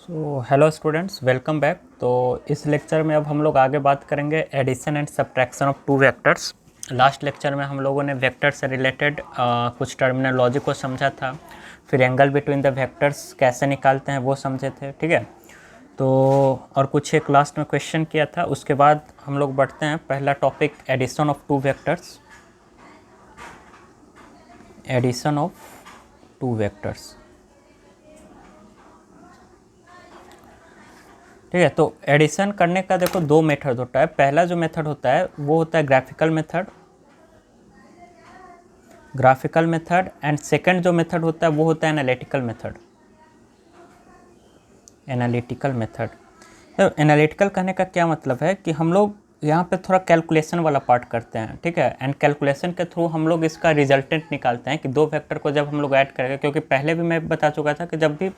Hello students, welcome back. तो इस lecture में अब हम लोग आगे बात करेंगे addition and subtraction of two vectors. Last lecture में हम लोगों ने वेक्टर से रिलेटेड कुछ टर्मिनोलॉजी को समझा था, फिर एंगल बिटवीन द वेक्टर्स कैसे निकालते हैं वो समझे थे, ठीक है। तो और कुछ एक लास्ट में क्वेश्चन किया था, उसके बाद हम लोग बढ़ते हैं। पहला topic addition of two vectors, addition of two vectors, ठीक है। तो एडिशन करने का देखो दो मेथड होता है। पहला जो मेथड होता है वो होता है ग्राफिकल मेथड, एंड सेकंड जो मेथड होता है वो होता है एनालिटिकल मेथड। तो एनालिटिकल कहने का क्या मतलब है कि हम लोग यहाँ पे थोड़ा कैलकुलेशन वाला पार्ट करते हैं, ठीक है। एंड कैलकुलेशन के थ्रू हम लोग इसका रिजल्टेंट निकालते हैं कि दो वेक्टर को जब हम लोग ऐड करेंगे, क्योंकि पहले भी मैं बता चुका था कि जब भी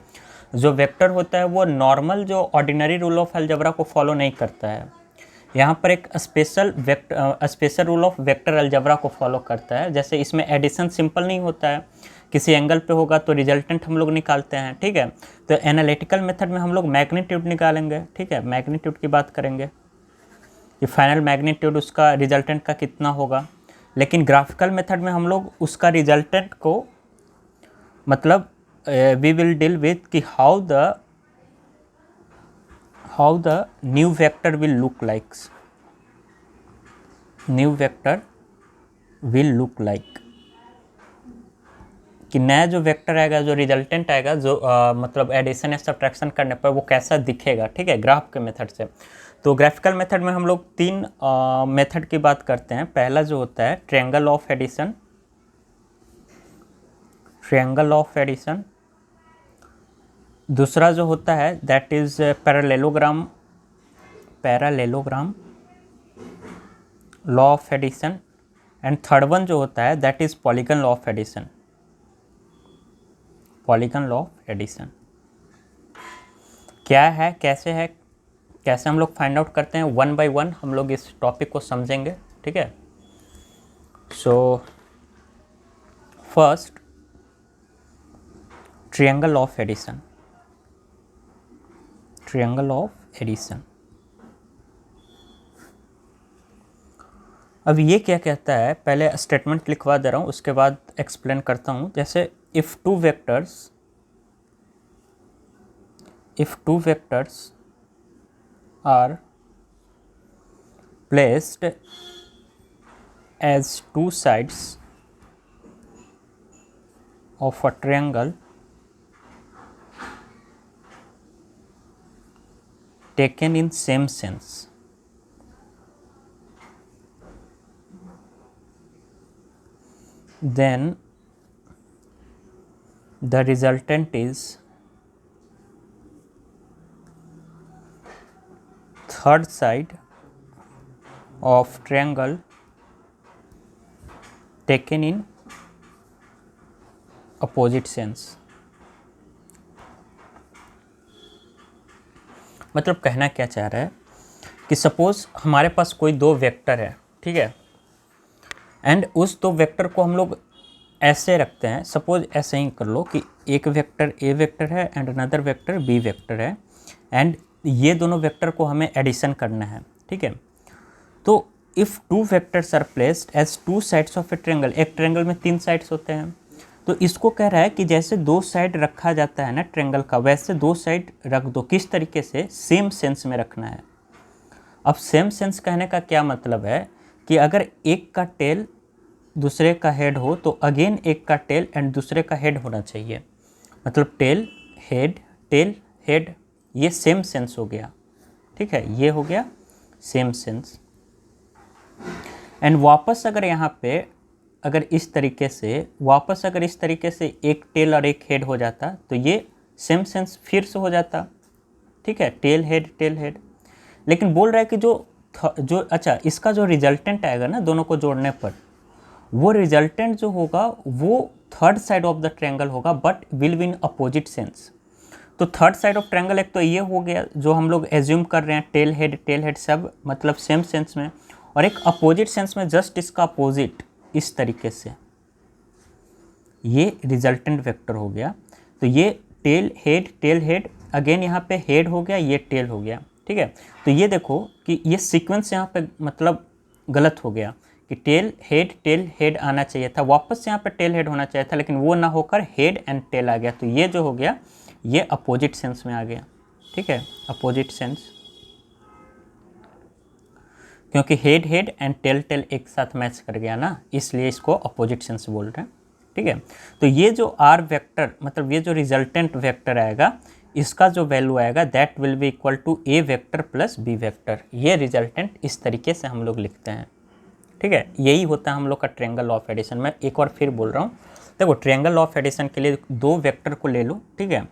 जो वेक्टर होता है वो नॉर्मल जो ऑर्डिनरी रूल ऑफ अलजेब्रा को फॉलो नहीं करता है। यहाँ पर एक special rule of vector algebra को फॉलो करता है। जैसे इसमें एडिशन सिंपल नहीं होता है, किसी एंगल पे होगा तो रिजल्टेंट हम लोग निकालते हैं, ठीक है। तो एनालिटिकल मेथड में हम लोग मैग्नीट्यूड निकालेंगे, ठीक है। मैग्नीट्यूड की बात करेंगे कि फाइनल मैग्नीट्यूड उसका रिजल्टेंट का कितना होगा। लेकिन ग्राफिकल मेथड में हम लोग उसका रिजल्टेंट को मतलब वी विल डील विथ कि how the new vector will look like, कि नया जो वेक्टर आएगा, जो रिजल्टेंट आएगा, जो मतलब एडिशन या सब्ट्रैक्शन करने पर वो कैसा दिखेगा, ठीक है, ग्राफ के मेथड से। तो ग्राफिकल मेथड में हम लोग तीन मेथड की बात करते हैं। पहला जो होता है ट्रायंगल ऑफ एडिशन, दूसरा जो होता है that is parallelogram law of addition, and third one जो होता है that is polygon law of addition. क्या है, कैसे हम लोग फाइंड आउट करते हैं, वन बाय वन हम लोग इस टॉपिक को समझेंगे, ठीक है। So first triangle of addition. अब ये क्या कहता है, पहले स्टेटमेंट लिखवा दे रहा हूँ, उसके बाद एक्सप्लेन करता हूँ। जैसे if two vectors are placed as two sides of a triangle taken in same sense, then the resultant is third side of triangle taken in opposite sense। मतलब कहना क्या चाह रहा है कि सपोज हमारे पास कोई दो वेक्टर है, ठीक है, एंड उस दो वेक्टर को हम लोग ऐसे रखते हैं। सपोज ऐसे ही कर लो कि एक वेक्टर ए वेक्टर है and another vector B vector है, एंड ये दोनों वेक्टर को हमें एडिशन करना है, ठीक है। तो if two vectors are placed as two sides of a triangle, एक ट्रायंगल में तीन साइड्स होते हैं, तो इसको कह रहा है कि जैसे दो साइड रखा जाता है ना ट्रायंगल का, वैसे दो साइड रख दो। किस तरीके से? सेम सेंस में रखना है। अब सेम सेंस कहने का क्या मतलब है कि अगर एक का टेल दूसरे का हेड हो तो अगेन एक का टेल एंड दूसरे का हेड होना चाहिए। मतलब टेल हेड, ये सेम सेंस हो गया, ठीक है, ये हो गया सेम सेंस। एंड वापस अगर यहाँ पे अगर इस तरीके से एक टेल और एक हेड हो जाता तो ये सेम सेंस फिर से हो जाता, ठीक है, टेल हेड। लेकिन बोल रहा है कि अच्छा, इसका जो रिजल्टेंट आएगा ना दोनों को जोड़ने पर, वो रिजल्टेंट जो होगा वो third side of the triangle होगा, but will be in opposite sense. तो थर्ड साइड ऑफ ट्रायंगल एक तो ये हो गया जो हम लोग एज्यूम कर रहे हैं, टेल हेड सब मतलब सेम सेंस में, और एक अपोजिट सेंस में जस्ट इसका अपोजिट इस तरीके से, ये रिजल्टेंट वेक्टर हो गया। तो ये टेल हेड अगेन यहाँ पे हेड हो गया, ये टेल हो गया, ठीक है। तो ये देखो कि ये सीक्वेंस यहाँ पे मतलब गलत हो गया कि टेल हेड आना चाहिए था, वापस यहाँ पे टेल हेड होना चाहिए था, लेकिन वो ना होकर हेड एंड टेल आ गया। तो ये जो हो गया ये अपोजिट सेंस में आ गया, ठीक है, अपोजिट सेंस, क्योंकि हेड एंड टेल एक साथ मैच कर गया ना, इसलिए इसको अपोजिट सेंस बोल रहे हैं, ठीक है। तो ये जो आर वेक्टर मतलब ये जो रिजल्टेंट वेक्टर आएगा, इसका जो वैल्यू आएगा that will be equal to A vector plus B vector. ये रिजल्टेंट इस तरीके से हम लोग लिखते हैं, ठीक है। यही होता है हम लोग का ट्रायंगल लॉ ऑफ एडिशन। मैं एक बार फिर बोल रहा हूँ, देखो ट्रायंगल लॉ ऑफ एडिशन के लिए दो वेक्टर को ले लो, ठीक है,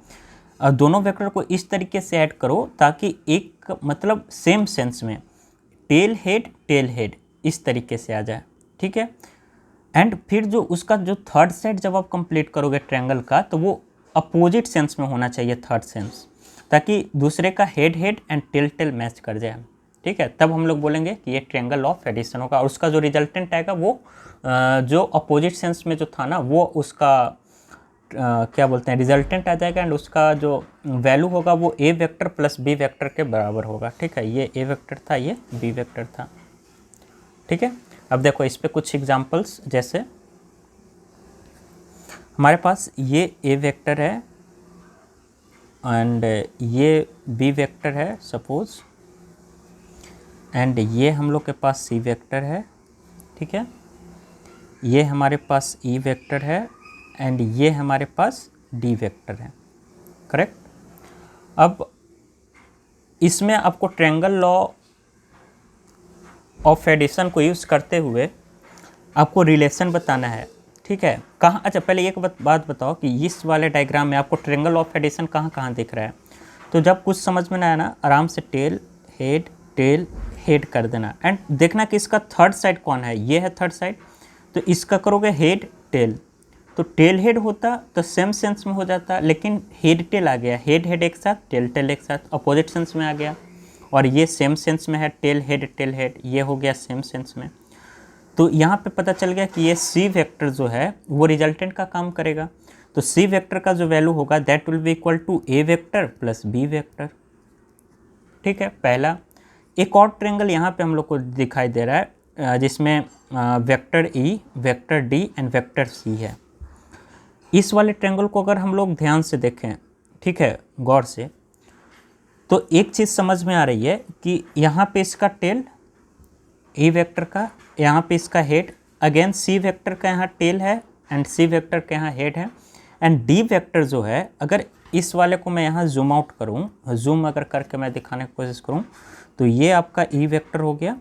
और दोनों वेक्टर को इस तरीके से ऐड करो ताकि एक मतलब सेम सेंस में टेल हेड इस तरीके से आ जाए, ठीक है। एंड फिर जो उसका जो थर्ड साइड जब आप कंप्लीट करोगे ट्रायंगल का, तो वो अपोजिट सेंस में होना चाहिए, थर्ड सेंस, ताकि दूसरे का हेड एंड टेल मैच कर जाए, ठीक है। तब हम लोग बोलेंगे कि ये ट्रायंगल ऑफ एडिशन होगा, और उसका जो रिजल्टेंट आएगा वो जो अपोजिट सेंस में जो था ना, वो उसका क्या बोलते हैं रिजल्टेंट आ जाएगा, एंड उसका जो वैल्यू होगा वो ए वेक्टर प्लस बी वेक्टर के बराबर होगा, ठीक है। ये ए वेक्टर था, ये बी वेक्टर था, ठीक है। अब देखो इस पे कुछ एग्जांपल्स, जैसे हमारे पास ये ए वेक्टर है एंड ये बी वेक्टर है सपोज, एंड ये हम लोग के पास सी वेक्टर है, ठीक है। ये हमारे पास ई वेक्टर है एंड ये हमारे पास डी वेक्टर है, करेक्ट। अब इसमें आपको ट्रायंगल लॉ ऑफ एडिशन को यूज़ करते हुए आपको रिलेशन बताना है, ठीक है। कहाँ, अच्छा पहले एक बात बताओ कि इस वाले डायग्राम में आपको ट्रायंगल ऑफ एडिशन कहाँ कहाँ दिख रहा है। तो जब कुछ समझ में ना आया ना, आराम से टेल हेड कर देना, एंड देखना कि इसका थर्ड साइड कौन है। ये है थर्ड साइड, तो इसका करोगे हेड टेल, तो टेल हेड होता तो सेम सेंस में हो जाता, लेकिन हेड टेल आ गया, हेड एक साथ, टेल एक साथ, अपोजिट सेंस में आ गया। और ये सेम सेंस में है, टेल हेड, ये हो गया सेम सेंस में। तो यहाँ पे पता चल गया कि ये सी वेक्टर जो है वो रिजल्टेंट का काम करेगा। तो सी वेक्टर का जो वैल्यू होगा that will be equal to A vector plus B vector, ठीक है, पहला। एक और ट्रायंगल यहाँ पे हम लोग को दिखाई दे रहा है जिसमें vector E, vector D and vector C है। इस वाले ट्रायंगल को अगर हम लोग ध्यान से देखें, ठीक है, गौर से, तो एक चीज़ समझ में आ रही है कि यहाँ पे इसका टेल ई वेक्टर का, यहाँ पे इसका हेड, अगेन सी वेक्टर का यहाँ टेल है एंड सी वेक्टर का यहाँ हेड है, एंड डी वेक्टर जो है, अगर इस वाले को मैं यहाँ जूम आउट करूँ, जूम अगर करके मैं दिखाने की कोशिश करूँ, तो ये आपका ई वेक्टर हो गया,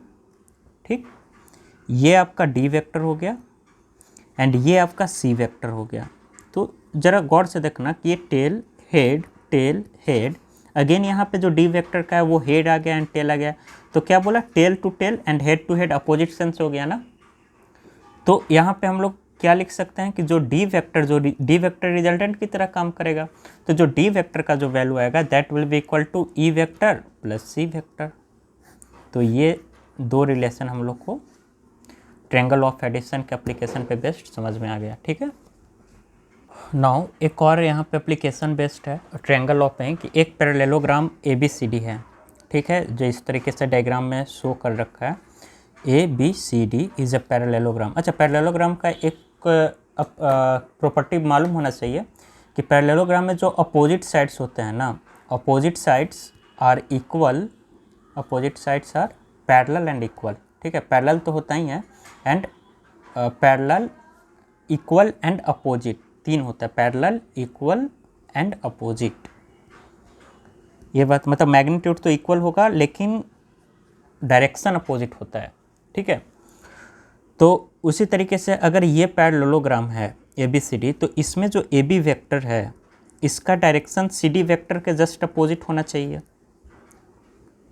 ठीक, ये आपका डी वेक्टर हो गया एंड ये आपका सी वेक्टर हो गया। तो ज़रा गौर से देखना कि ये टेल हेड, अगेन यहाँ पे जो डी वेक्टर का है वो हेड आ गया एंड टेल आ गया, तो क्या बोला, tail to tail and head to head opposite sense हो गया ना। तो यहाँ पे हम लोग क्या लिख सकते हैं कि जो डी वेक्टर रिजल्टेंट की तरह काम करेगा, तो जो डी वेक्टर का जो वैल्यू आएगा that will be equal to E vector plus C vector. तो ये दो रिलेशन हम लोग को ट्रायंगल ऑफ एडिशन के एप्लीकेशन पे बेस्ड समझ में आ गया, ठीक है। नाउ एक और यहाँ पे एप्लीकेशन बेस्ड है ट्रायंगल ऑफ में कि एक पैरेललोग्राम ABCD है, ठीक है, जो इस तरीके से डायग्राम में शो कर रखा है, ABCD इज़ अ पैरेललोग्राम। अच्छा, पैरेललोग्राम का एक प्रॉपर्टी मालूम होना चाहिए कि पैरेललोग्राम में जो अपोजिट साइड्स होते हैं ना, opposite sides are equal, opposite sides are parallel and equal, ठीक है। पैरेलल तो होता ही है and parallel, equal and opposite, तीन होता है, पैरेलल, इक्वल एंड अपोजिट। ये बात मतलब मैग्नीट्यूड तो इक्वल होगा लेकिन डायरेक्शन अपोजिट होता है, ठीक है। तो उसी तरीके से अगर ये पैरेललोग्राम है ABCD, तो इसमें जो AB वेक्टर है इसका डायरेक्शन CD वेक्टर के जस्ट अपोजिट होना चाहिए,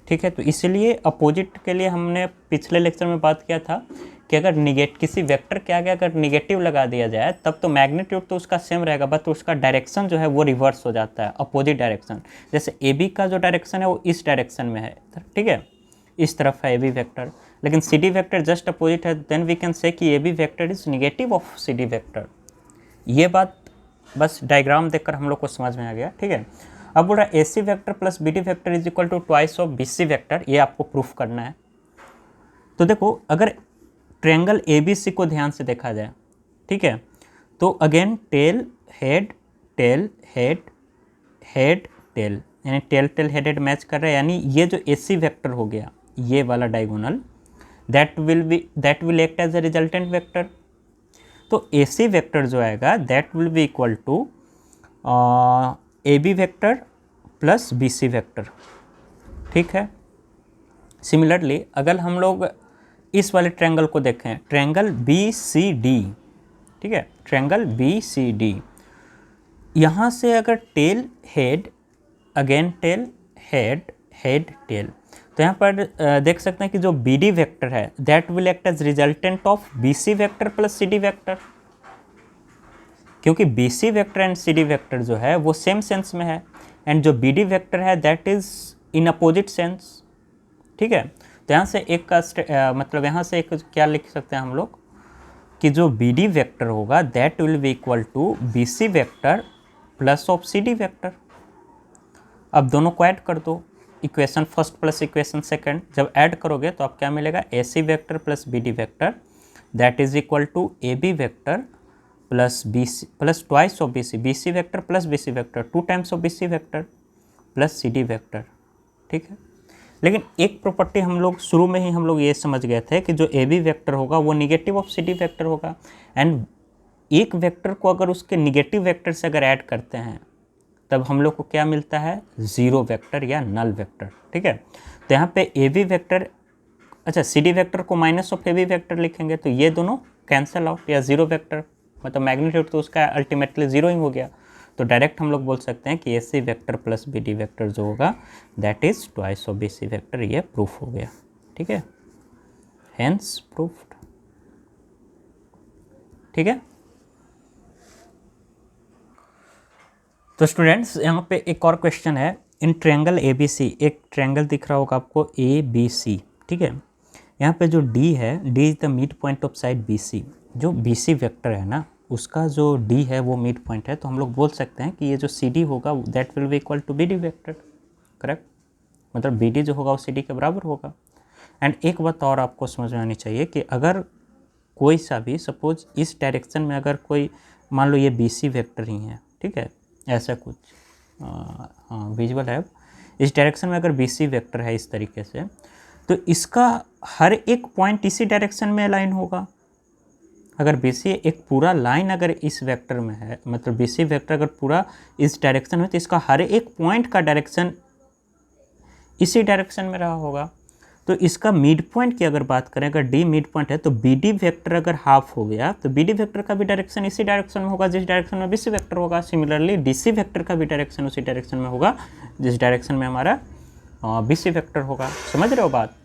ठीक है। तो इसलिए अपोजिट के लिए हमने पिछले लेक्चर में बात किया था कि अगर किसी वेक्टर के आगे अगर निगेटिव लगा दिया जाए तब तो मैग्नीट्यूड तो उसका सेम रहेगा, बट उसका डायरेक्शन जो है वो रिवर्स हो जाता है, अपोजिट डायरेक्शन। जैसे AB का जो डायरेक्शन है वो इस डायरेक्शन में है, ठीक है, इस तरफ है AB वेक्टर, लेकिन CD वेक्टर जस्ट अपोजिट है, देन वी कैन से कि AB vector is negative of CD vector. ये बात बस डायग्राम देखकर हम लोग को समझ में आ गया, ठीक है। अब बोल रहा है AC vector plus BD vector is equal to twice of BC vector, ये आपको प्रूफ करना है। तो देखो अगर ट्रायंगल ABC को ध्यान से देखा जाए, ठीक है, तो again tail head tail head head tail, यानी tail tail head head match कर रहा है, यानी ये जो AC वेक्टर हो गया ये वाला diagonal, that will act as a resultant vector. तो AC वेक्टर जो आएगा that will be equal to AB vector plus BC vector, ठीक है। सिमिलरली अगर हम लोग इस वाले ट्रायंगल को देखें, ट्रायंगल BCD, ठीक है, ट्रायंगल BCD, यहाँ से अगर tail head again tail head head tail, तो यहाँ पर देख सकते हैं कि जो BD वेक्टर है that will act as resultant of BC vector plus CD vector, क्योंकि BC vector and CD vector जो है वो सेम सेंस में है, एंड जो BD वेक्टर है that is in opposite sense, ठीक है। तो यहाँ से एक का मतलब यहाँ से एक क्या लिख सकते हैं हम लोग कि जो BD वेक्टर होगा that will be equal to BC vector plus of CD vector. अब दोनों को ऐड कर दो, equation first plus equation second, जब ऐड करोगे तो आप क्या मिलेगा, AC vector plus BD vector that is equal to AB vector plus BC plus twice of BC vector plus BC vector, 2 times of BC vector plus CD vector, ठीक है। लेकिन एक प्रॉपर्टी हम लोग शुरू में ही हम लोग ये समझ गए थे कि जो AB वेक्टर होगा वो निगेटिव ऑफ CD वेक्टर होगा, एंड एक वेक्टर को अगर उसके निगेटिव वेक्टर से अगर ऐड करते हैं तब हम लोग को क्या मिलता है, ज़ीरो वेक्टर या नल वेक्टर, ठीक है। तो यहाँ पे AB वेक्टर, अच्छा CD वेक्टर को माइनस ऑफ AB वेक्टर लिखेंगे तो ये दोनों कैंसिल आउट, या ज़ीरो वेक्टर मतलब मैग्नीट्यूड तो उसका अल्टीमेटली ज़ीरो ही हो गया। तो डायरेक्ट हम लोग बोल सकते हैं कि AC vector plus BD vector जो होगा that is twice of BC vector, ये प्रूफ हो गया, ठीक है, हेंस प्रूफ्ड, ठीक है। तो स्टूडेंट्स यहाँ पे एक और क्वेश्चन है, इन ट्रायंगल ABC, एक ट्रायंगल दिख रहा होगा आपको ABC, ठीक है। यहाँ पे जो D है, D is the mid point of side BC, जो BC वेक्टर है ना उसका जो D है वो मिड पॉइंट है, तो हम लोग बोल सकते हैं कि ये जो CD होगा that will be equal to BD vector, correct, मतलब BD जो होगा वो CD के बराबर होगा। एंड एक बात और आपको समझ में आनी चाहिए कि अगर कोई सा भी सपोज इस डायरेक्शन में अगर कोई, मान लो ये BC वेक्टर ही है, ठीक है, ऐसा कुछ हाँ विजुअल है, इस डायरेक्शन में अगर BC वेक्टर है इस तरीके से, तो इसका हर एक पॉइंट इसी डायरेक्शन में अलाइन होगा। अगर BC एक पूरा लाइन अगर इस वेक्टर में है, मतलब BC वेक्टर अगर पूरा इस डायरेक्शन में, तो इसका हर एक पॉइंट का डायरेक्शन इसी डायरेक्शन में रहा होगा। तो इसका मिड पॉइंट की अगर बात करें, अगर D मिड पॉइंट है तो BD वेक्टर अगर हाफ हो गया तो BD वेक्टर का भी डायरेक्शन इसी डायरेक्शन में होगा जिस डायरेक्शन में BC वेक्टर होगा। सिमिलरली DC वेक्टर का भी डायरेक्शन उसी डायरेक्शन में होगा जिस डायरेक्शन में हमारा BC वेक्टर होगा। समझ रहे हो बात?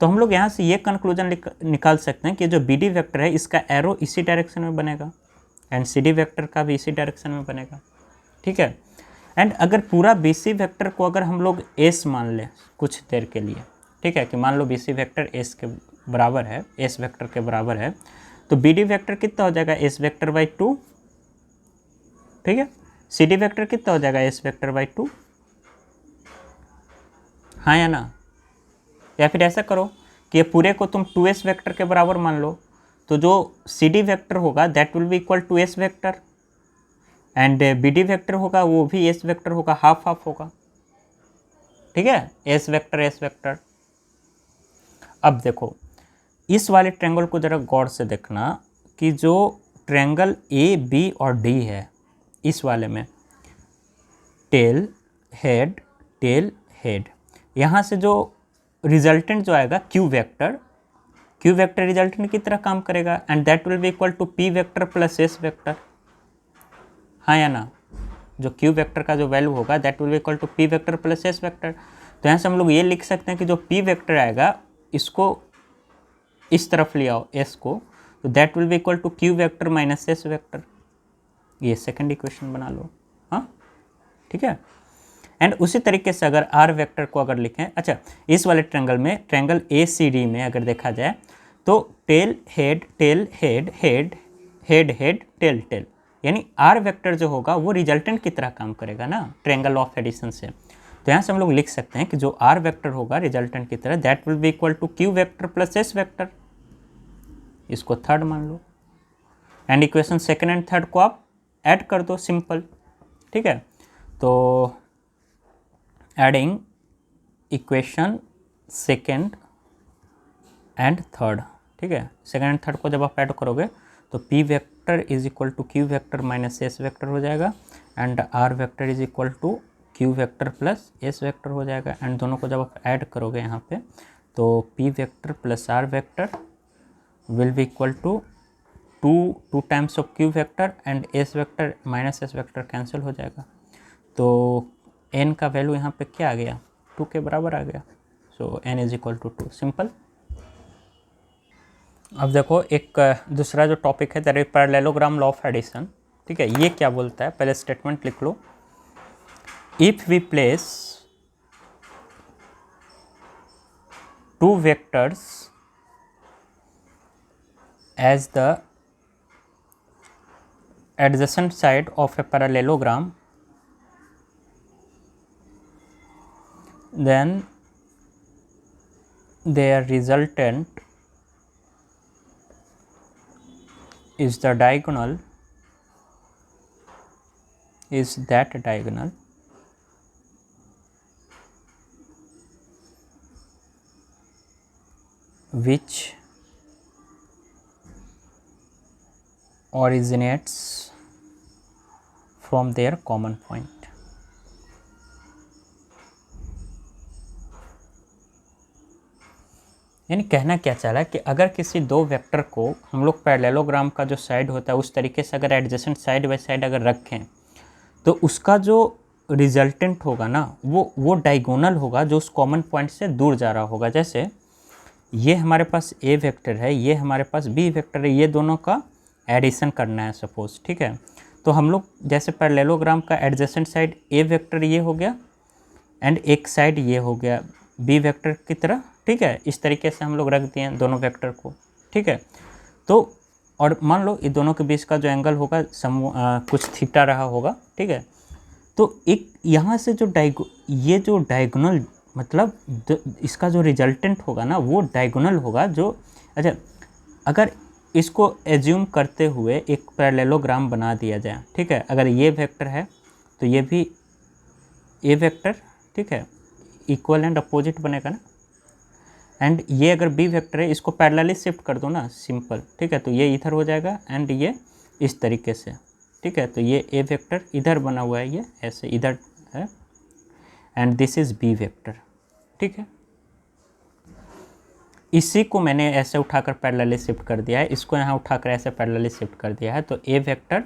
तो हम लोग यहाँ से ये कंक्लूजन निकाल सकते हैं कि जो BD वेक्टर है इसका एरो इसी डायरेक्शन में बनेगा एंड CD वेक्टर का भी इसी डायरेक्शन में बनेगा, ठीक है। एंड अगर पूरा BC वेक्टर को अगर हम लोग S मान लें कुछ देर के लिए, ठीक है, कि मान लो BC वेक्टर S के बराबर है, S वेक्टर के बराबर है, तो BD वेक्टर कितना हो जाएगा, S वेक्टर बाई 2, ठीक है। CD वेक्टर कितना हो जाएगा, S वेक्टर बाई 2, हाँ या ना। या फिर ऐसा करो कि ये पूरे को तुम 2S वेक्टर के बराबर मान लो, तो जो CD वेक्टर होगा that will be equal to S vector, and BD vector होगा वो भी S वेक्टर होगा, हाफ हाफ होगा, ठीक है, S वेक्टर S वेक्टर। अब देखो इस वाले ट्रायंगल को ज़रा गौर से देखना कि जो ट्रायंगल AB और D है, इस वाले में टेल हेड, यहाँ से जो रिजल्टेंट जो आएगा Q वेक्टर रिजल्टेंट की तरह काम करेगा and that will be equal to P vector plus S vector, हाँ या ना। जो Q वेक्टर का जो वैल्यू होगा that will be equal to P vector plus S vector. तो यहाँ से हम लोग ये लिख सकते हैं कि जो P वेक्टर आएगा इसको इस तरफ ले आओ S को, तो that will be equal to Q vector minus S vector, ये सेकंड इक्वेशन बना लो, हाँ ठीक है। एंड उसी तरीके से अगर R वेक्टर को अगर लिखें, अच्छा इस वाले ट्रायंगल में, ट्रायंगल ACD में अगर देखा जाए तो टेल हेड टेल यानी आर वेक्टर जो होगा वो रिजल्टेंट की तरह काम करेगा ना ट्रायंगल ऑफ एडिशन से। तो यहाँ से हम लोग लिख सकते हैं कि जो आर वेक्टर होगा रिजल्टेंट की तरह that will be equal to Q vector plus S vector, इसको थर्ड मान लो, and equation second and third को आप ऐड कर दो, सिंपल। ठीक है, तो adding equation second and third, ठीक है, सेकेंड एंड थर्ड को जब आप ऐड करोगे तो P vector is equal to Q vector minus S vector हो जाएगा, and are vector is equal to Q vector plus S vector हो जाएगा। एंड दोनों को जब आप ऐड करोगे यहाँ पे तो P vector plus R vector will be equal to two times of Q vector and S vector minus S vector cancel हो जाएगा। तो एन का वैल्यू यहाँ पे क्या आ गया, 2 के बराबर आ गया। So N is equal to 2, simple. अब देखो एक दूसरा जो टॉपिक है that is parallelogram law of addition. ठीक है, ये क्या बोलता है, पहले स्टेटमेंट लिख लो। If we place two vectors as the adjacent side of a parallelogram, then their resultant is the diagonal, is that diagonal which originates from their common point। यानी कहना क्या चाह रहा है कि अगर किसी दो वेक्टर को हम लोग पैरेललोग्राम का जो साइड होता है उस तरीके से अगर एडजेसेंट साइड बाय साइड अगर रखें तो उसका जो रिजल्टेंट होगा ना वो डायगोनल होगा जो उस कॉमन पॉइंट से दूर जा रहा होगा। जैसे ये हमारे पास ए वेक्टर है, ये हमारे पास बी वेक्टर है, ये दोनों का एडिशन करना है सपोज। ठीक है, तो हम लोग जैसे पैरेललोग्राम का एडजेसेंट साइड ए वेक्टर ये हो गया एंड एक साइड ये हो गया बी वेक्टर की तरह। ठीक है, इस तरीके से हम लोग रख दिए हैं दोनों वेक्टर को। ठीक है, तो और मान लो ये दोनों के बीच का जो एंगल होगा कुछ थीटा रहा होगा। ठीक है, तो एक यहाँ से जो ये जो डायगोनल मतलब इसका जो रिजल्टेंट होगा ना वो डायगोनल होगा जो, अच्छा अगर इसको एज्यूम करते हुए एक पैरेललोग्राम बना दिया जाए। ठीक है, अगर ये वेक्टर है तो ये भी ए वेक्टर, ठीक है, इक्वल एंड अपोजिट बनेगा ना, एंड ये अगर बी वेक्टर है इसको पैरेलली शिफ्ट कर दो ना, सिंपल। ठीक है, तो ये इधर हो जाएगा एंड ये इस तरीके से। ठीक है, तो ये ए वेक्टर इधर बना हुआ है, ये ऐसे इधर है and this is B vector. ठीक है, इसी को मैंने ऐसे उठाकर पैरेलली शिफ्ट कर दिया है, इसको यहाँ उठाकर ऐसे पैरेलली शिफ्ट कर दिया है, तो ए वेक्टर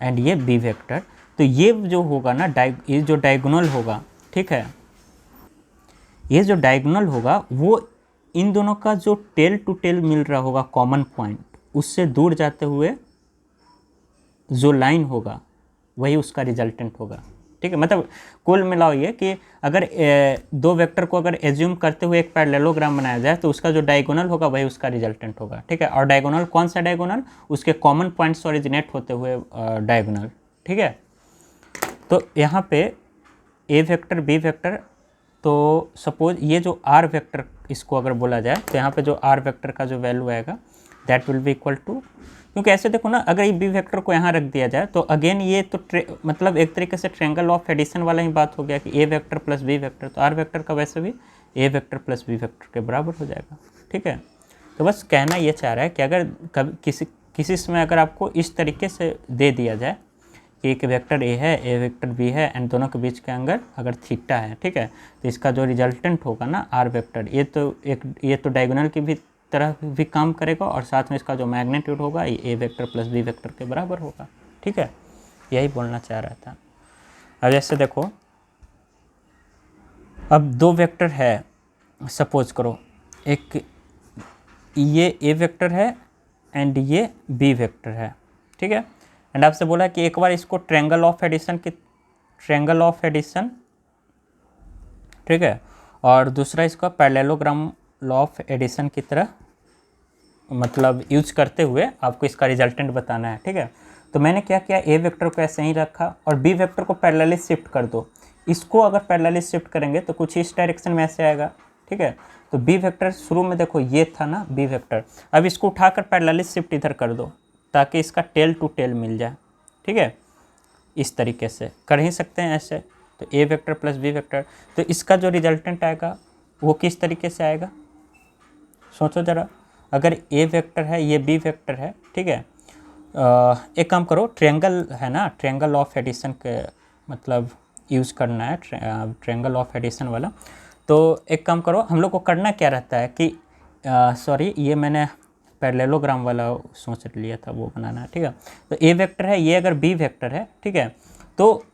एंड ये बी वेक्टर। तो ये जो होगा ना ये जो डायगोनल होगा, ठीक है, ये जो डायगोनल होगा वो इन दोनों का जो टेल टू टेल मिल रहा होगा कॉमन पॉइंट, उससे दूर जाते हुए जो लाइन होगा वही उसका रिजल्टेंट होगा। ठीक है, मतलब कुल मिलाओ ये कि अगर दो वेक्टर को अगर एज्यूम करते हुए एक पैरेललोग्राम बनाया जाए तो उसका जो डायगोनल होगा वही उसका रिजल्टेंट होगा। ठीक है, और डायगोनल कौन सा डायगोनल, उसके कॉमन पॉइंट्स ओरिजिनेट होते हुए डायगोनल। ठीक है, तो यहाँ पे ए वेक्टर बी वेक्टर, तो सपोज ये जो आर वेक्टर इसको अगर बोला जाए तो यहाँ पे जो आर वेक्टर का जो वैल्यू आएगा that will be equal to, क्योंकि ऐसे देखो ना अगर ये बी वेक्टर को यहाँ रख दिया जाए तो अगेन ये तो मतलब एक तरीके से ट्रायंगल ऑफ एडिशन वाला ही बात हो गया कि ए वेक्टर प्लस बी वेक्टर, तो आर वेक्टर का वैसे भी ए वेक्टर प्लस बी वेक्टर के बराबर हो जाएगा। ठीक है, तो बस कहना ये चाह रहा है कि अगर कभी किसी समय अगर आपको इस तरीके से दे दिया जाए कि एक वेक्टर ए है, ए वेक्टर बी है एंड दोनों के बीच के एंगल अगर थीटा है, ठीक है, तो इसका जो रिजल्टेंट होगा ना आर वेक्टर, ये तो डायगोनल की भी तरह भी काम करेगा और साथ में इसका जो मैग्नीट्यूड होगा ये ए वेक्टर प्लस बी वेक्टर के बराबर होगा। ठीक है, यही बोलना चाह रहा था। अब जैसे देखो अब दो वेक्टर है, सपोज करो एक ये ए वेक्टर है एंड ये बी वेक्टर है। ठीक है, एंड आपसे बोला कि एक बार इसको ट्रायंगल ऑफ एडिशन, ठीक है, और दूसरा इसका पैरेललोग्राम लॉ ऑफ एडिशन की तरह मतलब यूज करते हुए आपको इसका रिजल्टेंट बताना है। ठीक है, तो मैंने क्या किया, ए वेक्टर को ऐसे ही रखा और बी वेक्टर को पैरेलली शिफ्ट कर दो। इसको अगर पैरेलली शिफ्ट करेंगे तो कुछ इस डायरेक्शन में ऐसे आएगा, ठीक है। तो बी वेक्टर शुरू में देखो ये था ना बी वेक्टर, अब इसको उठाकर पैरेलली शिफ्ट इधर कर दो ताकि इसका टेल टू टेल मिल जाए, ठीक है। इस तरीके से कर ही सकते हैं ऐसे। तो A vector plus B vector, तो इसका जो रिजल्टेंट आएगा वो किस तरीके से आएगा, सोचो ज़रा। अगर ए वेक्टर है, ये बी वेक्टर है, ठीक है। एक काम करो, ट्रायंगल है ना, ट्रायंगल ऑफ एडिशन के मतलब यूज़ करना है, ट्रायंगल ऑफ एडिशन वाला। तो एक काम करो, हम लोग को करना क्या रहता है कि सॉरी ये मैंने पैरेललोग्राम वाला सोच लिया था, वो बनाना है, ठीक है। तो ए वेक्टर है, ये अगर बी वेक्टर है, ठीक है, तो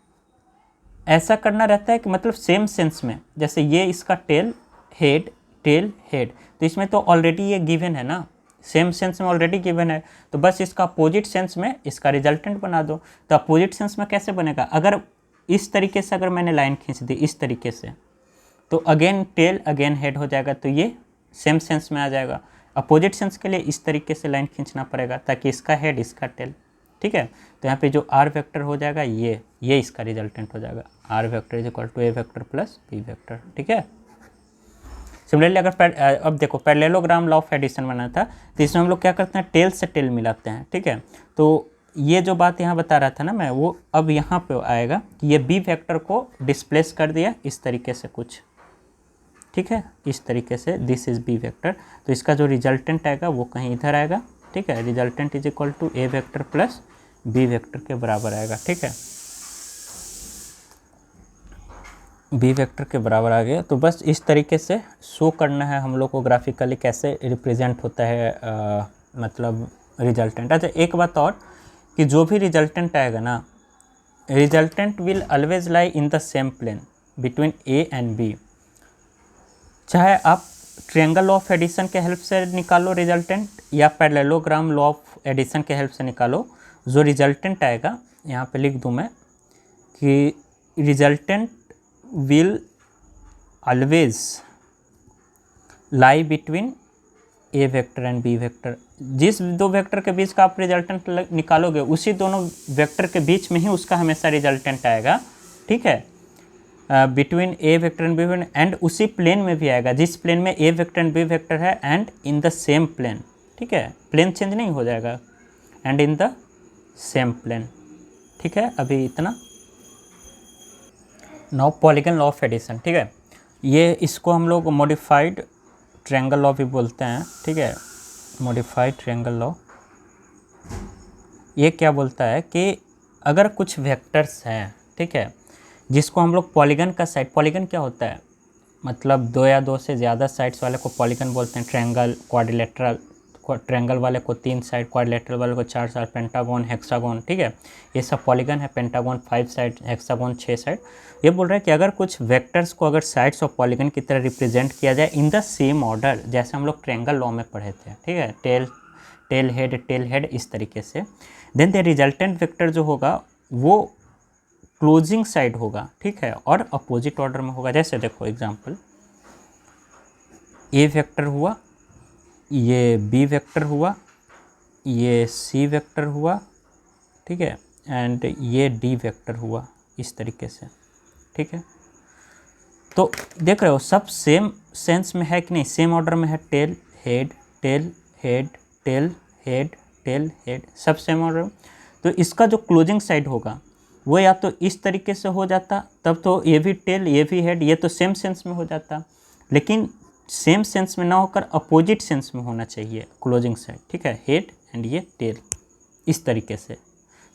ऐसा करना रहता है कि मतलब सेम सेंस में, जैसे ये इसका टेल हेड टेल हेड, तो इसमें तो ऑलरेडी ये गिवन है ना, सेम सेंस में ऑलरेडी गिवन है, तो बस इसका अपोजिट सेंस में इसका रिजल्टेंट बना दो। तो अपोजिट सेंस में कैसे बनेगा, अगर इस तरीके से अगर मैंने लाइन खींच दी इस तरीके से, तो अगेन टेल अगेन हेड हो जाएगा, तो ये सेम सेंस में आ जाएगा। अपोजिट सेंस के लिए इस तरीके से लाइन खींचना पड़ेगा ताकि इसका हेड इसका टेल, ठीक है। तो यहाँ पे जो आर वेक्टर हो जाएगा ये इसका रिजल्टेंट हो जाएगा, R vector is equal to A vector plus B vector, ठीक है। सिमिलरली अगर अब देखो पैरेललोग्राम लॉ ऑफ एडिशन बनाना था, तो इसमें हम लोग क्या करते हैं, टेल से टेल मिलाते हैं, ठीक है। तो ये जो बात यहाँ बता रहा था ना मैं, वो अब यहाँ पे आएगा कि ये बी वेक्टर को डिस्प्लेस कर दिया इस तरीके से कुछ, ठीक है, इस तरीके से, दिस इज बी वेक्टर। तो इसका जो रिजल्टेंट आएगा वो कहीं इधर आएगा, ठीक है। Resultant is equal to A vector plus B vector के बराबर आएगा, ठीक है, बी वेक्टर के बराबर आ गया। तो बस इस तरीके से शो करना है हम लोग को ग्राफिकली कैसे रिप्रेजेंट होता है मतलब रिजल्टेंट। अच्छा एक बात और कि जो भी रिजल्टेंट आएगा ना, resultant will always lie in the same plane between A and B. चाहे आप ट्रायंगल लॉ ऑफ एडिशन के हेल्प से निकालो रिजल्टेंट या पैरेललोग्राम लॉ ऑफ एडिशन के हेल्प से निकालो, जो रिजल्टेंट आएगा यहाँ पे लिख दूँ मैं कि resultant will always lie between A vector and B vector. जिस दो वेक्टर के बीच का आप रिजल्टेंट निकालोगे उसी दोनों वेक्टर के बीच में ही उसका हमेशा रिजल्टेंट आएगा, ठीक है, between A vector and B vector, and उसी प्लेन में भी आएगा जिस प्लेन में A vector and B vector है, and in the same plane, ठीक है, प्लेन चेंज नहीं हो जाएगा, and in the same plane, ठीक है। अभी इतना। Now polygon law of addition, ठीक है, ये इसको हम लोग मॉडिफाइड ट्रायंगल लॉ भी बोलते हैं, ठीक है, मॉडिफाइड ट्रायंगल लॉ। ये क्या बोलता है कि अगर कुछ वेक्टर्स हैं, ठीक है, जिसको हम लोग पॉलीगन का साइड, पॉलीगन क्या होता है, मतलब दो या दो से ज़्यादा साइड्स वाले को पॉलीगन बोलते हैं। ट्रायंगल, क्वाड्रिलेटरल, ट्रायंगल वाले को 3 साइड, क्वाड्रिलेटरल वाले को 4 साइड, पेंटागन, हेक्सागन, ठीक है, ये सब पॉलीगन है। Pentagon 5 side, hexagon 6 side. ये बोल रहा है कि अगर कुछ वेक्टर्स को अगर साइड्स ऑफ पॉलीगन की तरह रिप्रेजेंट किया जाए इन द सेम ऑर्डर, जैसे हम लोग ट्रायंगल लॉ में पढ़े थे, ठीक है, टेल हेड इस तरीके से, देन द रिजल्टेंट वेक्टर जो होगा वो क्लोजिंग साइड होगा, ठीक है, और अपोजिट ऑर्डर में होगा। जैसे देखो एग्जांपल, ए वेक्टर हुआ, ये बी वेक्टर हुआ, ये सी वेक्टर हुआ, ठीक है, एंड ये डी वेक्टर हुआ इस तरीके से, ठीक है। तो देख रहे हो सब सेम सेंस में है कि नहीं, सेम ऑर्डर में है, tell head tail head tail head tail head, सब सेम ऑर्डर। तो इसका जो क्लोजिंग साइड होगा वो या तो इस तरीके से हो जाता, तब तो ये भी टेल ये भी हेड, ये तो सेम सेंस में हो जाता, लेकिन सेम सेंस में ना होकर अपोजिट सेंस में होना चाहिए क्लोजिंग साइड, ठीक है, हेड एंड ये टेल इस तरीके से।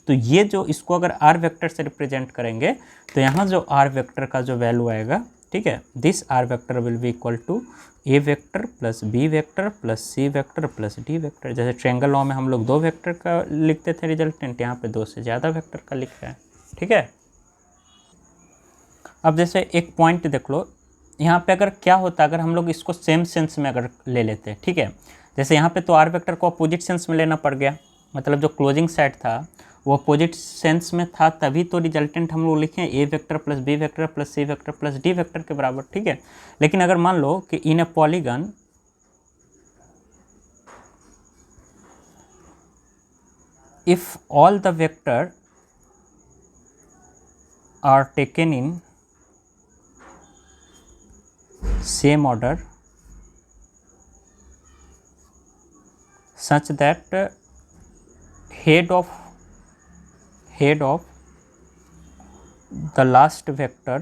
तो ये जो इसको अगर आर वेक्टर से रिप्रेजेंट करेंगे तो यहाँ जो आर वेक्टर का जो वैल्यू आएगा, ठीक है, this R vector will be equal to A vector plus B vector plus C vector plus D vector. जैसे ट्रायंगल लॉ में हम लोग 2 वेक्टर का लिखते थे रिजल्टेंट, यहाँ पे 2 से ज़्यादा वेक्टर का लिख रहे हैं, ठीक है। अब जैसे एक पॉइंट देख लो, यहाँ पे अगर क्या होता अगर हम लोग इसको सेम सेंस में अगर ले लेते, ठीक है, जैसे यहाँ पे तो आर वेक्टर को अपोजिट सेंस में लेना पड़ गया, मतलब जो क्लोजिंग साइड था वो अपोजिट सेंस में था, तभी तो रिजल्टेंट हम लोग लिखे A vector plus B vector plus C vector plus D vector के बराबर, ठीक है। लेकिन अगर मान लो कि in a polygon if all the vector are taken in same order such that head of the last vector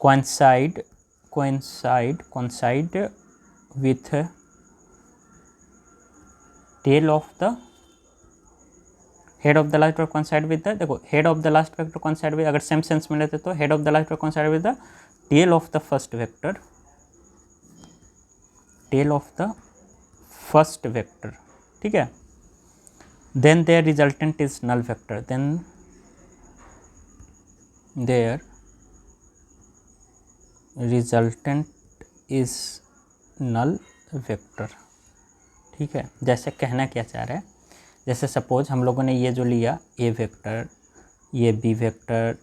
coincide with tail of the head of the last vector coincide with the, देखो head of the last vector coincide with, अगर same sense में लेते तो head of the last vector coincide with the tail of the first vector, ठीक है, then their resultant is null vector, then their resultant is null vector, ठीक है। जैसे कहना क्या चाह रहा है, जैसे सपोज हम लोगों ने ये जो लिया ए वेक्टर, ये बी वेक्टर,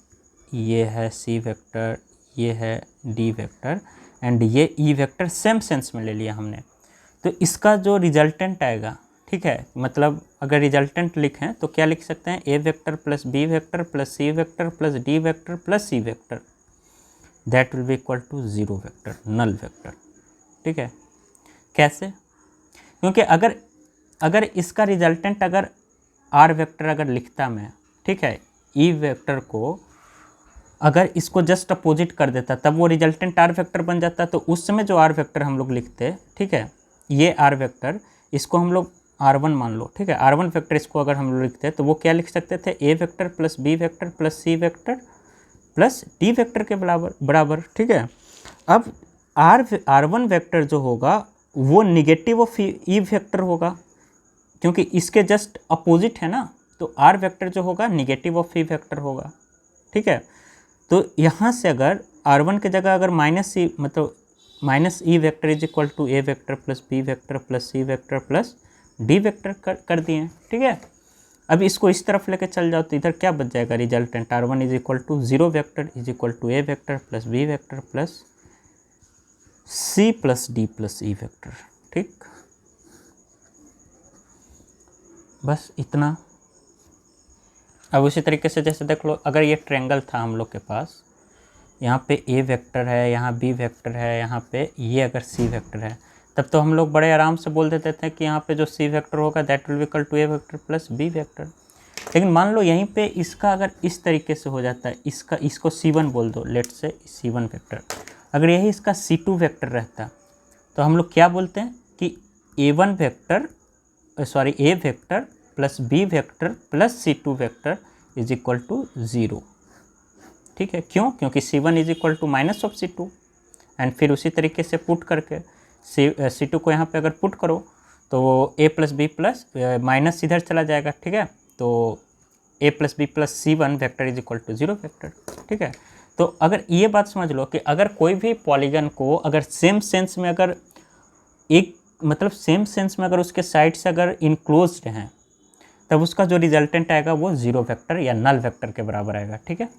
ये है सी वेक्टर, ये है डी वेक्टर एंड ये ई वेक्टर सेम सेंस में ले लिया हमने, तो इसका जो रिजल्टेंट आएगा, ठीक है, मतलब अगर रिजल्टेंट लिखें तो क्या लिख सकते हैं, A vector plus B vector plus C vector plus D vector plus C vector, that will be equal to 0 vector, null vector, ठीक है। कैसे? क्योंकि अगर इसका रिजल्टेंट अगर आर वेक्टर अगर लिखता मैं, ठीक है, ई वेक्टर को अगर इसको जस्ट अपोजिट कर देता तब वो रिजल्टेंट आर वेक्टर बन जाता, तो उस समय जो आर वेक्टर हम लोग लिखते, ठीक है, ये आर वेक्टर, इसको हम लोग R1 मान लो, ठीक है, R1 वेक्टर इसको अगर हम लोग लिखते हैं तो वो क्या लिख सकते थे, A vector plus B vector plus C vector plus D vector के बराबर, ठीक है। अब R1 वेक्टर जो होगा वो निगेटिव ऑफ ई वेक्टर होगा, क्योंकि इसके जस्ट अपोजिट है ना, तो आर वेक्टर जो होगा निगेटिव ऑफ ई वेक्टर होगा, ठीक है। तो यहाँ से अगर R1 की जगह अगर माइनस ई, मतलब minus E vector is equal to A vector plus B vector plus C vector plus D vector कर दिए, ठीक है। अब इसको इस तरफ लेके चल जाओ तो इधर क्या बच जाएगा, resultant R1 is equal to 0 vector is equal to A vector plus B vector plus c plus d plus e vector, ठीक, बस इतना। अब उसी तरीके से जैसे देख लो, अगर ये ट्रायंगल था हम लोग के पास, यहाँ पे ए वेक्टर है, यहाँ बी वेक्टर है, यहाँ पे ये अगर सी वेक्टर है, तब तो हम लोग बड़े आराम से बोल देते थे कि यहाँ पे जो सी वेक्टर होगा that will be equal to A vector plus B vector. लेकिन मान लो यहीं पे इसका अगर इस तरीके से हो जाता है, इसको C1 बोल दो, लेट से C1 वेक्टर, अगर यही इसका C2 वेक्टर रहता तो हम लोग क्या बोलते हैं कि ए vector plus B vector plus C2 vector is equal to 0, ठीक है। क्यों? क्योंकि C1 is equal to minus of C2 and फिर उसी तरीके से पुट करके C2 को यहाँ पे अगर पुट करो तो a plus b plus minus इधर चला जाएगा, ठीक है, तो a plus b plus C1 vector is equal to 0 vector, ठीक है। तो अगर ये बात समझ लो कि अगर कोई भी पॉलीगन को अगर सेम सेंस में अगर एक, मतलब सेम सेंस में अगर उसके साइड से अगर इनक्लोज्ड हैं, तब उसका जो रिजल्टेंट आएगा वो 0 वेक्टर या नल वेक्टर के बराबर आएगा, ठीक है।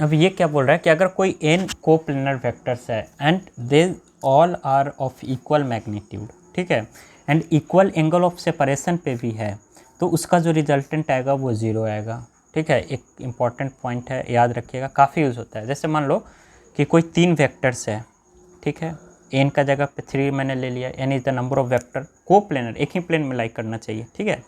अब ये क्या बोल रहा है कि अगर कोई n कोप्लेनर वेक्टर्स है and they all are of equal magnitude, ठीक है, and equal angle of separation पे भी है, तो उसका जो रिजल्टेंट आएगा वो 0 आएगा, ठीक है। एक इम्पॉर्टेंट पॉइंट है, याद रखिएगा, काफ़ी यूज़ होता है। जैसे मान लो कि कोई 3 वेक्टर्स है, ठीक है, n का जगह पे 3 मैंने ले लिया, n is the number of vector, coplanar, एक ही प्लेन में लाई करना चाहिए, ठीक है,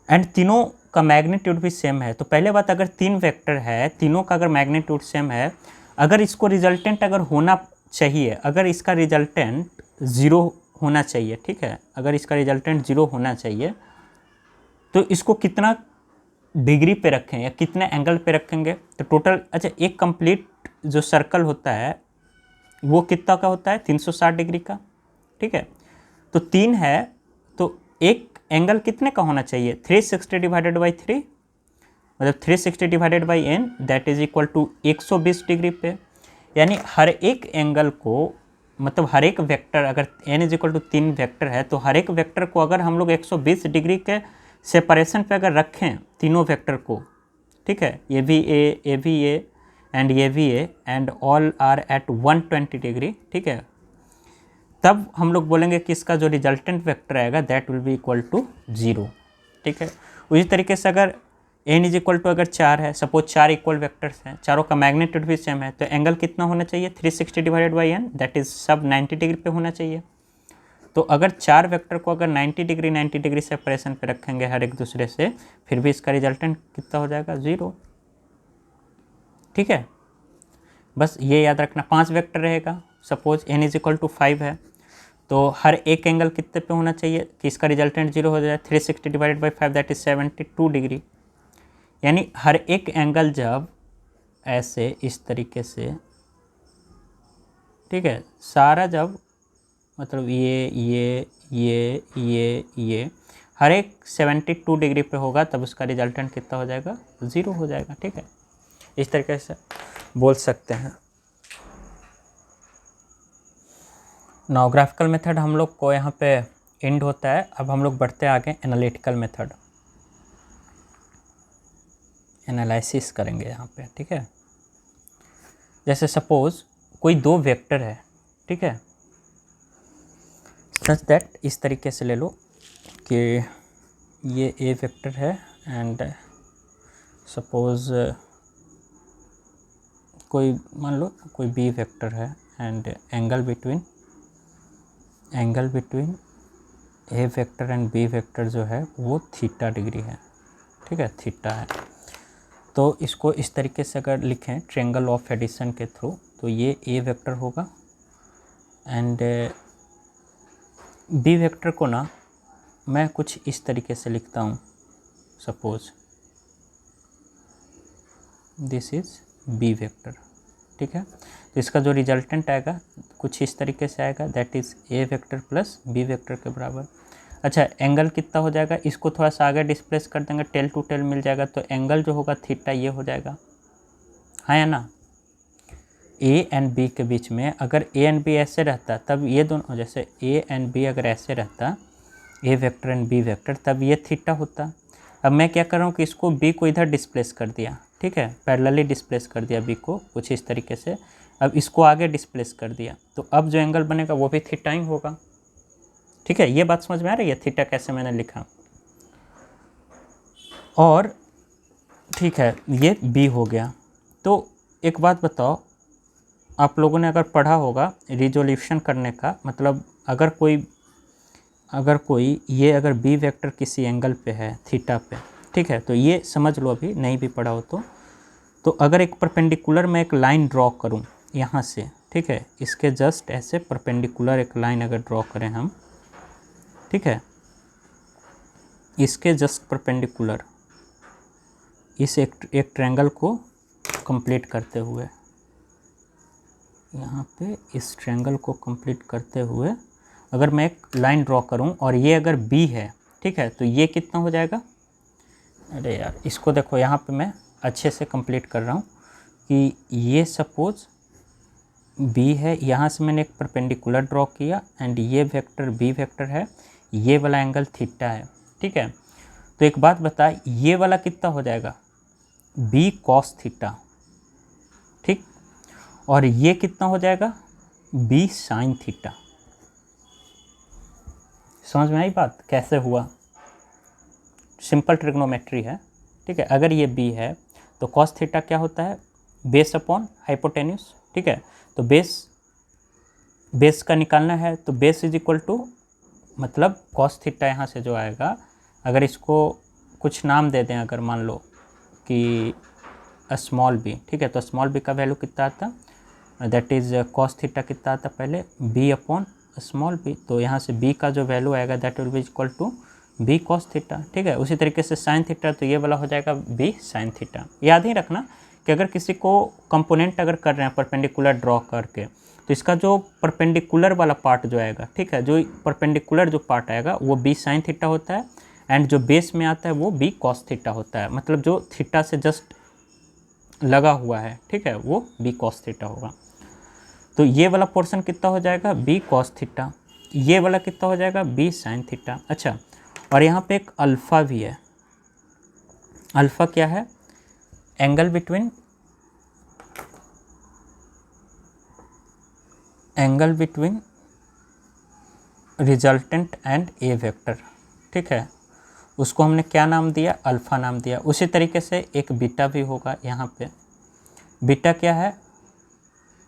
एंड तीनों का मैग्नीट्यूड भी सेम है। तो पहले बात, अगर 3 वेक्टर है, तीनों का अगर मैग्नीट्यूड सेम है, अगर इसको रिजल्टेंट अगर होना चाहिए, अगर इसका रिजल्टेंट 0 होना चाहिए, ठीक है, अगर इसका रिजल्टेंट 0 होना चाहिए, तो इसको कितना डिग्री पे रखें या कितने एंगल पे रखेंगे, तो टोटल, अच्छा, एक कंप्लीट जो सर्कल होता है वो कितना का होता है, 360 डिग्री का, ठीक है। तो 3 है तो एक एंगल कितने का होना चाहिए, 360 डिवाइडेड बाई 3, मतलब 360 divided by n that is equal to 120 degree पे, यानी हर एक एंगल को, मतलब हर एक वेक्टर, अगर n is equal to 3 vector है तो हर एक वेक्टर को अगर हम लोग 120 डिग्री के सेपरेशन पे अगर रखें तीनों वेक्टर को, ठीक है, ये भी a एंड ये भी a and all are at 120 degree, ठीक है, तब हम लोग बोलेंगे कि इसका जो रिजल्टेंट वेक्टर आएगा that will be equal to 0। ठीक है, उसी तरीके से अगर n इज इक्वल टू अगर 4 है, सपोज 4 इक्वल वेक्टर्स हैं, चारों का मैग्नीट्यूड भी सेम है, तो एंगल कितना होना चाहिए 360 divided by n, that is सब 90 डिग्री पे होना चाहिए। तो अगर 4 वेक्टर को अगर 90 डिग्री सेपरेशन पे रखेंगे हर एक दूसरे से, फिर भी इसका रिजल्टेंट कितना हो जाएगा 0। ठीक है, बस ये याद रखना। 5 वेक्टर रहेगा, suppose n is equal to 5 है, तो हर एक एंगल कितने पे होना चाहिए कि इसका रिजल्टेंट 0 हो जाए, 360 divided by 5 that is 72 degree. यानी हर एक एंगल जब ऐसे इस तरीके से, ठीक है, सारा जब मतलब ये हर एक 72 डिग्री पे होगा, तब उसका रिजल्टेंट कितना हो जाएगा 0 हो जाएगा। ठीक है, इस तरीके से बोल सकते हैं। नाउ ग्राफिकल मेथड हम लोग को यहाँ पे एंड होता है। अब हम लोग बढ़ते आगे एनालिटिकल मेथड, एनालिसिस करेंगे यहाँ पे। ठीक है, जैसे सपोज कोई दो वेक्टर है, ठीक है, सच दैट इस तरीके से ले लो कि ये ए वेक्टर है एंड सपोज कोई मान लो कोई बी वेक्टर है and angle between A vector and B vector जो है वो थीटा डिग्री है। ठीक है, थीटा है। तो इसको इस तरीके से अगर लिखें ट्रायंगल ऑफ एडिशन के थ्रू, तो ये ए वेक्टर होगा एंड बी वेक्टर को ना मैं कुछ इस तरीके से लिखता हूँ, suppose this is B vector. ठीक है, तो इसका जो रिजल्टेंट आएगा कुछ इस तरीके से आएगा, that is A vector plus B vector के बराबर। अच्छा, एंगल कितना हो जाएगा, इसको थोड़ा सा आगे डिस्प्लेस कर देंगे, टेल टू टेल मिल जाएगा, तो एंगल जो होगा थीटा ये हो जाएगा, हाँ या ना। ए एंड बी के बीच में अगर ए एंड बी ऐसे रहता, तब ये दोनों, जैसे ए एंड बी अगर ऐसे रहता, ए वेक्टर एंड बी वेक्टर, तब ये थीटा होता। अब मैं क्या कर रहा हूँ कि इसको बी को इधर डिस्प्लेस कर दिया, ठीक है, पैरेलली डिस्प्लेस कर दिया बी को कुछ इस तरीके से। अब इसको आगे डिस्प्लेस कर दिया, तो अब जो एंगल बनेगा वो भी थीटा ही होगा। ठीक है, ये बात समझ में आ रही है थीटा कैसे मैंने लिखा। और ठीक है, ये बी हो गया। तो एक बात बताओ, आप लोगों ने अगर पढ़ा होगा रिजोल्यूशन करने का मतलब, अगर कोई ये अगर बी वेक्टर किसी एंगल पे है थीटा पे, ठीक है, तो ये समझ लो अभी नहीं भी पढ़ा हो तो अगर एक परपेंडिकुलर मैं एक लाइन ड्रॉ करूं यहाँ से, ठीक है, इसके जस्ट ऐसे परपेंडिकुलर एक लाइन अगर ड्रॉ करें हम, ठीक है, इसके जस्ट परपेंडिकुलर इस एक ट्रायंगल को कंप्लीट करते हुए, यहाँ पे इस ट्रायंगल को कंप्लीट करते हुए अगर मैं एक लाइन ड्रॉ करूं और ये अगर बी है, ठीक है, तो ये कितना हो जाएगा, अरे यार इसको देखो यहाँ पे मैं अच्छे से कंप्लीट कर रहा हूँ कि ये सपोज बी है, यहाँ से मैंने एक परपेंडिकुलर ड्रॉ किया एंड ये वेक्टर बी वेक्टर है, ये वाला एंगल थीटा है। ठीक है, तो एक बात बता, ये वाला कितना हो जाएगा बी कॉस थीटा, ठीक, और ये कितना हो जाएगा बी साइन थीटा। समझ में आई बात कैसे हुआ, सिंपल ट्रिग्नोमेट्री है। ठीक है, अगर ये बी है तो कॉस थीटा क्या होता है बेस अपॉन हाइपोटेन्यूस। ठीक है, तो बेस का निकालना है, तो बेस इज इक्वल टू मतलब कॉस थीटा यहाँ से जो आएगा, अगर इसको कुछ नाम दे दें, अगर मान लो कि स्मॉल बी, ठीक है, तो स्मॉल बी का वैल्यू कितना आता, दैट इज़ कॉस थीटा कितना आता पहले बी अपॉन स्मॉल बी, तो यहाँ से बी का जो वैल्यू आएगा that will be equal to b cos theta. ठीक है, उसी तरीके से साइन थीटा, तो ये वाला हो जाएगा बी साइन थीटा। याद ही रखना कि अगर किसी को कंपोनेंट अगर कर रहे हैं परपेंडिकुलर ड्रॉ करके, तो इसका जो परपेंडिकुलर वाला पार्ट जो आएगा, ठीक है, जो परपेंडिकुलर जो पार्ट आएगा वो बी साइन थीटा होता है एंड जो बेस में आता है वो बी कॉस थीटा होता है, मतलब जो थीटा से जस्ट लगा हुआ है, ठीक है, वो बी कॉस थीटा होगा। तो ये वाला पोर्शन कितना हो जाएगा बी कॉस थीटा, ये वाला कितना हो जाएगा बी साइन थीटा। अच्छा, और यहाँ पे एक अल्फ़ा भी है। अल्फ़ा क्या है, angle between resultant and a vector, ठीक है, उसको हमने क्या नाम दिया, अल्फ़ा नाम दिया। उसी तरीके से एक बीटा भी होगा यहाँ पे। बीटा क्या है,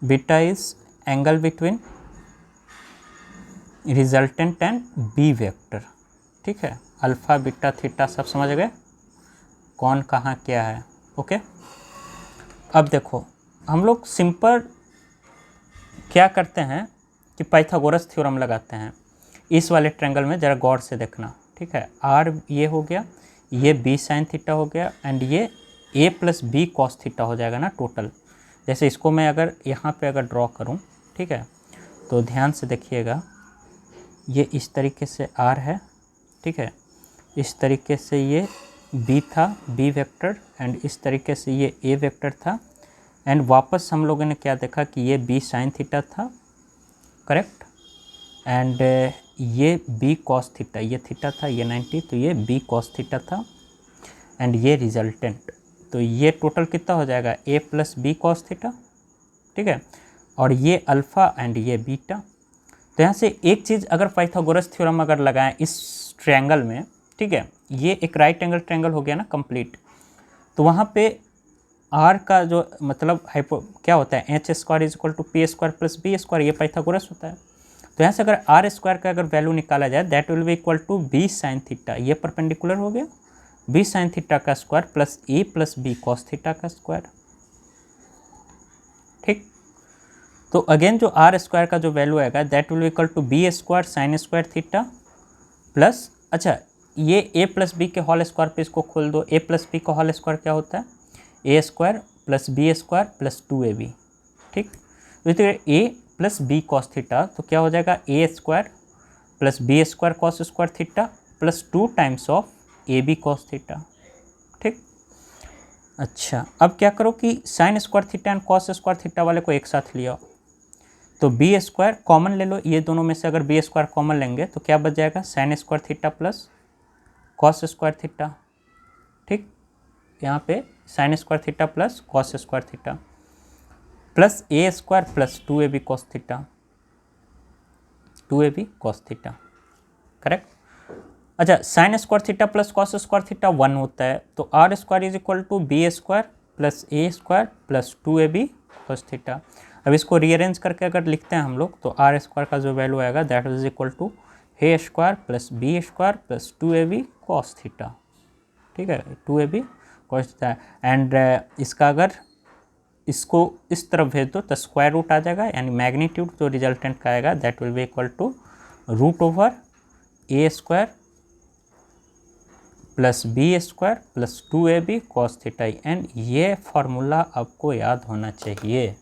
beta is angle between resultant and B vector, ठीक है। अल्फ़ा बीटा थीटा सब समझ गए, कौन कहाँ क्या है, ओके। अब देखो हम लोग सिंपल क्या करते हैं कि पाइथागोरस थ्योरम लगाते हैं इस वाले ट्रायंगल में, ज़रा गौर से देखना, ठीक है। आर ये हो गया, ये बी साइन थीटा हो गया, एंड ये A plus B cos theta हो जाएगा ना टोटल। जैसे इसको मैं अगर यहाँ पे अगर ड्रॉ करूँ, ठीक है, तो ध्यान से देखिएगा, ये इस तरीके से आर है, ठीक है, इस तरीके से ये बी था, बी वेक्टर, एंड इस तरीके से ये ए वेक्टर था, एंड वापस हम लोगों ने क्या देखा कि ये बी साइन थीटा था, करेक्ट, एंड ये बी कॉस थीटा, ये थीटा था, ये 90, तो ये बी कॉस थीटा था, एंड ये रिजल्टेंट, तो ये टोटल कितना हो जाएगा, ए प्लस बी कॉस थीटा, ठीक है, और ये अल्फ़ा एंड ये बीटा। तो यहाँ से एक चीज़ अगर पाइथागोरस थ्योरम अगर लगाएं इस ट्रायंगल में, ठीक है, ये एक राइट एंगल ट्रायंगल हो गया ना कंप्लीट, तो वहाँ पे आर का जो मतलब क्या होता है, h square is equal to p square plus B square, ये पाइथागोरस होता है। तो यहाँ से अगर आर स्क्वायर का अगर वैल्यू निकाला जाए, that will be equal to b sine theta, ये परपेंडिकुलर हो गया, बी साइन थीटा का square plus a plus B cos theta का स्क्वायर, ठीक। तो अगेन जो आर स्क्वायर का जो वैल्यू आएगा, that will be equal to B square sine square theta plus, अच्छा ये ए प्लस बी के होल स्क्वायर पे इसको खोल दो, ए प्लस बी का होल स्क्वायर क्या होता है, A square plus B square plus 2ab, ठीक। तो इस तरह A plus B cos theta, तो क्या हो जाएगा, A square plus B square cos square theta plus 2 times of A b cos theta, ठीक। अच्छा अब क्या करो कि sign square theta and cos square theta वाले को एक साथ लिया, तो बी स्क्वायर कॉमन ले लो, ये दोनों में से अगर बी स्क्वायर कॉमन लेंगे तो क्या बच जाएगा, sine square theta plus cos square theta, ठीक। यहाँ पे sine square theta plus cos square theta plus A square plus 2ab cos theta, 2ab cos theta, correct. अच्छा sine square theta plus cos square theta 1 होता है, तो R square is equal to B square plus A square plus 2ab cos theta. अब इसको rearrange करके अगर लिखते हैं हम लोग, तो आर स्क्वायर का जो वैल्यू आएगा, that is equal to A square plus B square plus 2ab cos theta, ठीक है, 2ab कॉस थीटा। एंड इसका अगर इसको इस तरफ भेज दो तो स्क्वायर रूट आ जाएगा, यानी मैग्नीट्यूड जो रिजल्टेंट का आएगा, that will be equal to root over A square plus B square plus 2ab cos theta. And ये फार्मूला आपको याद होना चाहिए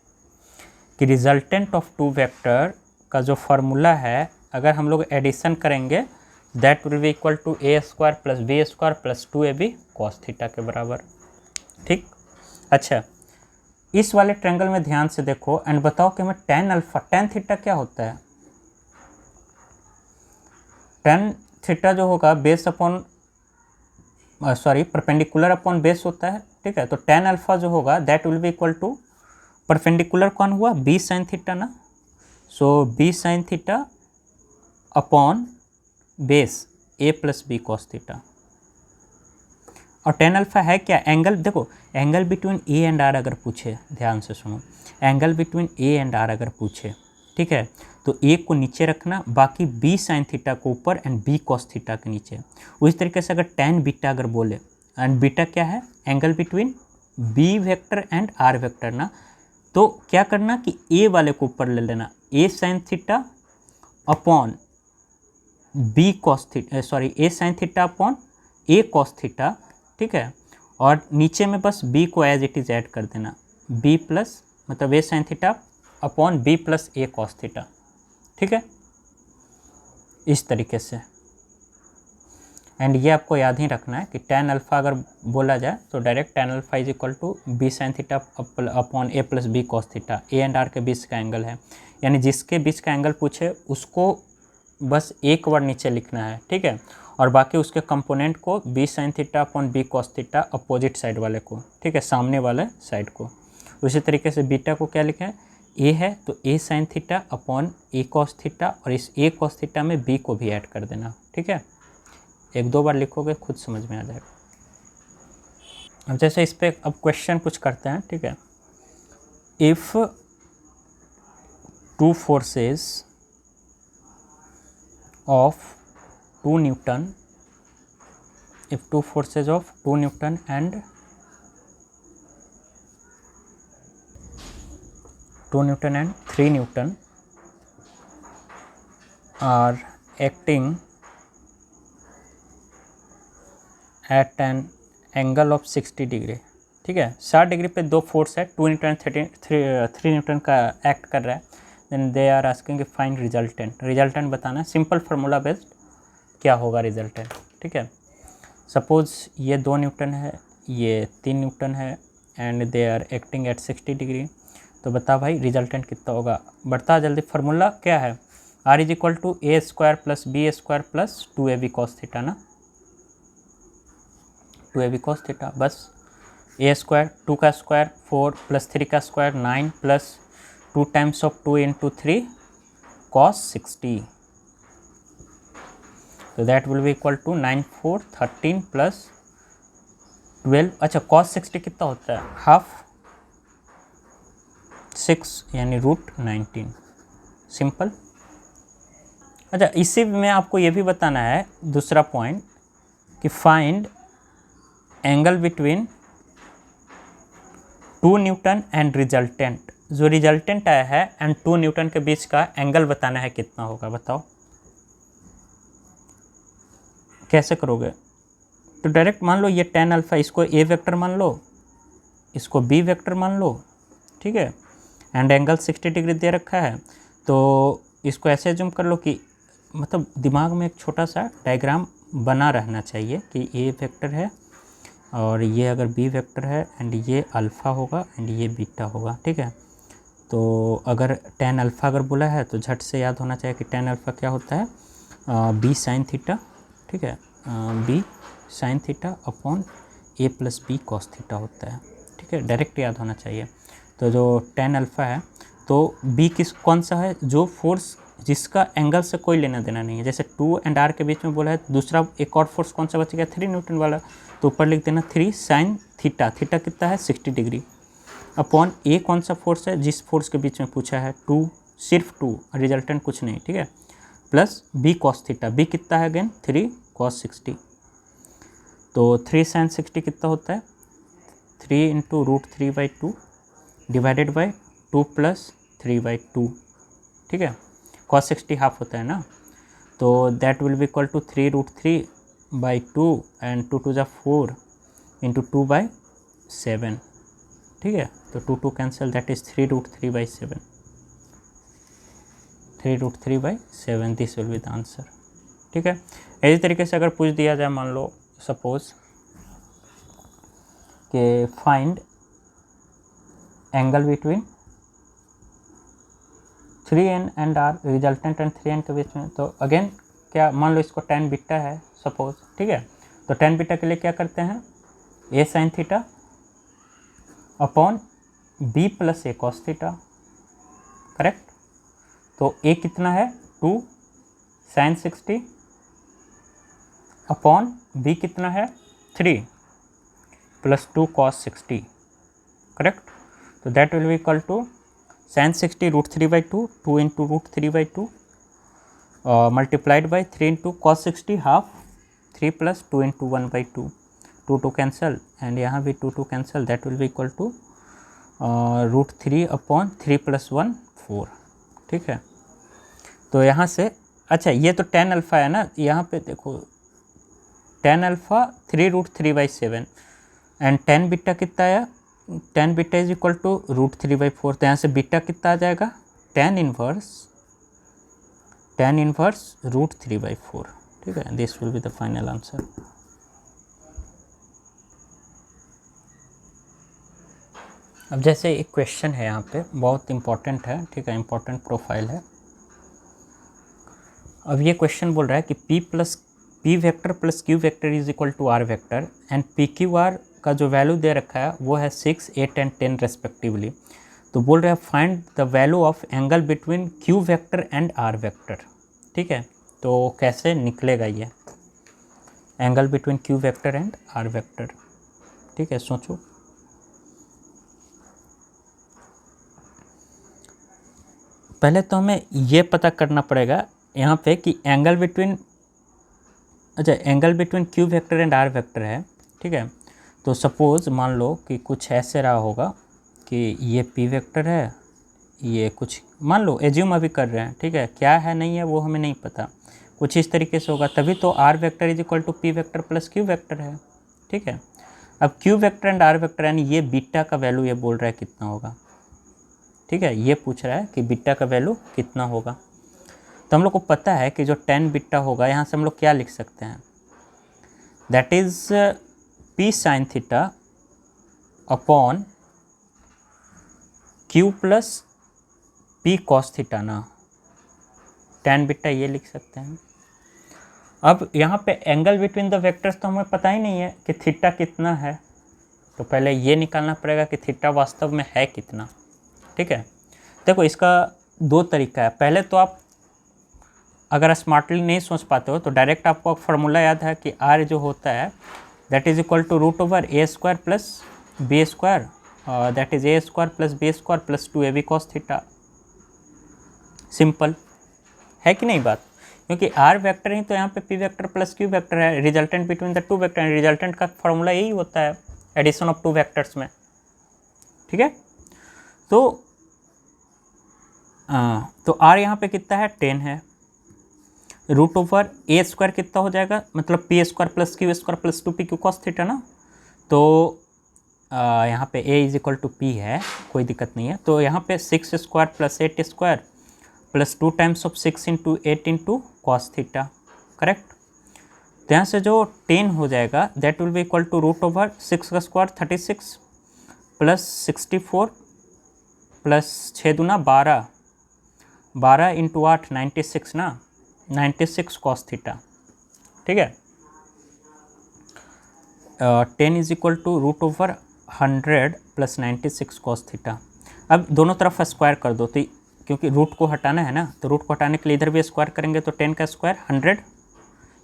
कि रिजल्टेंट ऑफ टू वेक्टर का जो फार्मूला है, अगर हम लोग एडिशन करेंगे, that will be equal to A square plus B square plus 2ab cos theta के बराबर, ठीक। अच्छा इस वाले ट्रायंगल में ध्यान से देखो एंड बताओ कि हमें टेन अल्फा, टेन थीटा क्या होता है, टेन थीटा जो होगा base upon perpendicular upon base होता है, ठीक है। तो टेन अल्फा जो होगा that will be equal to, perpendicular कौन हुआ, बी साइन थीटा ना, so B sine theta upon base A plus B cos theta. और टेन अल्फा है क्या, एंगल, देखो angle between A and R अगर पूछे, ध्यान से सुनो, angle between A and R अगर पूछे, ठीक है, तो ए को नीचे रखना, बाकी बी साइन थीटा को ऊपर एंड बी कॉस थीटा के नीचे। उस तरीके से अगर टेन बीटा अगर बोले, एंड बीटा क्या है, angle between b vector and are vector ना, तो क्या करना कि ए वाले को ऊपर ले लेना, A sine theta upon B cos theta, A sine theta upon A cos theta, ठीक है, और नीचे में बस b को एज इट इज़ ऐड कर देना, b प्लस मतलब A sine theta upon B plus A cos theta, ठीक है, इस तरीके से। एंड ये आपको याद ही रखना है कि टेन अल्फा अगर बोला जाए तो direct tan alpha is equal to b sine theta upon a plus B cos theta, a and r के बीच का एंगल है, यानी जिसके बीच का एंगल पूछे उसको बस एक बार नीचे लिखना है, ठीक है, और बाकी उसके कंपोनेंट को b sine theta upon B cos theta opposite side वाले को, ठीक है, सामने वाले साइड को। उसी तरीके से बीटा को क्या लिखें, ए है तो ए sine theta upon A cos theta, और इस ए कॉस थीटा में बी को भी ऐड कर देना, ठीक है। एक दो बार लिखोगे खुद समझ में आ जाएगा। अब जैसे इस पर अब क्वेश्चन कुछ करते हैं, ठीक है। If two forces of 2 Newton, if two forces of 2 Newton and 3 Newton are acting at an angle of 60 degree, ठीक है। 60 डिग्री पे दो फोर्स है, 2 न्यूटन 3 न्यूटन का एक्ट कर रहा है। Then they are asking find resultant. Resultant बताना है, सिंपल फार्मूला बेस्ड क्या होगा रिजल्टेंट, ठीक है। सपोज ये 2 न्यूटन है, ये 3 न्यूटन है, and they are acting at 60 degree. तो बता भाई रिजल्टेंट कितना होगा, बढ़ता जल्दी। फार्मूला क्या है, r is equal to A square plus B square plus 2ab cos theta ना, 2ab कॉस थीटा। बस ए स्क्वायर 2 का स्क्वायर 4 प्लस 3 का square 9 plus 2 times of 2 into 3 cos 60। तो that will be equal to 9 4 13 plus 12। अच्छा cos 60 कितना होता है, half 6 यानी रूट 19, सिंपल। अच्छा इसी में आपको ये भी बताना है दूसरा पॉइंट कि find angle between 2 Newton and resultant. जो रिजल्टेंट आया है एंड 2 न्यूटन के बीच का एंगल बताना है कितना होगा, बताओ कैसे करोगे। तो डायरेक्ट मान लो ये tan अल्फा, इसको ए वेक्टर मान लो, इसको बी वेक्टर मान लो, ठीक है। एंड एंगल 60 डिग्री दे रखा है, तो इसको ऐसे जूम कर लो कि मतलब दिमाग में एक छोटा सा डायग्राम बना रहना चाहिए कि ए वेक्टर है और ये अगर बी वेक्टर है एंड ये अल्फ़ा होगा एंड ये बीटा होगा, ठीक है। तो अगर tan अल्फ़ा अगर बोला है तो झट से याद होना चाहिए कि tan अल्फ़ा क्या होता है, बी साइन थीटा, ठीक है, B sine theta upon a plus B cos theta होता है, ठीक है, डायरेक्ट याद होना चाहिए। तो जो tan अल्फ़ा है तो बी कौन सा है, जो फोर्स जिसका एंगल से कोई लेना देना नहीं है। जैसे 2 एंड r के बीच में बोला है, दूसरा एक और फोर्स कौन सा बच गया, 3 न्यूटन वाला, तो ऊपर लिख देना 3 साइन थीटा, थीटा कितना है 60 डिग्री, अपॉन ए कौन सा फोर्स है, जिस फोर्स के बीच में पूछा है 2, सिर्फ 2, रिजल्टेंट कुछ नहीं, ठीक है, plus B cos theta, b कितना है अगेन 3 कॉस 60। तो 3 साइन 60 कितना होता है, 3 into root 3/2 divided by 2 plus 3/2, ठीक है। कॉस 60 हाफ होता है ना, तो that will be equal to 3 root 3/2 and 2 2 4 into 2/7, ठीक है। तो 2 2 cancel, that is 3 root 3/7, 3 root 3/7, this will be the answer, ठीक है। इसी तरीके से अगर पूछ दिया जाए, मान लो सपोज कि find angle between 3n and r, resultant and 3n के बीच में, तो अगेन क्या मान लो इसको tan बीटा है सपोज, ठीक है। तो tan बीटा के लिए क्या करते हैं, a sign theta upon b plus a cos theta, correct. तो a कितना है 2 साइन 60 अपॉन b कितना है 3 प्लस 2 कॉस 60, करेक्ट। तो that will be equal to sine 60 root 3/2, 2 into root 3/2 multiplied by 3 into cos 60 half, 3 plus 2 into 1/2, 2 2 cancel and यहाँ भी 2 2 cancel, that will be equal to root 3 upon 3 plus 1 4, ठीक है। तो यहाँ से अच्छा ये तो tan अल्फ़ा है ना, यहाँ पे देखो tan alpha 3 root 3/7 and tan beta कितना आया, tan beta is equal to root 3/4, तो यहाँ से बीटा कितना आ जाएगा, tan इनवर्स रूट 3/4, ठीक है। This will be the final answer. अब जैसे एक क्वेश्चन है यहाँ पे बहुत इंपॉर्टेंट है, ठीक है, इंपॉर्टेंट प्रोफाइल है। अब ये क्वेश्चन बोल रहा है कि p vector plus q vector is equal to r vector and PQR का जो वैल्यू दे रखा है वो है 6, 8 एंड 10 रेस्पेक्टिवली। तो बोल रहे हैं find the value of angle between q vector and are vector. ठीक है, तो कैसे निकलेगा ये angle between q vector and are vector. ठीक है, सोचो। पहले तो हमें ये पता करना पड़ेगा यहाँ पे कि एंगल बिटवीन, अच्छा angle between q vector and are vector है। ठीक है, तो सपोज़ मान लो कि कुछ ऐसे रहा होगा कि ये पी वेक्टर है, ये कुछ मान लो एज्यूम अभी कर रहे हैं। ठीक है, क्या है नहीं है वो हमें नहीं पता, कुछ इस तरीके से होगा, तभी तो are vector is equal to p vector plus Q vector है। ठीक है, अब q vector and are vector यानी ये बीटा का वैल्यू ये बोल रहा है कितना होगा। ठीक है, ये पूछ रहा है कि बीटा का वैल्यू कितना होगा। तो हम लोग को पता है कि जो 10 बीटा होगा, यहाँ से हम लोग क्या लिख सकते हैं, that is P sign theta upon Q plus P cos theta ना, 10 बीटा ये लिख सकते हैं। अब यहाँ पे एंगल बिटवीन द वेक्टर्स तो हमें पता ही नहीं है कि थीटा कितना है, तो पहले ये निकालना पड़ेगा कि थीटा वास्तव में है कितना। ठीक है, देखो इसका दो तरीका है। पहले तो आप अगर स्मार्टली नहीं सोच पाते हो तो डायरेक्ट आपको फार्मूला याद है कि आर जो होता है that is equal to root over A square plus B square, that is a square plus B square plus 2ab cos theta. Simple है कि नहीं बात, क्योंकि आर वेक्टर ही तो यहाँ पे P vector plus Q vector है, resultant between the two vector, resultant का फॉर्मूला यही होता है एडिशन ऑफ टू वेक्टर्स में। ठीक है, तो आर यहाँ पे कितना है 10 है, रूट ओवर ए स्क्वायर कितना हो जाएगा, मतलब p square plus q square plus 2p q cos theta ना। तो यहाँ पे a is equal to p है, कोई दिक्कत नहीं है। तो यहाँ पे 6 square plus 8 square plus 2 times of 6 into 8 into cos theta, correct. तो यहाँ से जो 10 हो जाएगा that will be equal to root over 6 का स्क्वायर 36 प्लस 64 प्लस 6 दूना 12, 12 इंटू 8 96 ना, 96 कॉस थीटा। ठीक है, 10 is equal to root over 100 plus 96 cos theta. अब दोनों तरफ स्क्वायर कर दो, तो क्योंकि रूट को हटाना है ना, तो रूट को हटाने के लिए इधर भी स्क्वायर करेंगे, तो 10 का स्क्वायर 100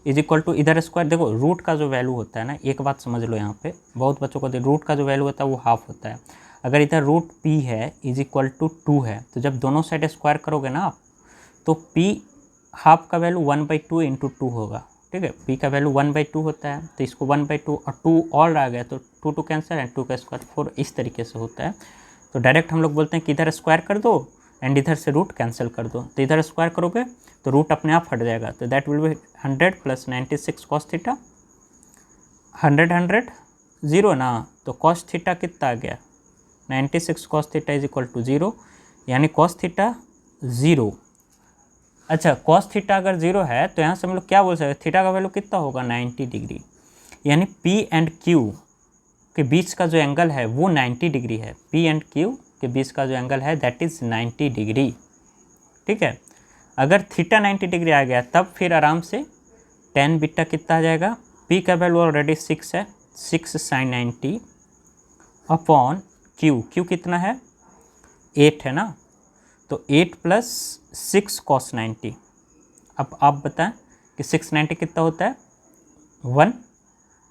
इज इक्वल टू इधर स्क्वायर। देखो रूट का जो वैल्यू होता है ना, एक बात समझ लो यहाँ पे, बहुत बच्चों को रूट का जो वैल्यू होता है वो हाफ होता है। अगर इधर रूट पी है इज इक्वल टू 2 है, तो जब दोनों साइड स्क्वायर करोगे ना आप, तो पी हाफ का वैल्यू 1/2 इंटू 2 होगा। ठीक है, पी का वैल्यू 1/2 होता है, तो इसको 1/2 और 2 और आ गया तो 2 कैंसिल एंड 2 का स्क्वायर 4, इस तरीके से होता है। तो डायरेक्ट हम लोग बोलते हैं कि इधर स्क्वायर कर दो एंड इधर से रूट कैंसिल कर दो, तो इधर स्क्वायर करोगे तो रूट अपने आप हट जाएगा, तो that will B 100 plus 96 cos theta. 100 0 ना, तो कॉस थीटा कितना आ गया 96 cos theta is equal to 0, यानी कॉस थीटा 0। अच्छा, कॉस थीटा अगर 0 है तो यहाँ से हम लोग क्या बोल सकते हैं, थीटा का वैल्यू कितना होगा 90 डिग्री, यानी पी एंड क्यू के बीच का जो एंगल है वो 90 डिग्री है। पी एंड क्यू के बीच का जो एंगल है दैट इज़ 90 डिग्री। ठीक है, अगर थीटा 90 डिग्री आ गया तब फिर आराम से 10 बीटा कितना आ जाएगा, पी का वैल्यू ऑलरेडी 6 है, 6 साइन 90 अपॉन क्यू कितना है 8 है ना, तो 8 प्लस 6 कॉस 90। अब आप बताएं कि 690 कितना होता है 1,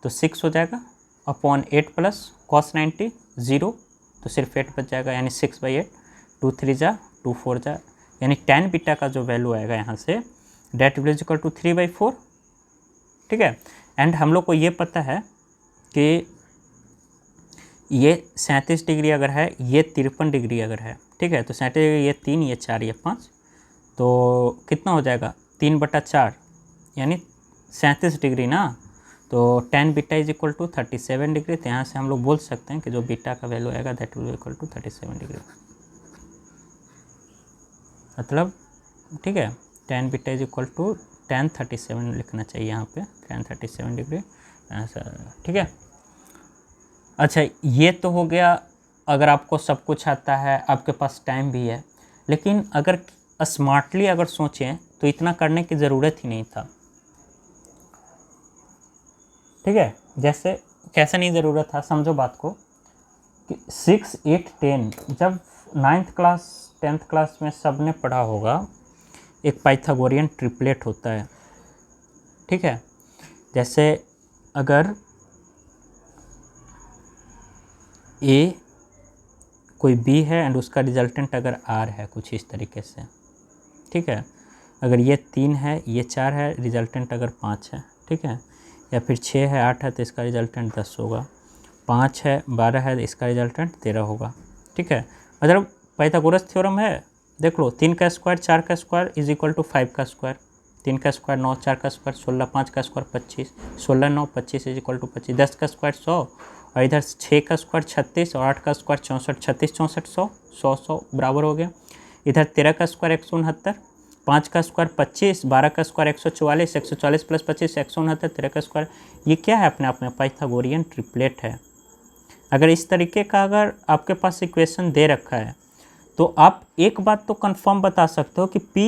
तो 6 हो जाएगा अपॉन 8 प्लस कॉस 90 0, तो सिर्फ 8 बच जाएगा, यानी 6/8, 2 3 जा 2 4 जा, यानी 10 बीटा का जो वैल्यू आएगा यहाँ से that will is equal to 3/4। ठीक है, एंड हम लोग को ये पता है कि ये 37 डिग्री अगर है, ये 53 डिग्री अगर है, ठीक है, तो 37 डिग्री ये 3, ये 4, ये 5, तो कितना हो जाएगा 3/4, यानी 37 डिग्री ना, तो 10 beta is equal to 37 degree. तो यहाँ से हम लोग बोल सकते हैं कि जो बीटा का वैल्यू आएगा that will equal to 37 degree, मतलब ठीक है 10 बीटा इज इक्वल टू 1037 लिखना चाहिए यहाँ पे, 1037 डिग्री ऐसा। ठीक है, अच्छा ये तो हो गया अगर आपको सब कुछ आता है, आपके पास टाइम भी है, लेकिन अगर स्मार्टली अगर सोचें तो इतना करने की ज़रूरत ही नहीं था। ठीक है, जैसे कैसे नहीं ज़रूरत था, समझो बात को 6, 8, 10 जब 9th क्लास 10th क्लास में सब ने पढ़ा होगा, एक पाइथागोरियन ट्रिपलेट होता है, ठीक है। जैसे अगर ए कोई बी है एंड उसका रिजल्टेंट अगर आर है कुछ इस तरीके से, ठीक है। अगर ये 3 है, ये 4 है, रिजल्टेंट अगर 5 है, ठीक है। या फिर 6 है, 8 है तो इसका रिजल्टेंट 10 होगा। 5 है, 12 है तो इसका रिजल्टेंट 13 होगा, ठीक है। मतलब पाइथागोरस थ्योरम है, देख लो, 3 का स्क्वायर 4 का स्क्वायर इज इक्वल टू 5 का स्क्वायर, 3 का स्क्वायर 9, 4 का स्क्वायर 16, 5 का स्क्वायर 25, 16 9 25 इज इक्वल टू 25, 10 का स्क्वायर 100, और इधर 6 का स्क्वायर 36 और 8 का स्क्वायर 64, 36 64 100 100 100 बराबर हो गया। इधर 13 का स्क्वायर 169, 5 का स्क्वायर 25, 12 का स्क्वायर 144, 144 प्लस 25 169, 13 का स्क्वायर। ये क्या है अपने आप में? पाइथागोरियन ट्रिपलेट है। अगर इस तरीके का अगर आपके पास इक्वेशन दे रखा है तो आप एक बात तो कंफर्म बता सकते हो कि P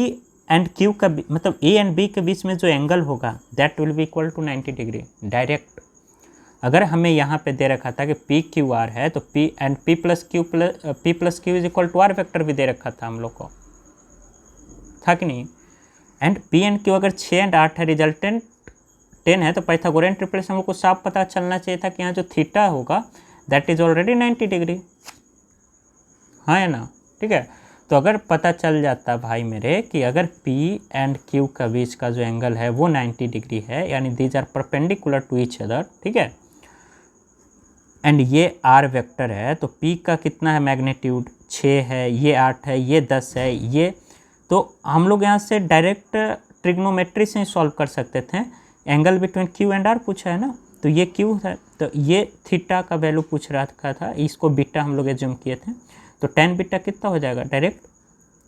एंड Q का मतलब A एंड B के बीच में जो एंगल होगा that will be equal to 90 degree direct. अगर हमें यहाँ पे दे रखा था कि P Q R है तो P and P plus Q is equal to R vector भी दे रखा था हम लोग को, था कि नहीं। एंड P एंड Q अगर 6 एंड 8 है, रिजल्टेंट 10 है, तो पाइथागोरियन ट्रिपलेट से हमको साफ पता चलना चाहिए था कि यहाँ जो थीटा होगा दैट इज ऑलरेडी 90 डिग्री, हाँ है ना, ठीक है। तो अगर पता चल जाता भाई मेरे कि अगर P एंड Q का बीच का जो एंगल है वो 90 डिग्री है, यानी these are perpendicular to each other, ठीक है। एंड ये R वेक्टर है तो P का कितना है मैग्नीट्यूड 6 है, ये 8 है, ये 10 है, ये, तो हम लोग यहाँ से डायरेक्ट ट्रिग्नोमेट्री से ही सॉल्व कर सकते थे। Angle between Q and R पूछा है ना, तो ये Q है, तो ये थीटा का वैल्यू पूछ रहा था, इसको बीटा हम लोग एज्यूम किए थे। तो tan बीटा कितना हो जाएगा डायरेक्ट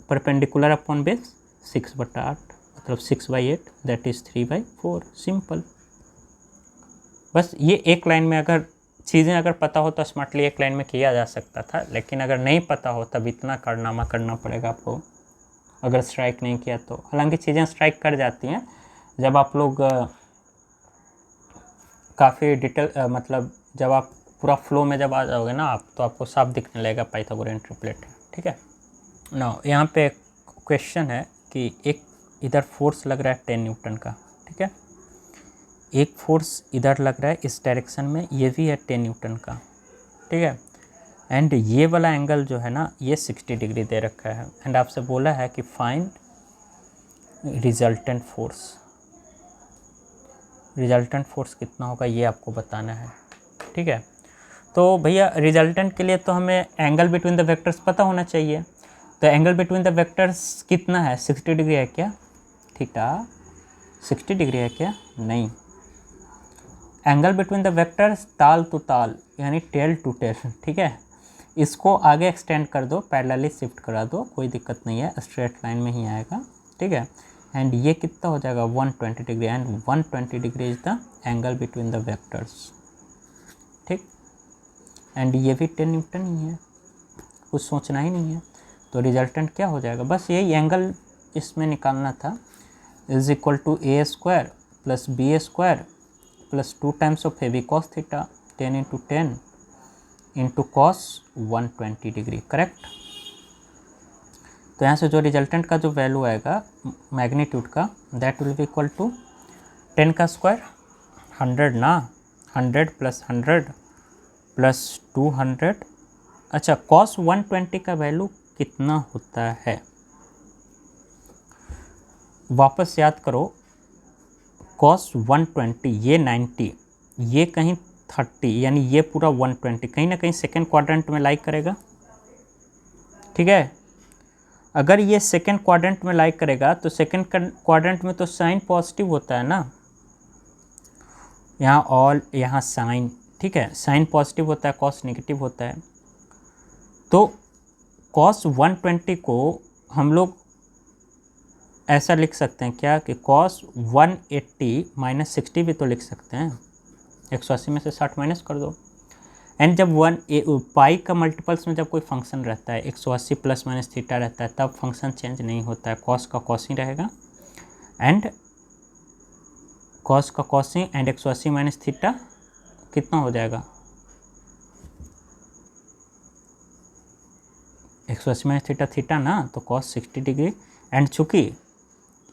परपेंडिकुलर अपॉन बेस 6/8, मतलब 6/8 दैट इज 3/4, सिंपल। बस ये एक लाइन में अगर चीज़ें अगर पता हो तो स्मार्टली एक लाइन में किया जा सकता था, लेकिन अगर नहीं पता हो तब इतना कारनामा करना पड़ेगा आपको अगर स्ट्राइक नहीं किया तो। हालांकि चीज़ें स्ट्राइक कर जाती हैं जब आप लोग काफ़ी डिटेल मतलब जब आप पूरा फ्लो में जब आ जाओगे ना आप, तो आपको साफ दिखने लगेगा पाइथागोरियन ट्रिपलेट, ठीक है ना। यहाँ पे क्वेश्चन है कि एक इधर फोर्स लग रहा है 10 न्यूटन का, ठीक है। एक फोर्स इधर लग रहा है इस डायरेक्शन में, ये भी है 10 न्यूटन का, ठीक है। एंड ये वाला एंगल जो है ना ये 60 डिग्री दे रखा है। एंड आपसे बोला है कि find resultant force. Resultant force कितना होगा ये आपको बताना है, ठीक है। तो भैया रिजल्टेंट के लिए तो हमें एंगल बिटवीन द वेक्टर्स पता होना चाहिए। तो एंगल बिटवीन द वेक्टर्स कितना है? 60 डिग्री है क्या? थीटा 60 डिग्री है क्या? नहीं। एंगल बिटवीन द वेक्टर्स ताल टू ताल यानी टेल टू टेल, ठीक है। इसको आगे एक्सटेंड कर दो, पैरेलली शिफ्ट करा दो, कोई दिक्कत नहीं है, स्ट्रेट लाइन में ही आएगा, ठीक है। एंड ये कितना हो जाएगा 120 degree, and 120 degree is the angle between the vectors, ठीक। एंड ये भी 10 न्यूटन ही है, कुछ सोचना ही नहीं है। तो रिजल्टेंट क्या हो जाएगा? बस यही एंगल इसमें निकालना था, is equal to A square plus B square plus 2 times of A b cos theta 10 into 10 into cos 120 degree, correct. तो यहाँ से जो रिजल्टेंट का जो वैल्यू आएगा मैग्नीट्यूड का that will be equal to 10 का स्क्वायर 100 ना, 100 प्लस 100 प्लस 200, अच्छा कॉस 120 का वैल्यू कितना होता है? वापस याद करो, कॉस 120 ये 90, ये कहीं 30, यानी ये पूरा 120 कहीं ना कहीं सेकेंड क्वाड्रेंट में लाइक करेगा, ठीक है। अगर ये सेकेंड क्वाड्रेंट में लाइक करेगा तो सेकेंड क्वाड्रेंट में तो साइन पॉजिटिव होता है ना, यहाँ ऑल, यहाँ साइन, ठीक है, साइन पॉजिटिव होता है, कॉस नेगेटिव होता है। तो कॉस 120 को हम लोग ऐसा लिख सकते हैं क्या कि कॉस 180 माइनस 60 भी तो लिख सकते हैं, 180 में से 60 माइनस कर दो। एंड जब पाई का मल्टीपल्स में जब कोई फंक्शन रहता है 180 प्लस माइनस थीटा रहता है तब फंक्शन चेंज नहीं होता है, कॉस का कॉस ही रहेगा, एंड कॉस का cos he, and 180 minus theta कितना हो जाएगा 180 माइनस थीटा थीटा ना, तो कॉस 60 डिग्री। एंड चूँकि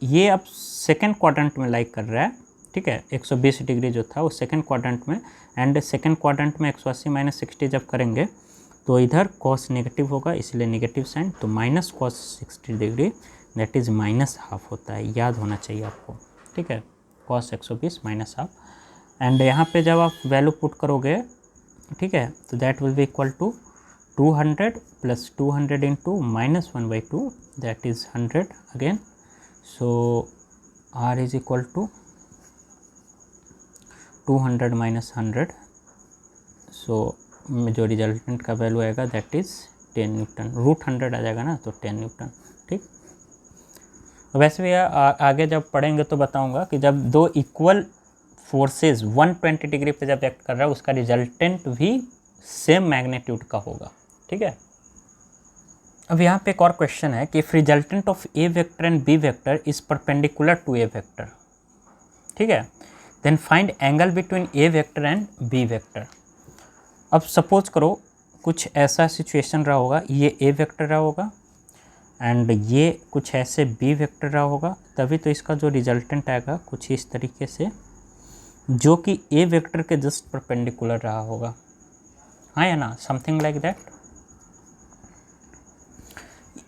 ये अब सेकेंड क्वाड्रेंट में लाइक कर रहा है, ठीक है, 120 डिग्री जो था वो सेकेंड क्वाड्रेंट में, एंड सेकेंड क्वाड्रेंट में 180 माइनस 60 जब करेंगे तो इधर कॉस नेगेटिव होगा, इसलिए नेगेटिव साइन, तो minus cos 60 degree that is minus half होता है, याद होना चाहिए आपको, ठीक है, कॉस 120 माइनस हाफ। एंड यहाँ पे जब आप वैल्यू पुट करोगे, ठीक है, तो that will be equal to 200 plus 200 into minus 1/2 that is 100 again. So R is equal to 200 minus 100, so जो रिजल्टेंट का वैल्यू आएगा दैट इज़ 10 न्यूटन, रूट 100 आ जाएगा ना, तो 10 न्यूटन, ठीक। वैसे भी आगे जब पढ़ेंगे तो बताऊंगा कि जब दो इक्वल फोर्सेस 120 डिग्री पे जब एक्ट कर रहा है उसका रिजल्टेंट भी सेम मैग्नीट्यूड का होगा, ठीक है। अब यहाँ पे एक और क्वेश्चन है कि if resultant of A vector and B vector is perpendicular to A vector, ठीक है, then find angle between A vector and B vector. अब सपोज करो कुछ ऐसा सिचुएशन रहा होगा, ये ए वेक्टर रहा होगा एंड ये कुछ ऐसे बी वेक्टर रहा होगा, तभी तो इसका जो रिजल्टेंट आएगा कुछ इस तरीके से, जो कि ए वेक्टर के जस्ट परपेंडिकुलर रहा होगा, हाँ या ना, something like that.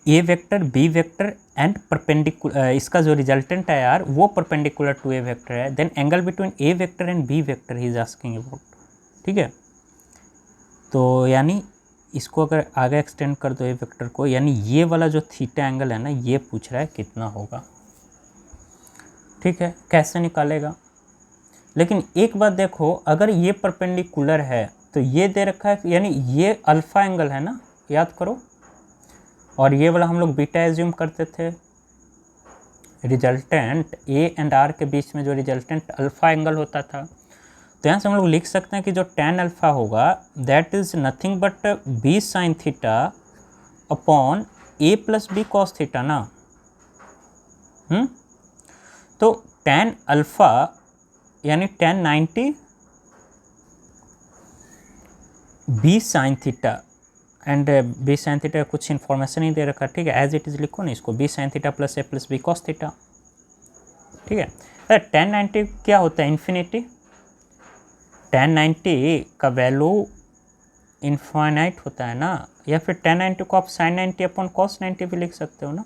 A vector B vector and perpendicular, इसका जो रिजल्टेंट है यार वो परपेंडिकुलर टू ए वेक्टर है, then angle between A vector and B vector he is asking about, ठीक है। तो यानी इसको अगर आगे एक्सटेंड कर दो ए वेक्टर को, यानी ये वाला जो थीटा एंगल है ना, ये पूछ रहा है कितना होगा, ठीक है, कैसे निकालेगा। लेकिन एक बात देखो, अगर ये परपेंडिकुलर है तो ये दे रखा है, यानी ये अल्फा एंगल है ना, याद करो, और ये वाला हम लोग बीटा एज्यूम करते थे। रिजल्टेंट ए एंड आर के बीच में जो रिजल्टेंट अल्फा एंगल होता था, तो यहाँ से हम लोग लिख सकते हैं कि जो tan अल्फा होगा that is nothing but b sine theta upon a plus B cos theta ना। तो tan अल्फा यानी tan 90 b sine theta, and b sine theta कुछ इन्फॉर्मेशन ही दे रखा, ठीक है, एज इट इज़ लिखो ना इसको, b sine theta plus a plus B cos theta, ठीक है। tan 90 क्या होता है, इन्फिनिटी, tan 90 का वैल्यू इनफाइनाइट होता है ना, या फिर tan 90 को आप sin 90 अपॉन cos 90 भी लिख सकते हो ना,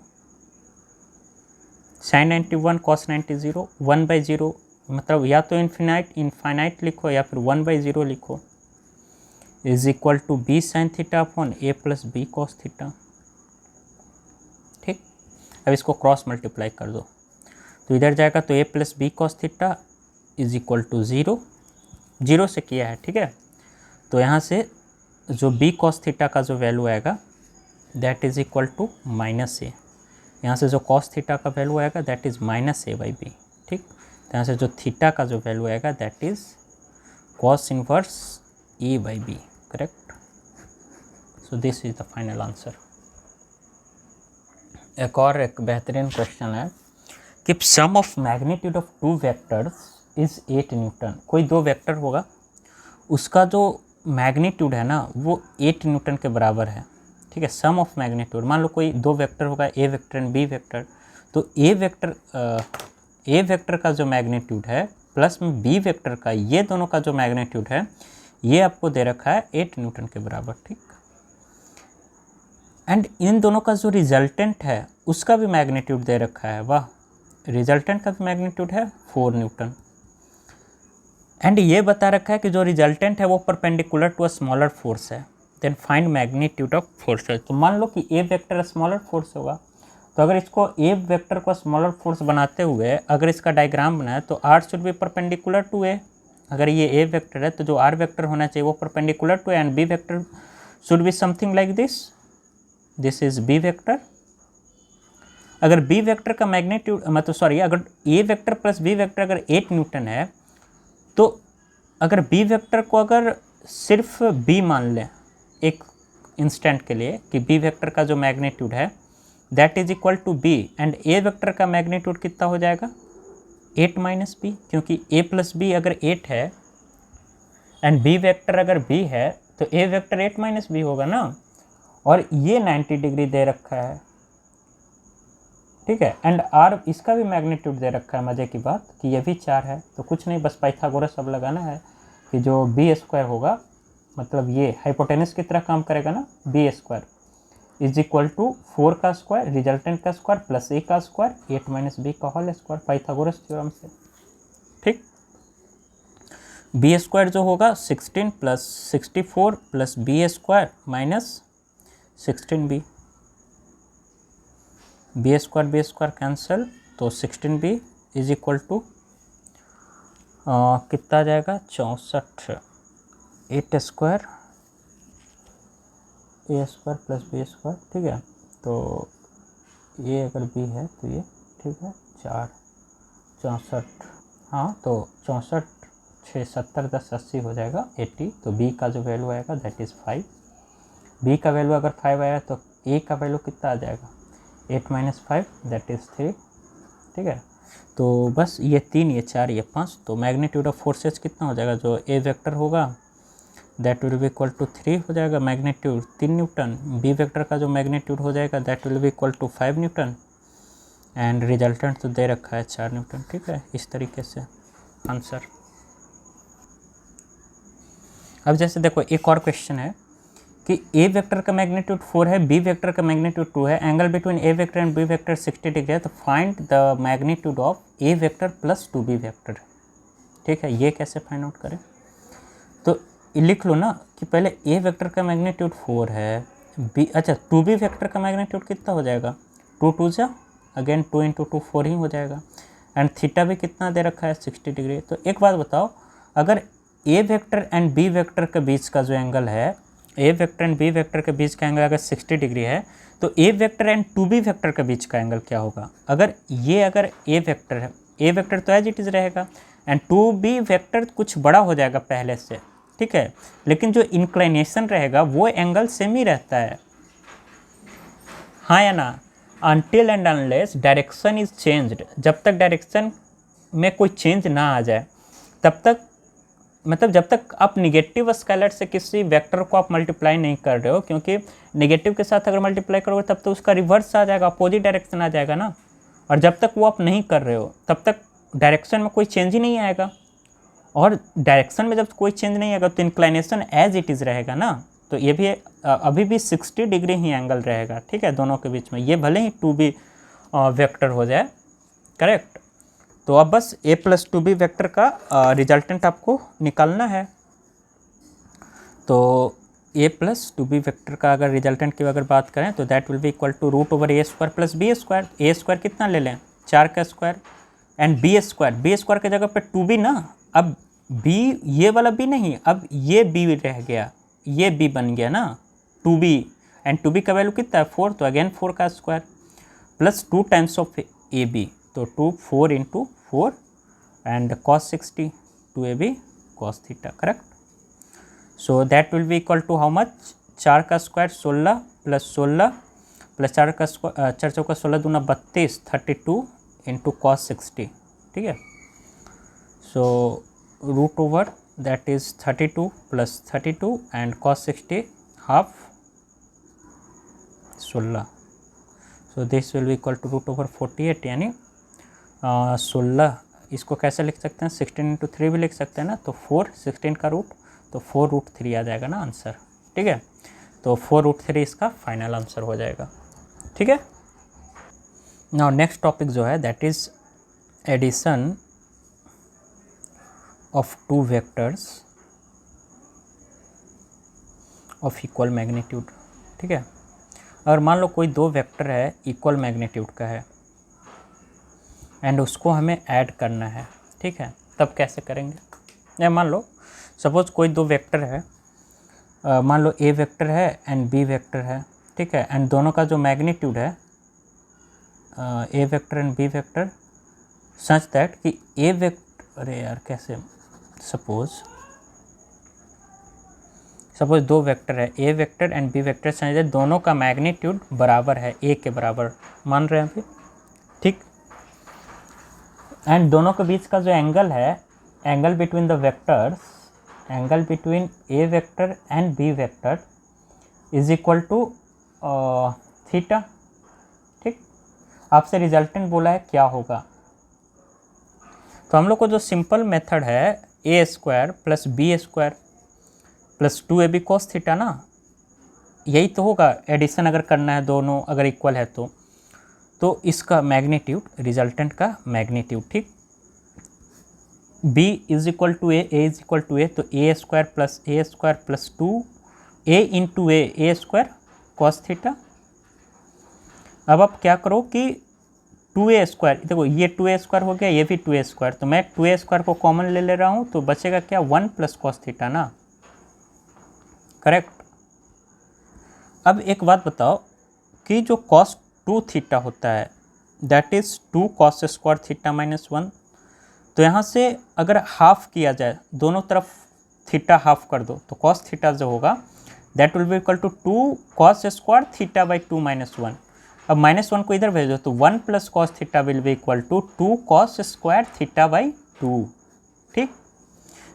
sin 90 1 cos 90 0, 1/0, मतलब या तो इनफाइनाइट लिखो या फिर 1/0 लिखो, is equal to b sine theta upon a plus B cos theta, ठीक। अब इसको क्रॉस मल्टीप्लाई कर दो तो इधर जाएगा, तो A plus B cos theta is equal to 0, 0 से किया है, ठीक है। तो यहाँ से जो बी कॉस थीटा का जो वैल्यू आएगा that is equal to minus A, यहाँ से जो कॉस थीटा का वैल्यू आएगा that is minus A by B, ठीक। तो यहाँ से जो थीटा का जो वैल्यू आएगा that is cos inverse A by B, correct. So this is the final answer. एक बेहतरीन क्वेश्चन है कि sum of magnitude of two vectors is 8 newton. कोई दो वेक्टर होगा, उसका जो मैग्नीट्यूड है ना वो 8 न्यूटन के बराबर है, ठीक है। सम ऑफ मैग्नीट्यूड, मान लो कोई दो वेक्टर होगा, ए वेक्टर एंड बी वेक्टर, तो ए वेक्टर का जो मैग्नीट्यूड है प्लस में बी वेक्टर का, ये दोनों का जो मैग्नीट्यूड है ये आपको दे रखा है 8 न्यूटन के बराबर, ठीक। एंड इन दोनों का जो रिजल्टेंट है उसका भी मैग्नीट्यूड दे रखा है, वाह, रिजल्टेंट का भी मैग्नीट्यूड है 4 न्यूटन। एंड ये बता रखा है कि जो रिजल्टेंट है वो perpendicular to a smaller force है, then find magnitude of forces. तो मान लो कि ए वेक्टर स्मॉलर फोर्स होगा, तो अगर इसको ए वेक्टर को स्मॉलर फोर्स बनाते हुए अगर इसका डायग्राम बनाए तो R should be perpendicular to A. अगर ये ए वेक्टर है तो जो आर वेक्टर होना चाहिए वो perpendicular to a, and B vector should be something like this, this is B vector. अगर बी वेक्टर का मैग्नीट्यूड मतलब सॉरी, अगर ए वेक्टर प्लस बी वेक्टर अगर 8 न्यूटन है, तो अगर बी वेक्टर को अगर सिर्फ बी मान लें एक इंस्टेंट के लिए कि बी वेक्टर का जो मैग्नीट्यूड है that is equal to b, and a vector का मैग्नीट्यूड कितना हो जाएगा 8 माइनस बी, क्योंकि ए प्लस बी अगर 8 है एंड बी वेक्टर अगर बी है तो ए वेक्टर 8 माइनस बी होगा ना। और ये 90 डिग्री दे रखा है, ठीक है, एंड आर इसका भी मैग्नीट्यूड दे रखा है। मज़े की बात कि ये भी 4 है, तो कुछ नहीं, बस पाइथागोरस अब लगाना है कि जो बी स्क्वायर होगा, मतलब ये हाइपोटेनस की तरह काम करेगा ना, b square is equal to 4 का स्क्वायर रिजल्टेंट का स्क्वायर प्लस ए का स्क्वायर 8 माइनस बी का होल स्क्वायर, पाइथागोरस थ्योरम से, ठीक। बी स्क्वायर जो होगा 16 plus 64 plus B square minus 16b, b square cancel, तो 16b इज इक्वल टू कितना आ जाएगा 64, 8 square a square plus B square, ठीक है। तो ये अगर बी है तो ये, ठीक है, 4 64, हाँ तो 64 6 70 10 80 हो जाएगा 80। तो बी का जो वैल्यू आएगा दैट इज़ 5, बी का वैल्यू अगर 5 आया तो ए का वैल्यू कितना आ जाएगा 8 माइनस 5 दैट इज़ 3, ठीक है। तो बस ये 3 ये 4 ये 5, तो मैग्नीट्यूड ऑफ फोर्सेस कितना हो जाएगा, जो ए वेक्टर होगा that will be equal to 3 हो जाएगा मैग्नीट्यूड 3 न्यूटन, बी वेक्टर का जो मैग्नीट्यूड हो जाएगा that will be equal to 5 newton, and resultant तो दे रखा है 4 न्यूटन, ठीक है। इस तरीके से आंसर। अब जैसे देखो एक और क्वेश्चन है कि ए वेक्टर का मैग्नीट्यूड 4 है, बी वेक्टर का मैग्नीट्यूड 2 है, angle between A vector and B vector 60 degree है, तो find the magnitude of A vector plus 2b vector, ठीक है। ये कैसे फाइंड आउट करें, तो लिख लो ना कि पहले ए वेक्टर का मैग्नीट्यूड 4 है, बी, अच्छा 2b वेक्टर का मैग्नीट्यूड कितना हो जाएगा 2 2 जा अगेन 2 इंटू 2 4 ही हो जाएगा, एंड थीटा भी कितना दे रखा है 60 डिग्री। तो एक बात बताओ, अगर ए वेक्टर एंड बी वेक्टर के बीच का जो एंगल है, ए वेक्टर एंड बी वेक्टर के बीच का एंगल अगर 60 डिग्री है, तो A vector and 2b vector के बीच का एंगल क्या होगा। अगर ए वेक्टर है, ए वेक्टर तो एज इट इज़ रहेगा, एंड 2b वेक्टर कुछ बड़ा हो जाएगा पहले से, ठीक है, लेकिन जो इंक्लाइनेशन रहेगा वो एंगल सेम ही रहता है, हाँ या ना। Until and unless direction is changed, जब तक डायरेक्शन में कोई चेंज ना आ जाए तब तक, मतलब जब तक आप निगेटिव स्केलर से किसी वेक्टर को आप मल्टीप्लाई नहीं कर रहे हो, क्योंकि निगेटिव के साथ अगर मल्टीप्लाई करोगे तब तो उसका रिवर्स आ जाएगा, अपोजिट डायरेक्शन आ जाएगा ना, और जब तक वो आप नहीं कर रहे हो तब तक डायरेक्शन में कोई चेंज ही नहीं आएगा, और डायरेक्शन में जब कोई चेंज नहीं आएगा तो इंक्लाइनेशन एज इट इज़ रहेगा ना, तो ये भी अभी भी 60 डिग्री ही एंगल रहेगा, ठीक है, दोनों के बीच में, ये भले ही 2b वेक्टर हो जाए, करेक्ट। तो अब बस a प्लस 2b वेक्टर का रिजल्टेंट आपको निकालना है। तो a प्लस 2b वेक्टर का अगर रिजल्टेंट की अगर बात करें तो that will be equal to root over A square plus B square, a square कितना ले लें 4 का स्क्वायर, एंड बी स्क्वायर के जगह पे 2b ना, अब b ये वाला b नहीं, अब ये b रह गया, ये b बन गया ना 2b, एंड 2b का वैल्यू कितना है 4, तो अगेन 4 का square plus 2 times of ab, तो 2 4 into 4 and cos 60 2ab cos theta, correct. So that will be equal to how much, 4 का स्क्वायर 16 प्लस 16 प्लस 4 का स्क्वायर 4 चौका 16 दूना 32 32 इंटू cos 60, ठीक है। सो root over that is 32 plus 32 and cos 60 half 16, so this will be equal to root over 48, यानी 16, इसको कैसे लिख सकते हैं 16 इंटू 3 भी लिख सकते हैं ना, तो 4 16 का रूट, तो 4 रूट 3 आ जाएगा ना आंसर, ठीक है। तो 4 रूट 3 इसका फाइनल आंसर हो जाएगा, ठीक है। नाउ नेक्स्ट टॉपिक जो है that is addition of 2 vectors of equal magnitude, ठीक है। अगर मान लो कोई 2 वेक्टर है इक्वल मैग्नीट्यूड का है एंड उसको हमें ऐड करना है, ठीक है, तब कैसे करेंगे। या मान लो सपोज कोई 2 वेक्टर है, मान लो ए वेक्टर है एंड बी वेक्टर है, ठीक है, एंड दोनों का जो मैग्नीट्यूड है ए vector and B vector such that कि ए वेक्टर, अरे यार कैसे, सपोज 2 वेक्टर है ए vector and B vector such that दोनों का मैग्नीट्यूड बराबर है, ए के बराबर मान रहे हैं अभी, ठीक, एंड दोनों के बीच का जो एंगल है, angle between the vectors, angle between A vector and B vector is equal to theta. ठीक, आपसे रिजल्टेंट बोला है क्या होगा, तो हम लोग को जो सिंपल मेथड है A square plus B square plus 2ab cos theta ना, यही तो होगा। एडिशन अगर करना है दोनों अगर इक्वल है तो इसका मैग्नीट्यूड, रिजल्टेंट का मैग्नीट्यूड। ठीक, b is equal to A is equal to A, तो A square plus 2a into A square cos theta. अब आप क्या करो कि 2a स्क्वायर, देखो ये 2a स्क्वायर हो गया, ये भी 2a स्क्वायर, तो मैं 2a स्क्वायर को कॉमन ले रहा हूँ, तो बचेगा क्या 1 प्लस कॉस थीटा ना, करेक्ट। अब एक बात बताओ कि जो कॉस 2 थीटा होता है that is 2 cos square theta minus 1, तो यहाँ से अगर हाफ किया जाए, दोनों तरफ थीटा हाफ कर दो, तो कॉस थीटा जो होगा that will be equal to 2 cos square theta by 2 minus 1। अब माइनस 1 को इधर भेज दो, तो 1 प्लस cos theta will be equal to 2 cos square theta by 2। ठीक,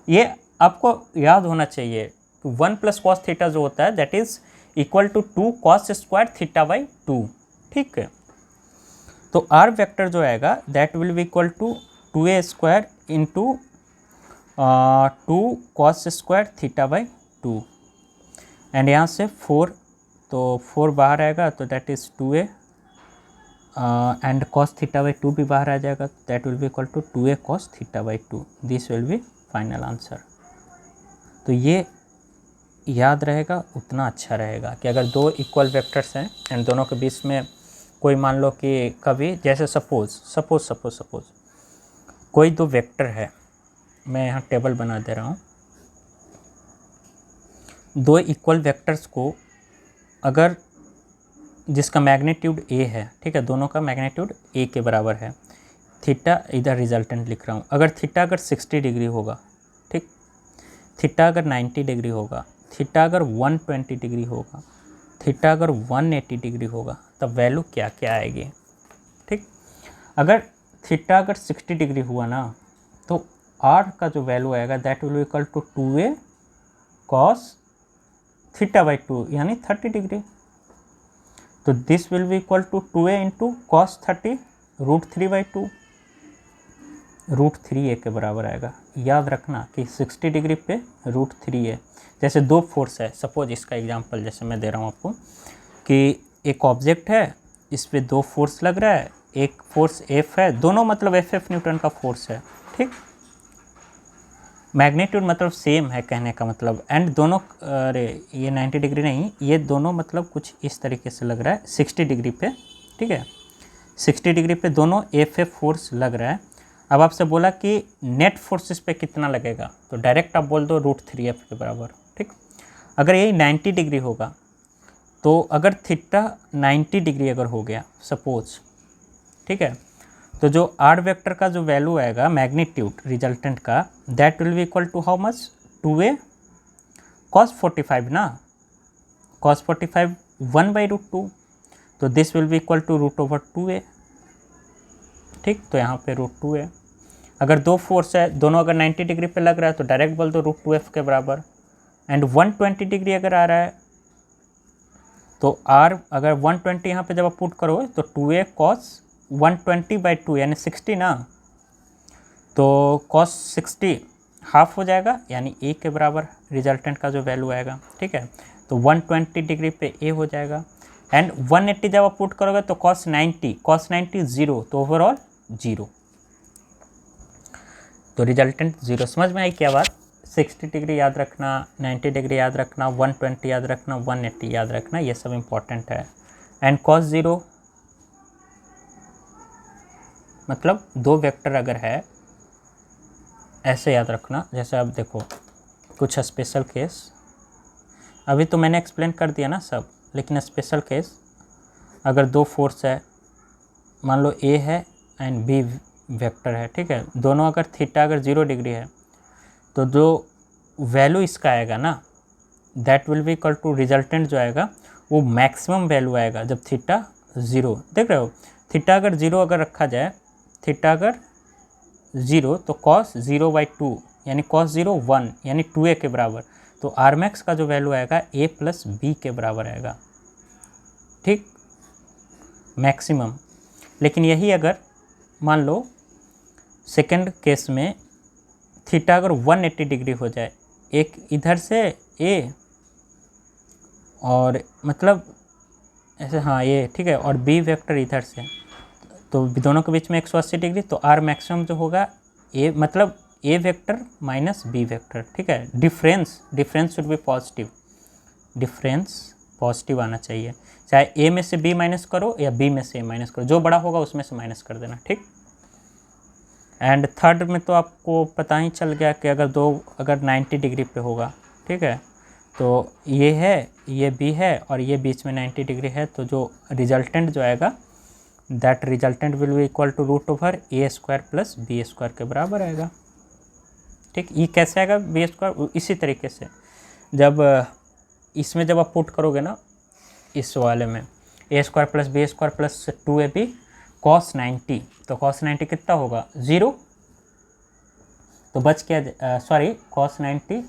ये आपको याद होना चाहिए कि 1 प्लस कॉस थीटा जो होता है that is equal to 2 cos square theta by 2। ठीक है, तो आर वेक्टर जो आएगा that will be equal to 2a square into 2 cos square theta by 2, and यहाँ से 4, तो 4 बाहर आएगा, तो that is 2a and cos theta by 2 भी बाहर आ जाएगा, that will be equal to 2a cos theta by 2। This will be final answer. तो ये याद रहेगा, उतना अच्छा रहेगा कि अगर दो इक्वल वेक्टर्स हैं एंड दोनों के बीच में कोई मान लो कि कभी जैसे सपोज कोई दो वेक्टर है, मैं यहाँ टेबल बना दे रहा हूँ, दो इक्वल वेक्टर्स को अगर जिसका मैग्नीट्यूड a है, ठीक है, दोनों का मैग्नीट्यूड a के बराबर है, थीटा इधर रिजल्टेंट लिख रहा हूँ, अगर थीटा अगर 60 डिग्री होगा, ठीक, थीटा अगर 90 डिग्री होगा, थीटा अगर 120 डिग्री होगा, थीटा अगर 180 डिग्री होगा, तब वैल्यू क्या क्या आएगी। ठीक, अगर थीटा अगर 60 डिग्री हुआ ना, तो r का जो वैल्यू आएगा that will equal to 2a cos theta by 2 यानी 30 डिग्री, तो this will be equal to 2a into cos 30 root 3 by 2, root 3a के बराबर आएगा। याद रखना कि 60 डिग्री पे रूट 3a, जैसे दो फोर्स है, सपोज इसका एग्जांपल जैसे मैं दे रहा हूँ आपको कि एक ऑब्जेक्ट है, इस पे दो फोर्स लग रहा है, एक फोर्स F है, दोनों मतलब F न्यूटन का फोर्स है। ठीक, मैग्नीट्यूड मतलब सेम है कहने का मतलब, एंड दोनों, अरे ये 90 डिग्री नहीं, ये दोनों मतलब कुछ इस तरीके से लग रहा है 60 डिग्री पे। ठीक है, 60 डिग्री पे दोनों F फोर्स लग रहा है। अब आपसे बोला कि नेट फोर्सेस पे कितना लगेगा, तो डायरेक्ट आप बोल दो रूट 3f के बराबर। ठीक, अगर यही 90 डिग्री होगा, तो अगर थीटा 90 डिग्री अगर हो गया सपोज, ठीक है, तो जो आर वेक्टर का जो वैल्यू आएगा मैग्नीट्यूड रिजल्टेंट का that will be equal to how much, 2a cos 45 ना, cos 45 1 बाई रूट 2, तो this will be equal to root over 2a। ठीक, तो यहाँ पे रूट 2 है। अगर दो फोर्स है, दोनों अगर 90 डिग्री पे लग रहा है, तो डायरेक्ट बोल दो रूट 2f के बराबर, एंड 120 डिग्री अगर आ रहा है, तो r अगर 120 यहाँ पे जब आप पुट करो तो 2a cos 120 बाई 2 यानी 60 ना, तो cos 60 हाफ हो जाएगा यानी a के बराबर रिजल्टेंट का जो वैल्यू आएगा। ठीक है, तो 120 डिग्री पे a हो जाएगा, एंड 180 जब आप पुट करोगे तो cos 90 0, तो ओवरऑल 0, तो रिजल्टेंट 0। समझ में आई क्या बात। 60 डिग्री याद रखना, 90 डिग्री याद रखना, 120 याद रखना, 180 याद रखना, ये सब इम्पॉर्टेंट है। एंड cos 0 मतलब दो वेक्टर अगर है, ऐसे याद रखना, जैसे अब देखो कुछ स्पेशल केस, अभी तो मैंने एक्सप्लेन कर दिया ना सब, लेकिन स्पेशल केस अगर दो फोर्स है, मान लो A है एंड B वेक्टर है, ठीक है, दोनों अगर थीटा अगर 0 डिग्री है, तो जो वैल्यू इसका आएगा ना that will be equal to resultant जो आएगा वो मैक्सिमम वैल्यू आएगा जब थीटा 0, देख रहे हो, थीटा अगर 0 अगर रखा जाए, थीटा अगर 0 तो cos 0 बाई 2 यानी cos 0 1 यानी 2a के बराबर, तो आर मैक्स का जो वैल्यू आएगा a प्लस बी के बराबर आएगा। ठीक, मैक्सिमम। लेकिन यही अगर मान लो सेकंड केस में थीटा अगर 180 डिग्री हो जाए, एक इधर से ए और मतलब ऐसे, हाँ ये ठीक है, और बी वेक्टर इधर से, तो दोनों के बीच में 180 डिग्री, तो आर मैक्सिमम जो होगा ए मतलब A vector minus B vector, ठीक है। Difference should be positive, difference positive आना चाहिए, चाहे ए में से बी माइनस करो या बी में से ए माइनस करो, जो बड़ा होगा उसमें से माइनस कर देना, ठीक। एंड थर्ड में तो आपको पता ही चल गया कि अगर 90 डिग्री पे होगा, ठीक है, तो ये है, ये बी है और ये बीच में 90 डिग्री है, तो जो रिजल्टेंट जो आएगा that resultant will be equal to root over A square plus B square के बराबर आएगा, ठीक। ये कैसे आएगा बी स्क्वायर? इसी तरीके से जब इसमें जब आप पुट करोगे ना इस वाले में A square plus B square plus 2ab cos 90, तो cos 90 कितना होगा 0, तो बच क्या, सॉरी cos 90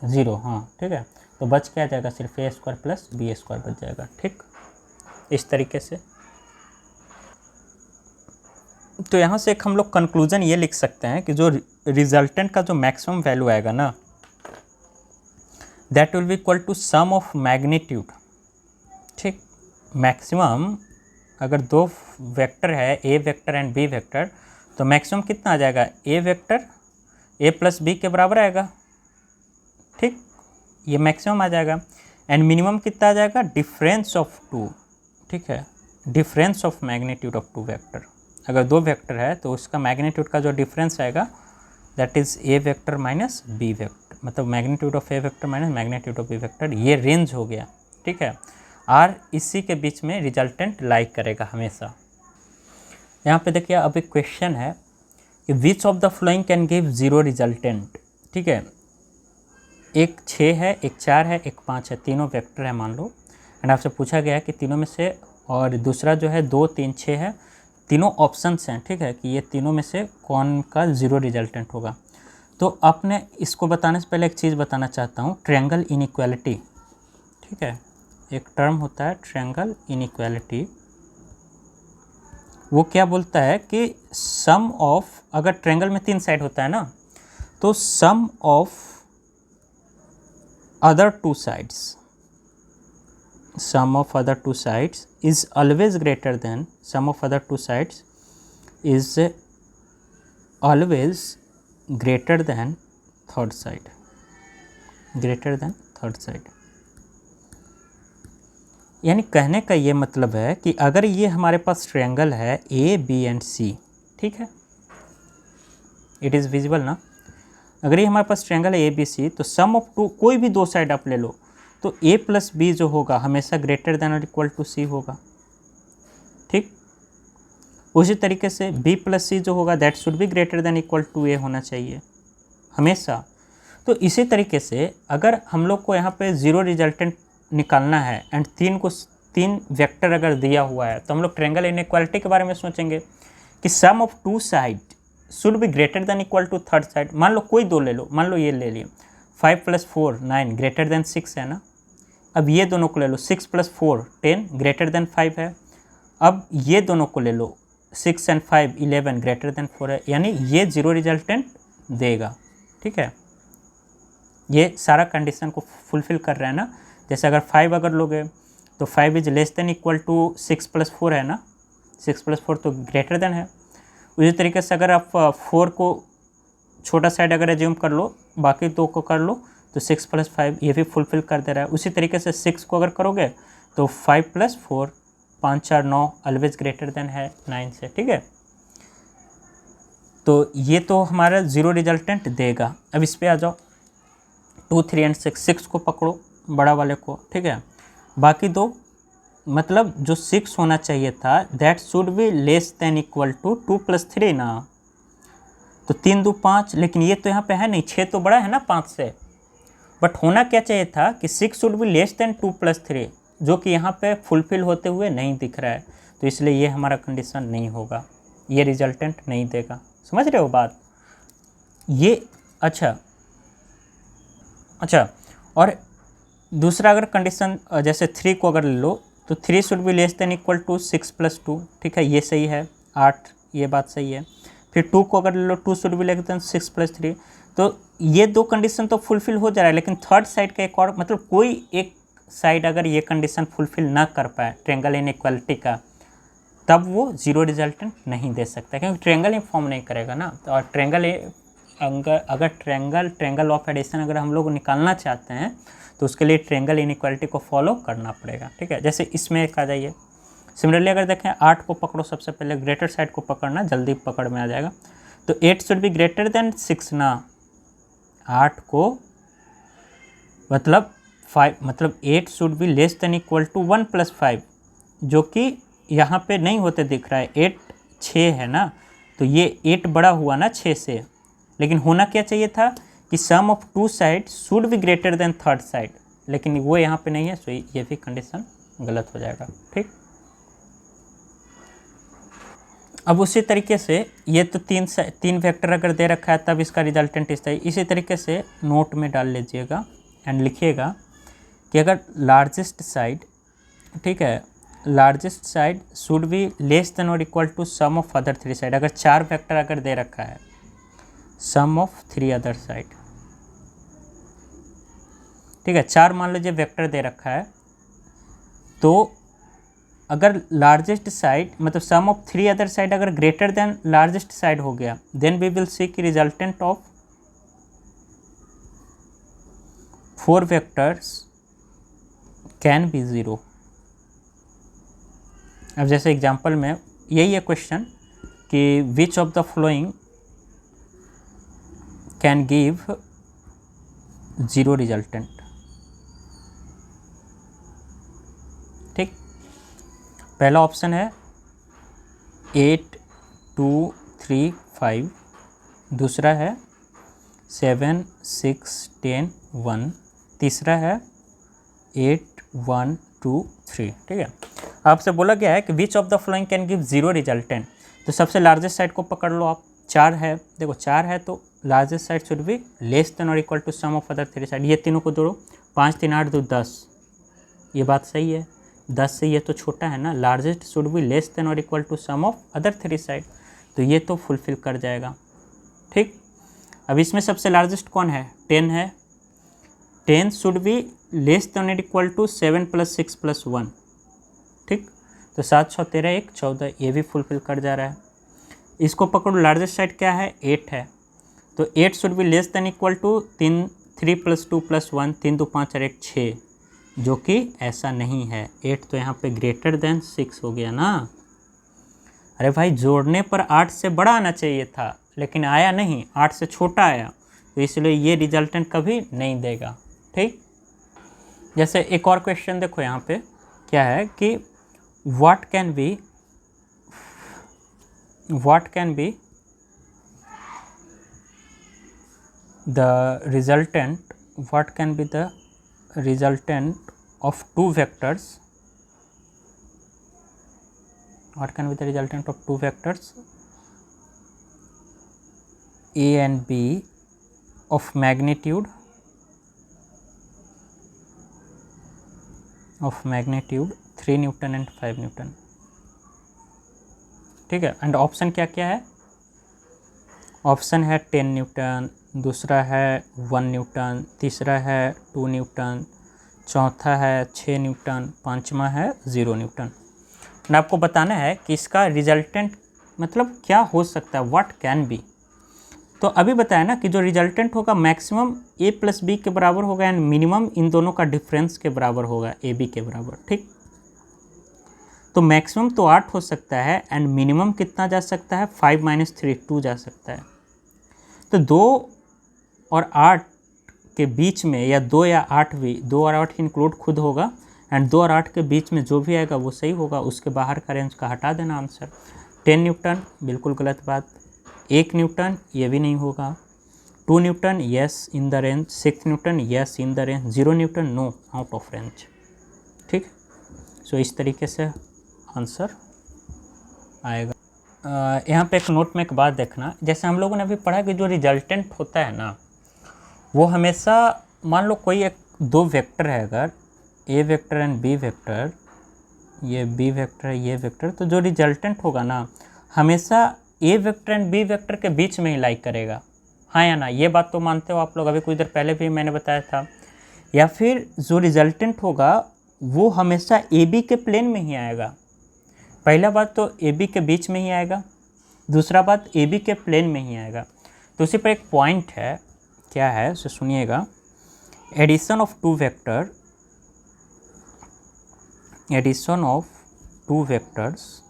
0, हाँ ठीक है, तो बच क्या जाएगा, सिर्फ ए स्क्वायर प्लस बी स्क्वायर बच जाएगा, ठीक। इस तरीके से तो यहाँ से एक हम लोग कंक्लूजन ये लिख सकते हैं कि जो रिजल्टेंट का जो मैक्सिमम वैल्यू आएगा ना, that will be equal to sum of magnitude, ठीक। मैक्सिमम अगर दो वेक्टर है ए वेक्टर एंड बी वेक्टर, तो मैक्सिमम कितना आ जाएगा, a vector a plus B के बराबर आएगा, ठीक, ये मैक्सिमम आ जाएगा। एंड मिनिमम कितना आ जाएगा, डिफरेंस ऑफ टू, ठीक है, difference of magnitude of two vector. अगर दो वेक्टर है तो उसका मैग्नीट्यूड का जो डिफरेंस आएगा that is A vector minus B vector, मतलब magnitude of A vector minus magnitude of B vector, ये रेंज हो गया, ठीक है। आर इसी के बीच में रिजल्टेंट लाइक करेगा हमेशा। यहाँ पे देखिए अब एक क्वेश्चन है कि which of the flowing can give zero resultant, ठीक है। एक 6 है, एक 4 है, एक 5 है, तीनों वेक्टर है मान लो, एंड आपसे पूछा गया है कि तीनों में से, और दूसरा जो है 2 3 6 है, तीनों ऑप्शंस हैं, ठीक है, कि ये तीनों में से कौन का जीरो रिजल्टेंट होगा। तो आपने इसको बताने से पहले एक चीज़ बताना चाहता हूँ, ट्रायंगल इनइक्वालिटी, ठीक है, एक टर्म होता है ट्रायंगल इनइक्वालिटी। वो क्या बोलता है कि सम ऑफ, अगर ट्रायंगल में 3 साइड होता है ना, तो सम of other two sides, sum of other two sides is always greater than, sum of other two sides is always greater than third side, greater than third side। यानी कहने का ये मतलब है कि अगर ये हमारे पास ट्रायंगल है ए बी एंड सी, ठीक है, इट इज़ विजिबल ना, अगर ये हमारे पास ट्रायंगल है ए बी सी, तो सम ऑफ टू, कोई भी दो साइड आप ले लो, तो ए प्लस बी जो होगा हमेशा ग्रेटर देन और इक्वल टू सी होगा, ठीक। उसी तरीके से बी प्लस सी जो होगा that should be greater than equal to A होना चाहिए हमेशा। तो इसी तरीके से अगर हम लोग को यहाँ पे जीरो रिजल्टेंट निकालना है एंड तीन वेक्टर अगर दिया हुआ है, तो हम लोग ट्रायंगल इनइक्वालिटी के बारे में सोचेंगे कि sum of two side should be greater than equal to third side. मान लो कोई दो ले लो, मान लो ये ले लिए 5 + 4 9 ग्रेटर देन 6 है ना, अब ये दोनों को ले लो 6 + 4 10 ग्रेटर देन 5 है, अब ये दोनों को ले लो 6 and 5 11 ग्रेटर देन 4 है, यानी ये जीरो रिजल्टेंट देगा, ठीक है। ये सारा कंडीशन को फुलफिल कर रहा है ना। जैसे अगर 5 अगर लोगे तो 5 is less than equal to 6 + 4 है ना, 6 + 4 तो ग्रेटर देन है। उसी तरीके से अगर आप 4 को छोटा साइड अगर एज्यूम कर लो, बाकी 2 को कर लो, तो 6 + 5 ये भी फुलफिल कर दे रहा है। उसी तरीके से 6 को अगर करोगे तो 5 + 4 5 4 9 ऑलवेज ग्रेटर देन है 9 से, ठीक है। तो ये तो हमारा जीरो रिजल्टेंट देगा। अब इस पे आ जाओ 2 3 and 6, 6 को पकड़ो बड़ा वाले को, ठीक है, बाकी दो मतलब जो 6 होना चाहिए था that should be less than equal to 2 + 3 ना, तो 3 2 5, लेकिन ये तो यहाँ पे है नहीं, 6 तो बड़ा है ना 5 से, बट होना क्या चाहिए था कि 6 शुड बी लेस देन 2 + 3, जो कि यहाँ पे फुलफिल होते हुए नहीं दिख रहा है, तो इसलिए ये हमारा कंडीशन नहीं होगा, ये रिजल्टेंट नहीं देगा। समझ रहे हो बात ये? अच्छा, और दूसरा अगर कंडीशन जैसे 3 को अगर ले लो तो 3 should be less than equal to 6 + 2, ठीक है, ये सही है, 8, ये बात सही है। फिर 2 को अगर ले लो, 2 शुड बी लेस देन 6 + 3, तो ये 2 कंडीशन तो फुलफिल हो जा रहा है, लेकिन थर्ड साइड का एक और, मतलब कोई एक साइड अगर ये कंडीशन फुलफिल ना कर पाए ट्रायंगल इनइक्वालिटी का, तब वो जीरो रिजल्टेंट नहीं दे सकता, क्योंकि ट्रायंगल ही फॉर्म नहीं करेगा ना। तो और ट्रायंगल अगर ट्रायंगल ऑफ एडिशन अगर हम लोग निकालना चाहते हैं तो उसके लिए ट्रायंगल इनइक्वालिटी को फॉलो करना पड़ेगा, ठीक है। जैसे इसमें एक आ जाइए, सिमिलरली अगर देखें 8 को पकड़ो, सबसे पहले ग्रेटर साइड को पकड़ना, जल्दी पकड़ में आ जाएगा। तो 8 शुड बी ग्रेटर देन 6 ना, 8 को मतलब 5, मतलब 8 should be less than equal to 1 + 5, जो कि यहाँ पे नहीं होते दिख रहा है। 8 6 है ना, तो ये 8 बड़ा हुआ ना 6 से, लेकिन होना क्या चाहिए था कि sum of 2 side should be greater than third side, लेकिन वो यहाँ पे नहीं है, सो ये भी कंडीशन गलत हो जाएगा, ठीक। अब उसी तरीके से ये तो तीन वेक्टर अगर दे रखा है तब इसका रिजल्टेंट इस तरह, इसी तरीके से नोट में डाल लीजिएगा एंड लिखिएगा कि अगर लार्जेस्ट साइड, ठीक है, largest side should be less than और equal to sum of other 3 side. अगर 4 वेक्टर अगर दे रखा है, सम ऑफ 3 अदर साइड, ठीक है, 4 मान लीजिए वेक्टर दे रखा है, तो अगर लार्जेस्ट साइड मतलब सम ऑफ 3 अदर साइड अगर ग्रेटर देन लार्जेस्ट साइड हो गया, देन वी विल सी कि resultant of 4 vectors can be 0। अब जैसे एग्जांपल में यही है क्वेश्चन कि which of the following can give 0 resultant, ठीक। पहला ऑप्शन है 8 2 3 5, दूसरा है 7 6 10 1, तीसरा है 8 1 2 3, ठीक है। आपसे बोला गया है कि which of the following can give 0 resultant, तो सबसे लार्जेस्ट साइड को पकड़ लो आप, 4 है, देखो 4 है तो largest side should be less than और equal to sum of other 3 side, ये तीनों को जोड़ो, 5 3 8 2 10, ये बात सही है, 10 से ये तो छोटा है ना, largest should be less than और equal to sum of other 3 side, तो ये तो फुलफिल कर जाएगा, ठीक। अब इसमें सबसे लार्जेस्ट कौन है, 10 है, 10 शुड बी लेस देन और इक्वल टू 7 + 6 + 1, ठीक। तो 7 6 13 1 14, ये भी फुलफिल कर जा रहा है। इसको पकड़ो, लार्जेस्ट साइड क्या है, 8 है, तो 8 should be less than equal to 3 + 2 + 1, 3 2 5 और 1 6, जो कि ऐसा नहीं है, 8 तो यहाँ पे ग्रेटर देन 6 हो गया ना। अरे भाई जोड़ने पर 8 से बड़ा आना चाहिए था, लेकिन आया नहीं, 8 से छोटा आया, तो इसलिए ये रिजल्टेंट कभी नहीं देगा, ठीक। जैसे एक और क्वेश्चन देखो यहाँ पे क्या है कि what can be the resultant of two vectors, A and B of magnitude 3 Newton and 5 Newton, ठीक है। एंड ऑप्शन क्या क्या है, ऑप्शन है 10 न्यूटन, दूसरा है 1 न्यूटन, तीसरा है 2 न्यूटन, चौथा है 6 न्यूटन, पांचवा है 0 न्यूटन। और आपको बताना है कि इसका रिजल्टेंट मतलब क्या हो सकता है, व्हाट कैन बी। तो अभी बताया ना कि जो रिजल्टेंट होगा मैक्सिमम a + b के बराबर होगा एंड मिनिमम इन दोनों का डिफरेंस के बराबर होगा, ए बी के बराबर, ठीक। तो मैक्सिमम तो 8 हो सकता है एंड मिनिमम कितना जा सकता है, 5 - 3 2 जा सकता है। तो 2 और 8 के बीच में या 2 या 8 भी, 2 और 8 इंक्लूड खुद होगा एंड 2 और 8 के बीच में जो भी आएगा वो सही होगा, उसके बाहर का रेंज का हटा देना आंसर। 10 न्यूटन बिल्कुल गलत बात, 1 न्यूटन ये भी नहीं होगा, 2 newton yes in the range, 6 newton yes in the range, 0 newton no out of range, ठीक। सो इस तरीके से आंसर आएगा। यहाँ पे एक नोट में एक बात देखना, जैसे हम लोगों ने अभी पढ़ा कि जो रिजल्टेंट होता है ना वो हमेशा, मान लो कोई एक 2 वेक्टर है, अगर ए वेक्टर एंड बी वेक्टर, ये बी वेक्टर है, ये वेक्टर, तो जो रिजल्टेंट होगा ना हमेशा ए वेक्टर एंड बी वेक्टर के बीच में ही लाई करेगा, हाँ या ना? ये बात तो मानते हो आप लोग? अभी कुछ देर पहले भी मैंने बताया था। या फिर जो रिजल्टेंट होगा वो हमेशा ए बी के प्लेन में ही आएगा। पहला बात तो ए बी के बीच में ही आएगा, दूसरा बात ए बी के प्लेन में ही आएगा। तो उसी पर एक पॉइंट है, क्या है उसे सुनिएगा। Addition of two vector, addition of two vectors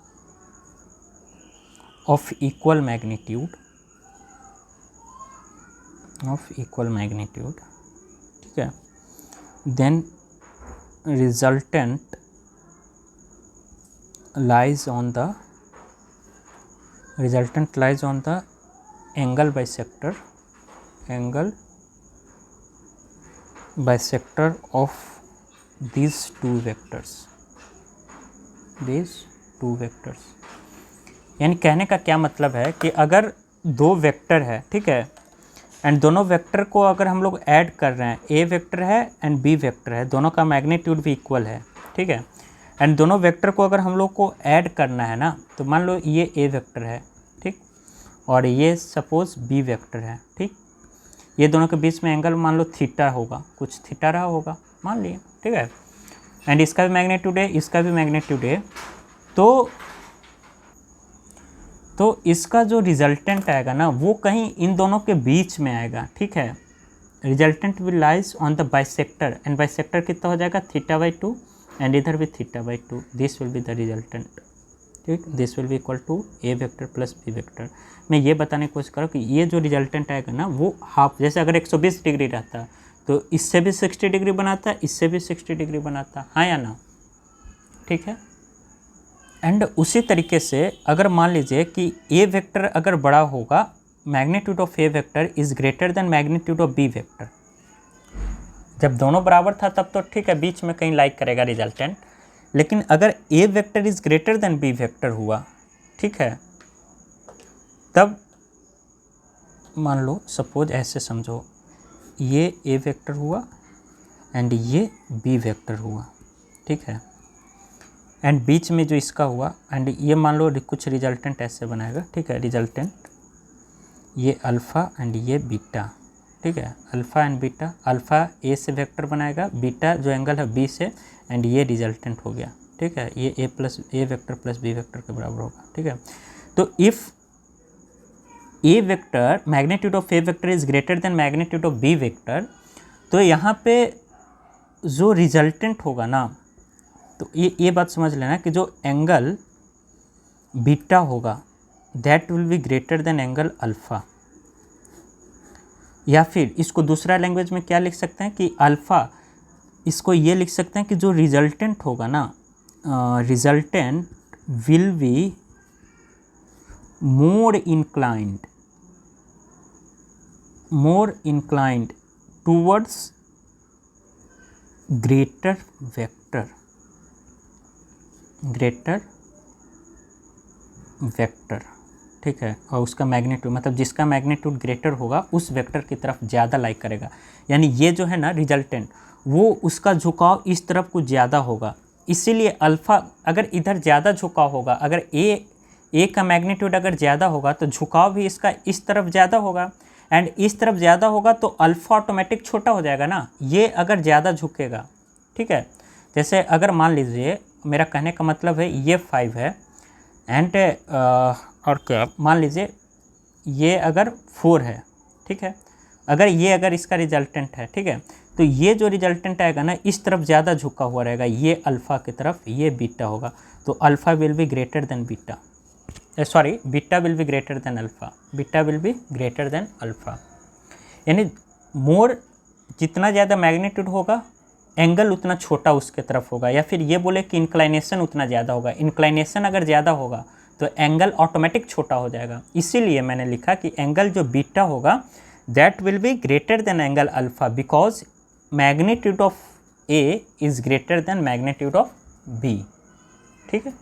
of equal magnitude, of equal magnitude, ठीक है, then resultant lies on the angle bisector, angle bisector of these two vectors, यानी कहने का क्या मतलब है कि अगर दो वेक्टर है, ठीक है, एंड दोनों वेक्टर को अगर हम लोग ऐड कर रहे हैं, ए वेक्टर है एंड बी वेक्टर है, दोनों का मैग्नीट्यूड भी इक्वल है, ठीक है, एंड दोनों वेक्टर को अगर हम लोग को ऐड करना है ना, तो मान लो ये ए वेक्टर है, ठीक, और ये सपोज बी वेक्टर है, ठीक, ये दोनों के बीच में एंगल मान लो थीटा होगा, कुछ थीटा रहा होगा मान लिए, ठीक है, एंड इसका भी मैग्नीट्यूड है, इसका भी मैग्नीट्यूड है, तो इसका जो रिजल्टेंट आएगा ना वो कहीं इन दोनों के बीच में आएगा, ठीक है। Resultant will lies on the bisector, and bisector कितना हो जाएगा θ/2, एंड इधर भी θ/2, this will be the resultant, ठीक, this will be equal to A vector plus B vector. मैं ये बताने की कोशिश करूँ कि ये जो रिजल्टेंट आएगा ना वो हाफ, जैसे अगर 120 डिग्री रहता तो इससे भी 60 डिग्री बनाता, इससे भी 60 डिग्री बनाता, हाँ या ना, ठीक है। एंड उसी तरीके से अगर मान लीजिए कि ए वेक्टर अगर बड़ा होगा, magnitude of A vector is greater than magnitude of B vector, जब दोनों बराबर था तब तो ठीक है, बीच में कहीं लाइक करेगा रिजल्टेंट, लेकिन अगर ए vector is greater than B vector हुआ, ठीक है, तब मान लो सपोज ऐसे समझो, ये ए वेक्टर हुआ एंड ये बी वेक्टर हुआ, ठीक है, एंड बीच में जो इसका हुआ, एंड ये मान लो कुछ रिजल्टेंट ऐसे बनाएगा, ठीक है, रिजल्टेंट ये अल्फ़ा एंड ये बीटा, ठीक है, अल्फ़ा एंड बीटा, अल्फ़ा ए से वेक्टर बनाएगा, बीटा जो एंगल है बी से, एंड ये रिजल्टेंट हो गया, ठीक है, ये ए वेक्टर प्लस बी वेक्टर के बराबर होगा, ठीक है। तो if a vector, magnitude of A vector is greater than magnitude of B vector, तो यहाँ पे जो रिजल्टेंट होगा ना, तो ये बात समझ लेना कि जो एंगल बीटा होगा that will be greater than angle alpha, या फिर इसको दूसरा लैंग्वेज में क्या लिख सकते हैं कि अल्फ़ा, इसको ये लिख सकते हैं कि जो रिजल्टेंट होगा ना, resultant will be more inclined towards greater vector, ठीक है, और उसका मैग्नीट्यूड मतलब जिसका मैग्नीट्यूड ग्रेटर होगा उस वेक्टर की तरफ ज़्यादा लाइक करेगा, यानी ये जो है ना रिजल्टेंट, वो उसका झुकाव इस तरफ कुछ ज़्यादा होगा, इसीलिए अल्फ़ा अगर इधर ज़्यादा झुकाव होगा, अगर ए का मैग्नीट्यूड अगर ज़्यादा होगा तो झुकाव भी इसका इस तरफ ज़्यादा होगा, एंड इस तरफ ज़्यादा होगा तो अल्फ़ा ऑटोमेटिक छोटा हो जाएगा ना, ये अगर ज़्यादा झुकेगा, ठीक है। जैसे अगर मान लीजिए, मेरा कहने का मतलब है ये 5 है एंड और क्या, मान लीजिए ये अगर 4 है, ठीक है, अगर इसका रिजल्टेंट है, ठीक है, तो ये जो रिजल्टेंट आएगा ना इस तरफ ज़्यादा झुका हुआ रहेगा, ये अल्फ़ा की तरफ, ये बीटा होगा, तो alpha will be greater then beta, sorry beta will be greater then alpha, beta will be greater then alpha, यानी मोर जितना ज़्यादा मैग्नीट्यूड होगा एंगल उतना छोटा उसके तरफ होगा, या फिर ये बोले कि इंक्लाइनेशन उतना ज़्यादा होगा, इंक्लाइनेशन अगर ज़्यादा होगा तो एंगल ऑटोमेटिक छोटा हो जाएगा, इसीलिए मैंने लिखा कि एंगल जो बीटा होगा that will be greater than angle alpha, because magnitude of a is greater than magnitude of b, ठीक है।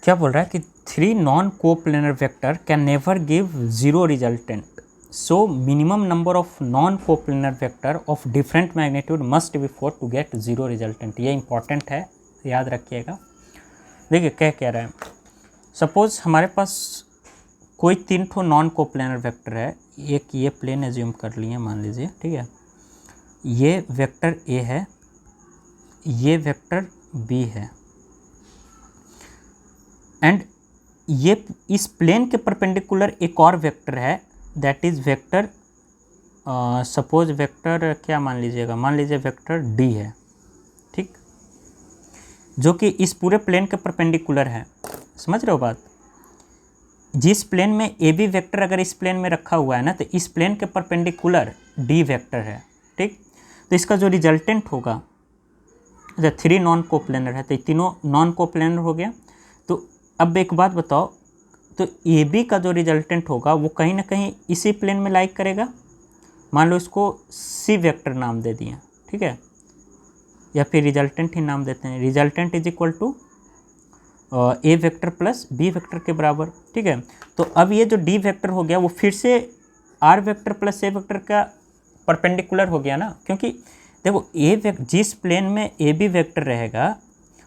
क्या बोल रहा है कि 3 non coplanar vector can never give zero resultant, so minimum number of non coplanar vector of different magnitude must be 4 to get zero resultant, ये important है, याद रखिएगा। देखिए क्या रहा है, सपोज हमारे पास कोई 3 ठो नॉन कोप्लेनर वेक्टर है। एक ये प्लेन एज्यूम कर लिए मान लीजिए, ठीक है, ये वेक्टर ए है, ये वेक्टर बी है, एंड ये इस प्लेन के परपेंडिकुलर एक और वेक्टर है, that is vector suppose vector क्या मान लीजिएगा, मान लीजिए वेक्टर डी है, ठीक, जो कि इस पूरे प्लेन के परपेंडिकुलर है। समझ रहे हो बात? जिस प्लेन में ए बी वेक्टर अगर इस प्लेन में रखा हुआ है ना, तो इस प्लेन के परपेंडिकुलर डी वेक्टर है, ठीक। तो इसका जो रिजल्टेंट होगा, जब 3 नॉन कोप्लेनर है तो ये तीनों नॉन कोप्लेनर हो गया। तो अब एक बात बताओ, तो ए बी का जो रिजल्टेंट होगा वो कहीं ना कहीं इसी प्लेन में लाइक करेगा। मान लो इसको सी वेक्टर नाम दे दिया, ठीक है, या फिर रिजल्टेंट ही नाम देते हैं। Resultant is equal to A vector plus B vector के बराबर, ठीक है। तो अब ये जो डी वेक्टर हो गया वो फिर से आर वेक्टर प्लस ए वेक्टर का परपेंडिकुलर हो गया ना, क्योंकि देखो जिस प्लेन में ए बी वेक्टर रहेगा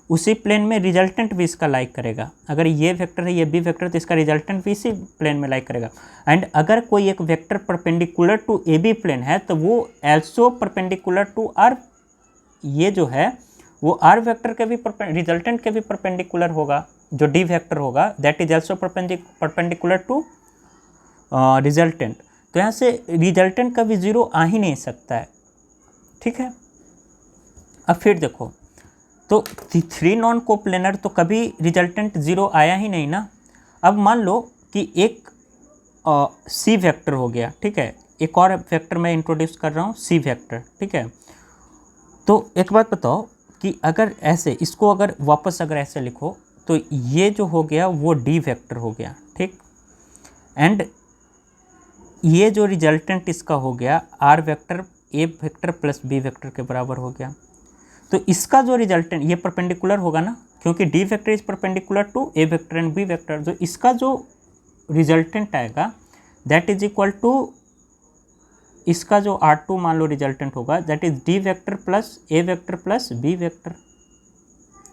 उसी प्लेन में रिजल्टेंट भी इसका लाइक करेगा। अगर ये वेक्टर है ये बी वेक्टर, तो इसका रिजल्टेंट भी इसी प्लेन में लाइक करेगा। एंड अगर कोई एक vector perpendicular to a b plane है तो वो एल्सो परपेंडिकुलर टू आर, ये जो है वो आर वेक्टर के भी रिजल्टेंट के भी परपेंडिकुलर होगा। जो डी वेक्टर होगा that is also perpendicular to resultant. तो यहाँ से रिजल्टेंट का भी जीरो आ ही नहीं सकता है, ठीक है। अब फिर देखो, तो 3 नॉन कोप्लेनर तो कभी रिजल्टेंट जीरो आया ही नहीं ना। अब मान लो कि एक सी वेक्टर हो गया, ठीक है, एक और वेक्टर मैं इंट्रोड्यूस कर रहा हूँ सी वेक्टर, ठीक है। तो एक बात बताओ कि अगर ऐसे इसको अगर वापस अगर ऐसे लिखो तो ये जो हो गया वो डी वेक्टर हो गया, ठीक, एंड ये जो रिजल्टेंट इसका हो गया आर वेक्टर ए वेक्टर प्लस बी वेक्टर के बराबर हो गया। तो इसका जो रिजल्टेंट ये परपेंडिकुलर होगा ना, क्योंकि D vector is perpendicular to A vector and B vector. जो इसका जो रिजल्टेंट आएगा दैट इज इक्वल टू इसका जो R2 मान लो रिजल्टेंट होगा that is D vector plus A vector plus B vector,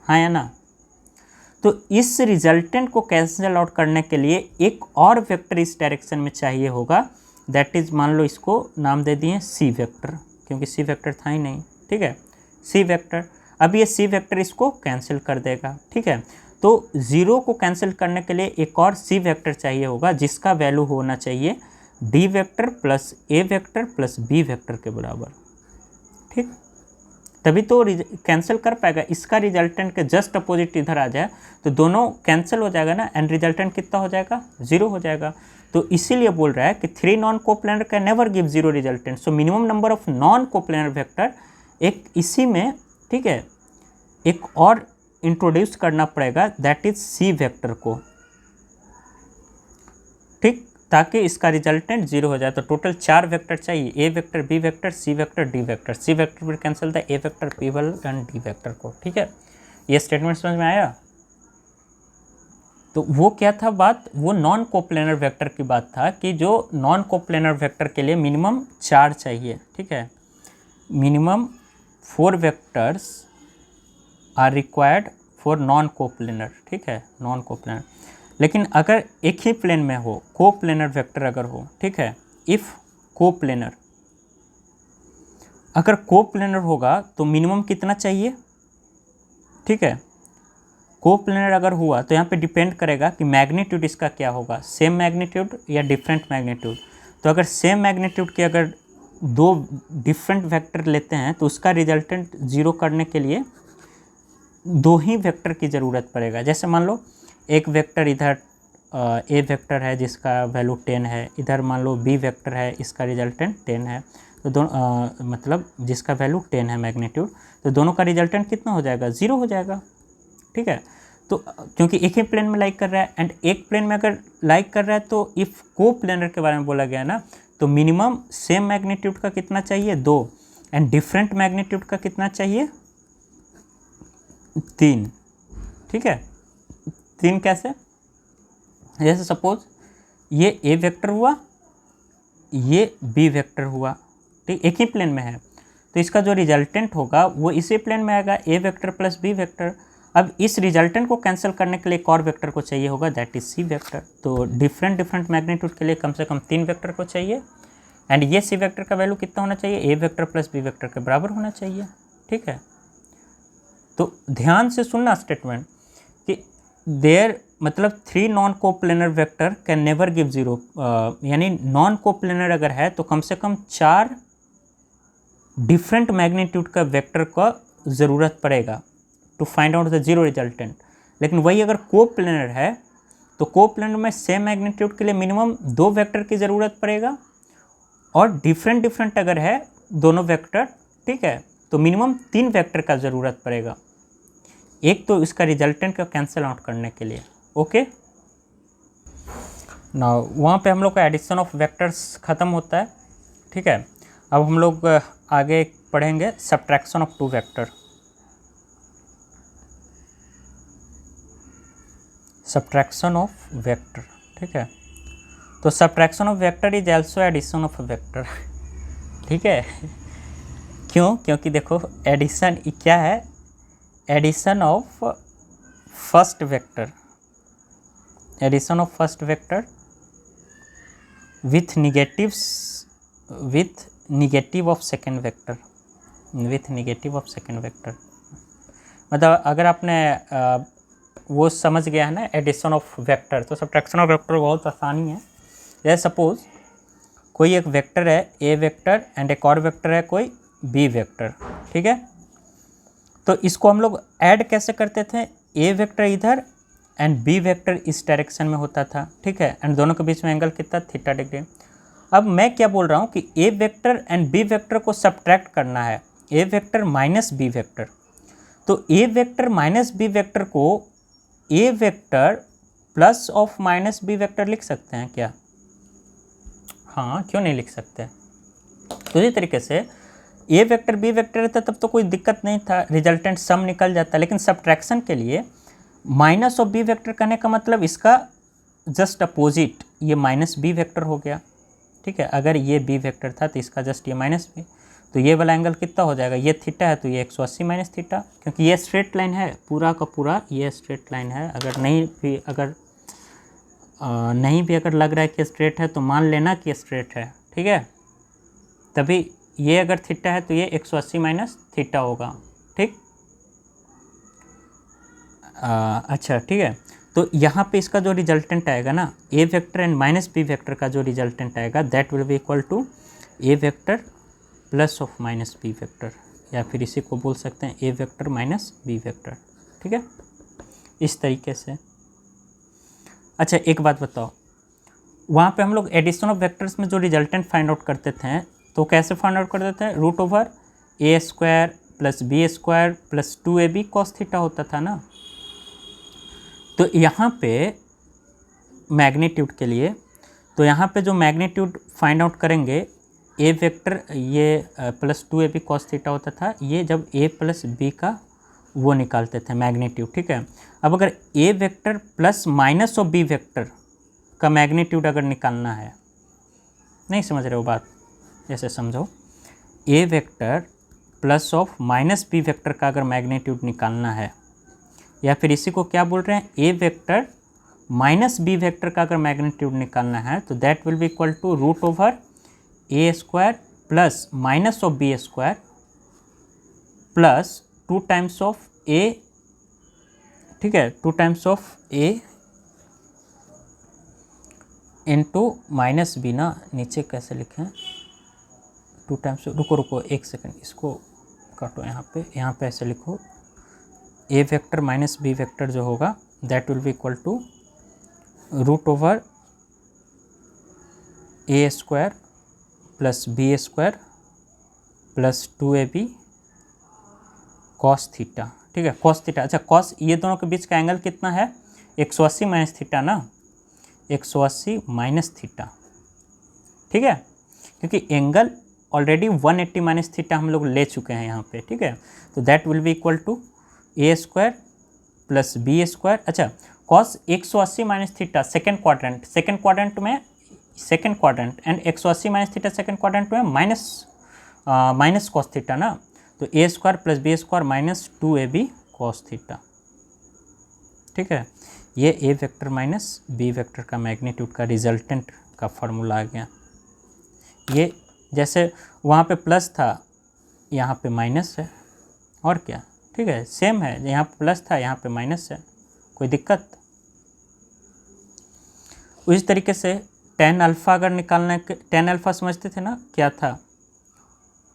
हाँ या ना। तो इस रिजल्टेंट को कैंसिल आउट करने के लिए एक और वेक्टर इस डायरेक्शन में चाहिए होगा, दैट इज मान लो इसको नाम दे दिए सी वेक्टर, क्योंकि सी वेक्टर था ही नहीं, ठीक है, सी वेक्टर। अब ये सी वेक्टर इसको कैंसिल कर देगा, ठीक है। तो जीरो को कैंसिल करने के लिए एक और सी वेक्टर चाहिए होगा जिसका वैल्यू होना चाहिए डी वेक्टर प्लस ए वेक्टर प्लस बी वेक्टर के बराबर, ठीक, तभी तो कैंसिल कर पाएगा। इसका रिजल्टेंट के जस्ट अपोजिट इधर आ जाए तो दोनों कैंसिल हो जाएगा ना, एंड रिजल्टेंट कितना हो जाएगा, जीरो हो जाएगा। तो इसीलिए बोल रहा है कि 3 non coplanar can never give zero resultant. So minimum number of non coplanar vector एक इसी में, ठीक है, एक और इंट्रोड्यूस करना पड़ेगा दैट इज सी वेक्टर को, ठीक, ताकि इसका रिजल्टेंट जीरो हो जाए। तो टोटल 4 वेक्टर चाहिए, A vector B vector C vector D vector. C vector फिर कैंसिल था A vector P well and D vector को, ठीक है। ये स्टेटमेंट समझ में आया? तो वो क्या था बात, वो नॉन कोप्लेनर वेक्टर की बात था कि जो नॉन कोप्लेनर वेक्टर के लिए मिनिमम 4 चाहिए, ठीक है, minimum 4 vectors are required for non coplanar, ठीक है, नॉन कोप्लेनर। लेकिन अगर एक ही प्लेन में हो, कोप्लेनर वेक्टर अगर हो, ठीक है, इफ कोप्लेनर, अगर कोप्लेनर होगा तो मिनिमम कितना चाहिए, ठीक है। कोप्लेनर अगर हुआ तो यहाँ पे डिपेंड करेगा कि मैग्नीट्यूड इसका क्या होगा, सेम मैग्नीट्यूड या डिफरेंट मैग्नीट्यूड। तो अगर सेम मैग्नीट्यूड के अगर 2 डिफरेंट वेक्टर लेते हैं तो उसका रिजल्टेंट जीरो करने के लिए 2 ही वेक्टर की ज़रूरत पड़ेगा। जैसे मान लो एक वेक्टर इधर ए वेक्टर है जिसका वैल्यू 10 है, इधर मान लो बी वेक्टर है इसका रिजल्टेंट 10 है, तो दोनों मतलब जिसका वैल्यू 10 है मैग्नीट्यूड, तो दोनों का रिजल्टेंट कितना हो जाएगा, जीरो हो जाएगा, ठीक है। तो क्योंकि एक ही प्लेन में लाइक कर रहा है, एंड एक प्लेन में अगर लाइक कर रहा है तो इफ़ को प्लेनर के बारे में बोला गया ना, तो मिनिमम सेम मैग्नीट्यूड का कितना चाहिए, 2, एंड डिफरेंट मैग्नीट्यूड का कितना चाहिए, 3, ठीक है। 3 कैसे, जैसे सपोज ये ए वेक्टर हुआ, ये बी वेक्टर हुआ, ठीक, एक ही प्लेन में है, तो इसका जो रिजल्टेंट होगा वो इसी प्लेन में आएगा, ए वेक्टर प्लस बी वेक्टर। अब इस रिजल्टेंट को कैंसिल करने के लिए एक और वेक्टर को चाहिए होगा, दैट इज सी वेक्टर। तो डिफरेंट डिफरेंट मैग्नीट्यूड के लिए कम से कम 3 वेक्टर को चाहिए, एंड ये सी वेक्टर का वैल्यू कितना होना चाहिए, A vector plus B vector के बराबर होना चाहिए। ठीक है, तो ध्यान से सुनना स्टेटमेंट कि देयर मतलब 3 non coplanar vector can never give 0, यानी नॉन कोप्लेनर अगर है तो कम से कम 4 डिफरेंट मैग्नीट्यूड का वेक्टर का ज़रूरत पड़ेगा to find out the zero resultant. लेकिन वही अगर कोप्लेनर है तो कोप्लेनर में सेम मैग्नीट्यूड के लिए मिनिमम 2 वेक्टर की ज़रूरत पड़ेगा, और डिफरेंट डिफरेंट अगर है दोनों वेक्टर, ठीक है, तो मिनिमम 3 वेक्टर का ज़रूरत पड़ेगा, एक तो इसका रिजल्टेंट का कैंसिल आउट करने के लिए। ओके, ना वहाँ पे हम लोग का एडिशन ऑफ वेक्टर्स ख़त्म होता है। ठीक है, अब हम लोग आगे पढ़ेंगे subtraction of 2 vector. Subtraction of vector, ठीक है, तो subtraction of vector is also addition of vector. ठीक है, क्यों? क्योंकि देखो एडिशन क्या है, addition of first vector, addition of first vector with negative of second vector, with negative of second vector. मतलब अगर आपने वो समझ गया है ना एडिशन ऑफ वेक्टर, तो सब्ट्रैक्शन ऑफ वेक्टर बहुत आसानी है। जैसे सपोज कोई एक वेक्टर है ए वेक्टर एंड एक और वेक्टर है कोई बी वेक्टर, ठीक है, तो इसको हम लोग ऐड कैसे करते थे, ए वेक्टर इधर एंड बी वेक्टर इस डायरेक्शन में होता था, ठीक है, एंड दोनों के बीच में एंगल कितना, थीटा डिग्री। अब मैं क्या बोल रहा हूँ कि ए वेक्टर एंड बी वेक्टर को सब्ट्रैक्ट करना है, ए वेक्टर माइनस बी वेक्टर, तो A vector minus B vector को A vector plus of minus B vector लिख सकते हैं क्या? हाँ, क्यों नहीं लिख सकते? तो इसी तरीके से ए वेक्टर बी वेक्टर रहता तब तो कोई दिक्कत नहीं था, रिजल्टेंट सम निकल जाता, लेकिन सब्ट्रैक्शन के लिए माइनस ऑफ बी वेक्टर करने का मतलब इसका जस्ट अपोजिट ये माइनस बी वेक्टर हो गया। ठीक है, अगर ये बी वेक्टर था तो इसका जस्ट ये माइनस बी, तो ये वाला एंगल कितना हो जाएगा, ये थीटा है तो ये 180 माइनस थीटा, क्योंकि ये स्ट्रेट लाइन है, पूरा का पूरा ये स्ट्रेट लाइन है। अगर नहीं भी अगर लग रहा है कि स्ट्रेट है तो मान लेना कि स्ट्रेट है, ठीक है, तभी ये अगर थीटा है तो ये 180 माइनस थीटा होगा। ठीक, अच्छा ठीक है, तो यहाँ पे इसका जो रिजल्टेंट आएगा ना, A vector and minus B vector का जो रिजल्टेंट आएगा that will be equal to A vector plus of minus B vector, या फिर इसी को बोल सकते हैं A vector minus B vector. ठीक है, इस तरीके से। अच्छा एक बात बताओ, वहाँ पे हम लोग एडिशन ऑफ वेक्टर्स में जो रिजल्टेंट फाइंड आउट करते थे तो कैसे फाइंड आउट करते थे, रूट ओवर ए square plus B square plus 2ab cos theta होता था ना। तो यहाँ पे मैग्नीट्यूड के लिए, तो यहाँ पे जो मैग्नीट्यूड फाइंड आउट करेंगे, ए वेक्टर ये प्लस 2ab कॉस थीटा होता था, ये जब ए प्लस बी का वो निकालते थे मैग्नीट्यूड। ठीक है, अब अगर ए vector plus minus of B vector का मैग्नीट्यूड अगर निकालना है, नहीं समझ रहे हो बात, जैसे समझो A vector plus of minus B vector का अगर मैग्नीट्यूड निकालना है, या फिर इसी को क्या बोल रहे हैं, A vector minus B vector का अगर मैग्नीट्यूड निकालना है, तो that will be equal to root over A square plus minus of B square plus 2 times of A, ठीक है, 2 times of A into minus B ना, नीचे कैसे लिखें, 2 टाइम्स, रुको एक सेकंड, इसको काटो, यहाँ पे ऐसे लिखो, a vector minus B vector जो होगा that will be equal to root over A square plus B square plus 2ab cos theta. ठीक है, कॉस थीटा, अच्छा कॉस, ये दोनों के बीच का एंगल कितना है, 180 माइनस थीटा ना, 180 माइनस थीटा। ठीक है, क्योंकि एंगल ऑलरेडी 180 माइनस थीटा हम लोग ले चुके हैं यहाँ पे। ठीक है, तो that will be equal to A square plus B square. अच्छा, cos 180 minus theta second quadrant में second quadrant and 180 minus theta second quadrant में माइनस कॉस थीटा ना, तो A square plus B square minus 2ab cos theta. ठीक है। ये ए vector minus B vector का magnitude का रिजल्टेंट का फार्मूला आ गया। ये जैसे वहाँ पे प्लस था यहाँ पे माइनस है, और क्या, ठीक है, सेम है, यहाँ पे प्लस था यहाँ पे माइनस है, कोई दिक्कत। उसी तरीके से टेन अल्फ़ा अगर निकालना है, टेन अल्फ़ा समझते थे ना क्या था,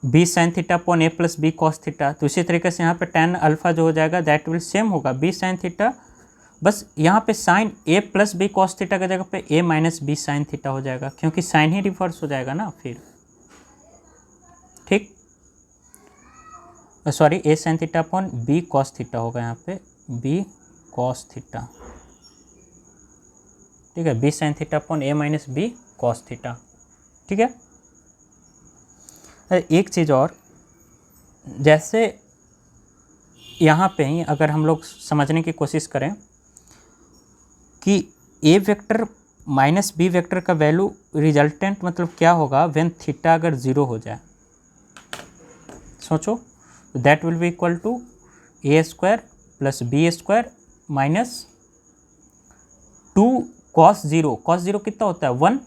B sine theta upon a plus B cos theta. तो इसी तरीके से यहाँ पे टेन अल्फ़ा जो हो जाएगा दैट विल सेम होगा बी साइन थीटा, बस यहाँ पे साइन ए प्लस बी कॉस थीटा की जगह पे ए माइनस बी साइन थीटा हो जाएगा, क्योंकि साइन ही रिवर्स हो जाएगा ना फिर, ठीक। Sorry, A sine theta upon B cos theta होगा यहाँ पे, बी कॉस थीटा, ठीक है, बी साइन थीटा अपॉन ए माइनस बी कॉस थीटा, ठीक है। एक चीज़ और, जैसे यहाँ पे ही अगर हम लोग समझने की कोशिश करें कि ए वेक्टर माइनस बी वेक्टर का वैल्यू रिजल्टेंट मतलब क्या होगा व्हेन थीटा अगर 0 हो जाए, सोचो, that will be equal to A square plus B square minus 2 cos 0, cos 0 कितना होता है 1,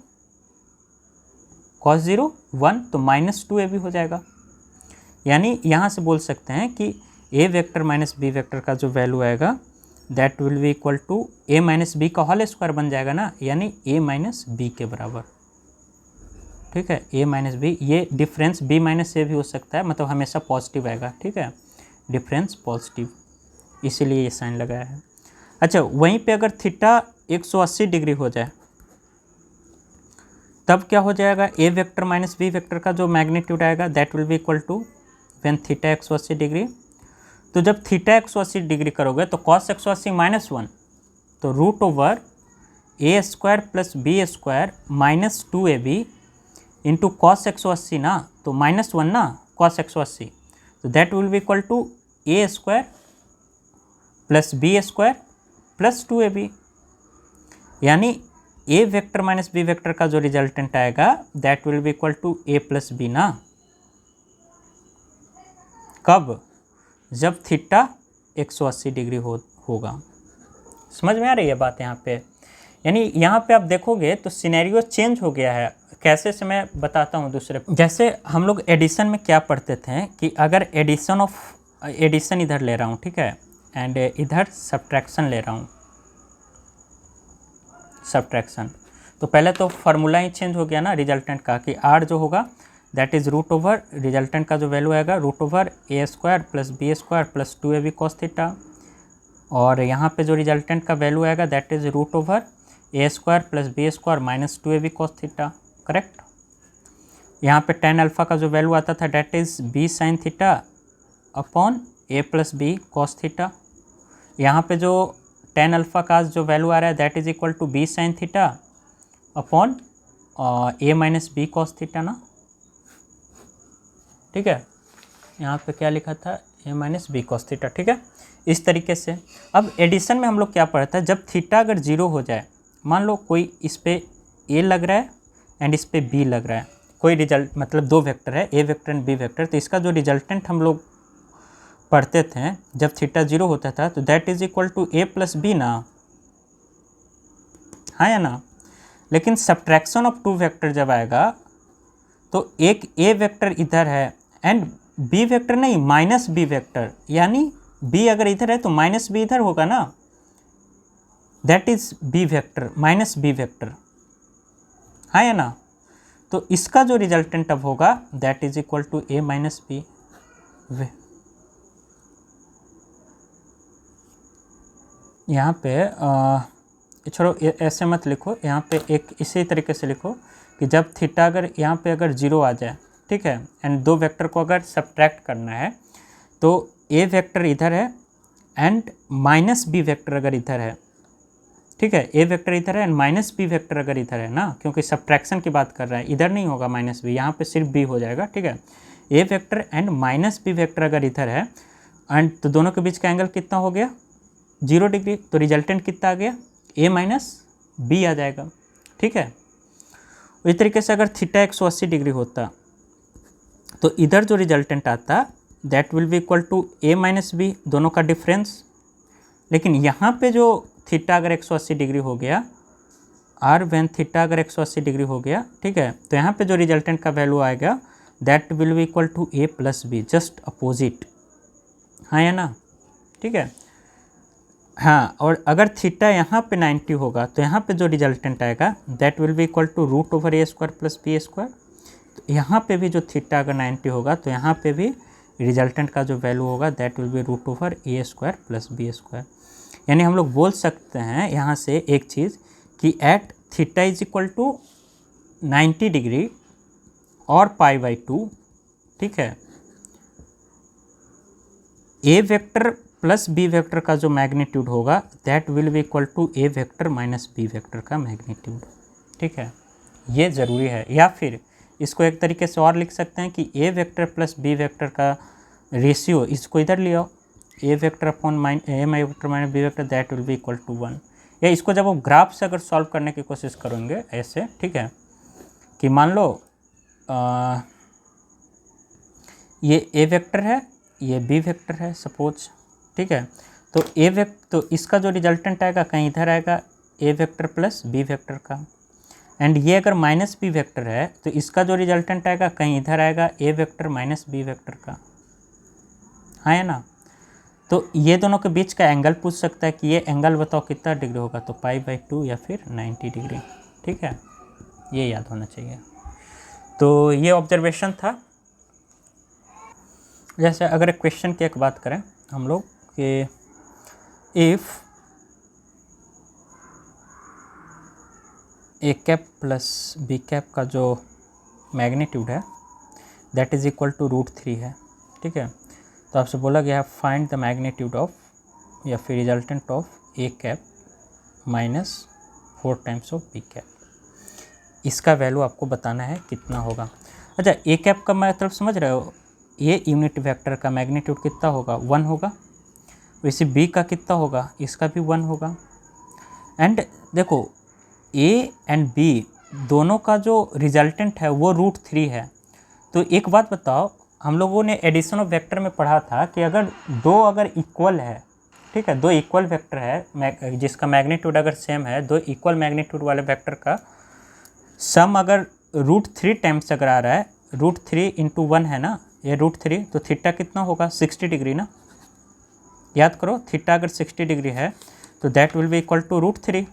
कॉस 0 1, तो माइनस 2 ए बी हो जाएगा। यानी यहाँ से बोल सकते हैं कि ए वेक्टर माइनस बी वेक्टर का जो वैल्यू आएगा that will be equal to a minus b का होल स्क्वायर बन जाएगा ना, यानी ए माइनस बी के बराबर, ठीक है, ए माइनस बी। ये डिफरेंस बी माइनस ए भी हो सकता है, मतलब हमेशा पॉजिटिव आएगा, ठीक है, डिफरेंस पॉजिटिव, इसीलिए ये साइन लगाया है। अच्छा, वहीं पे अगर थीटा 180 डिग्री हो जाए तब क्या हो जाएगा, a vector minus B vector का जो मैग्नीट्यूड आएगा that will be equal to when theta 180 degree. तो जब थीटा 180 डिग्री करोगे तो कॉस 180 माइनस 1, तो रूट ओवर ए square plus B square minus 2ab into cos 180 ना, तो माइनस 1 ना कॉस 180, तो that will be equal to A square plus B square plus 2ab। यानी a vector minus B vector का जो resultant आएगा that will be equal to A plus b ना, कब, जब थीटा 180 डिग्री होगा। समझ में आ रही है बात यहाँ पे। यानी यहाँ पे आप देखोगे तो सिनेरियो चेंज हो गया है। कैसे से मैं बताता हूँ दूसरे, जैसे हम लोग एडिशन में क्या पढ़ते थे कि अगर एडिशन इधर ले रहा हूँ, ठीक है, एंड इधर सब्ट्रैक्शन ले रहा हूँ, सब्ट्रैक्शन, तो पहले तो फार्मूला ही चेंज हो गया ना रिजल्टेंट का, कि आर जो होगा that is root over, resultant का जो वैल्यू आएगा रूट ओवर ए square plus B square plus 2ab cos theta, और यहाँ पे जो रिजल्टेंट का वैल्यू आएगा that is root over A square plus B square minus 2ab cos theta, correct. यहाँ पे टेन अल्फ़ा का जो वैल्यू आता था that is b sine theta upon a plus B cos theta. यहाँ पे जो टेन अल्फ़ा का जो वैल्यू आ रहा है that is equal to b sine theta upon A minus B cos theta ना, ठीक है। यहाँ पे क्या लिखा था, a minus B cos theta, ठीक है। इस तरीके से अब एडिशन में हम लोग क्या पढ़ते हैं, जब थीटा अगर 0 हो जाए, मान लो कोई इस पे ए लग रहा है एंड इस पे बी लग रहा है, कोई रिजल्ट मतलब दो वेक्टर है, ए वेक्टर एंड बी वेक्टर, तो इसका जो रिजल्टेंट हम लोग पढ़ते थे जब थीटा 0 होता था तो that is equal to A plus b ना, हाँ या ना। लेकिन सब्ट्रैक्शन ऑफ टू वेक्टर जब आएगा तो एक ए वेक्टर इधर है एंड बी वेक्टर नहीं, माइनस बी वेक्टर, यानी बी अगर इधर है तो माइनस बी इधर होगा ना, that is B vector minus B vector, हाँ या ना। तो इसका जो रिजल्टेंट अब होगा that is equal to a minus b. यहाँ पे छोड़ो, ऐसे मत लिखो, यहाँ पे एक इसी तरीके से लिखो कि जब थीटा अगर यहाँ पे अगर 0 आ जाए, ठीक है, एंड दो वेक्टर को अगर सब्ट्रैक्ट करना है तो ए वेक्टर इधर है एंड माइनस बी वेक्टर अगर इधर है, ठीक है, ए वेक्टर इधर है एंड माइनस बी वेक्टर अगर इधर है ना, क्योंकि सब्ट्रैक्शन की बात कर रहा है, इधर नहीं होगा माइनस बी, यहाँ पे सिर्फ बी हो जाएगा, ठीक है। ए vector and minus B vector अगर इधर है एंड तो दोनों के बीच का एंगल कितना हो गया 0 डिग्री, तो रिजल्टेंट कितना आ गया ए माइनस बी आ जाएगा, ठीक है। इस तरीके से अगर थीटा 180 डिग्री होता तो इधर जो रिजल्टेंट आता that will be equal to a minus b, दोनों का डिफरेंस, लेकिन यहाँ पे जो थीटा अगर 180 डिग्री हो गया, आर व्हेन थीटा अगर 180 डिग्री हो गया, ठीक है, तो यहाँ पे जो रिजल्टेंट का वैल्यू आएगा that will be equal to A plus B, just opposite, हाँ या ना, ठीक है। हाँ, और अगर थीटा यहाँ पे 90 होगा तो यहाँ पे जो रिजल्टेंट आएगा that will be equal to root over A square plus B square. तो यहाँ पे भी जो थीटा अगर 90 होगा तो यहाँ पे भी रिजल्टेंट का जो वैल्यू होगा that will be root over A square plus B square. यानी हम लोग बोल सकते हैं यहाँ से एक चीज़ कि at theta is equal to 90 degree और पाई बाई 2, ठीक है, ए वेक्टर प्लस बी वेक्टर का जो मैग्नीट्यूड होगा that will be equal to A vector minus B vector का मैग्नीट्यूड, ठीक है, ये ज़रूरी है। या फिर इसको एक तरीके से और लिख सकते हैं कि ए वेक्टर प्लस बी वेक्टर का रेशियो, इसको इधर ले आओ, a vector upon a vector minus B vector that will be equal to 1। या इसको जब आप ग्राफ से अगर सॉल्व करने की कोशिश करेंगे ऐसे, ठीक है, कि मान लो ये ए वेक्टर है, ये बी वेक्टर है सपोज, ठीक है, तो इसका जो रिजल्टेंट आएगा कहीं इधर आएगा ए वेक्टर प्लस बी वेक्टर का, एंड ये अगर माइनस बी वेक्टर है तो इसका जो रिजल्टेंट आएगा कहीं इधर आएगा ए वेक्टर माइनस बी वेक्टर का, हाँ या ना। तो ये दोनों के बीच का एंगल पूछ सकता है कि ये एंगल बताओ कितना डिग्री होगा, तो पाई बाई 2 या फिर 90 डिग्री, ठीक है, ये याद होना चाहिए। तो ये ऑब्जर्वेशन था। जैसे अगर एक क्वेश्चन की एक बात करें हम लोग कि if A cap plus B cap का जो मैग्नीट्यूड है दैट इज़ इक्वल टू √3 है, ठीक है, तो आपसे बोला गया है फाइंड द मैग्नीट्यूड ऑफ या फिर resultant of A cap minus 4 times of B cap, इसका वैल्यू आपको बताना है कितना होगा। अच्छा, ए कैप का मतलब समझ रहे हो, ये यूनिट वेक्टर का मैग्नीट्यूड कितना होगा, 1 होगा, वैसे बी का कितना होगा, इसका भी 1 होगा। एंड देखो ए एंड बी दोनों का जो रिजल्टेंट है वो √3 है। तो एक बात बताओ, हम लोगों ने एडिशन ऑफ वेक्टर में पढ़ा था कि अगर अगर इक्वल है, ठीक है, 2 इक्वल वेक्टर है जिसका मैग्नीट्यूड अगर सेम है, 2 इक्वल मैग्नीट्यूड वाले वेक्टर का सम अगर √3 टाइम्स अगर आ रहा है, √3 × 1 है ना, ये √3, तो थीटा कितना होगा, 60 डिग्री ना, याद करो, थीटा अगर 60 डिग्री है तो that will be equal to √3,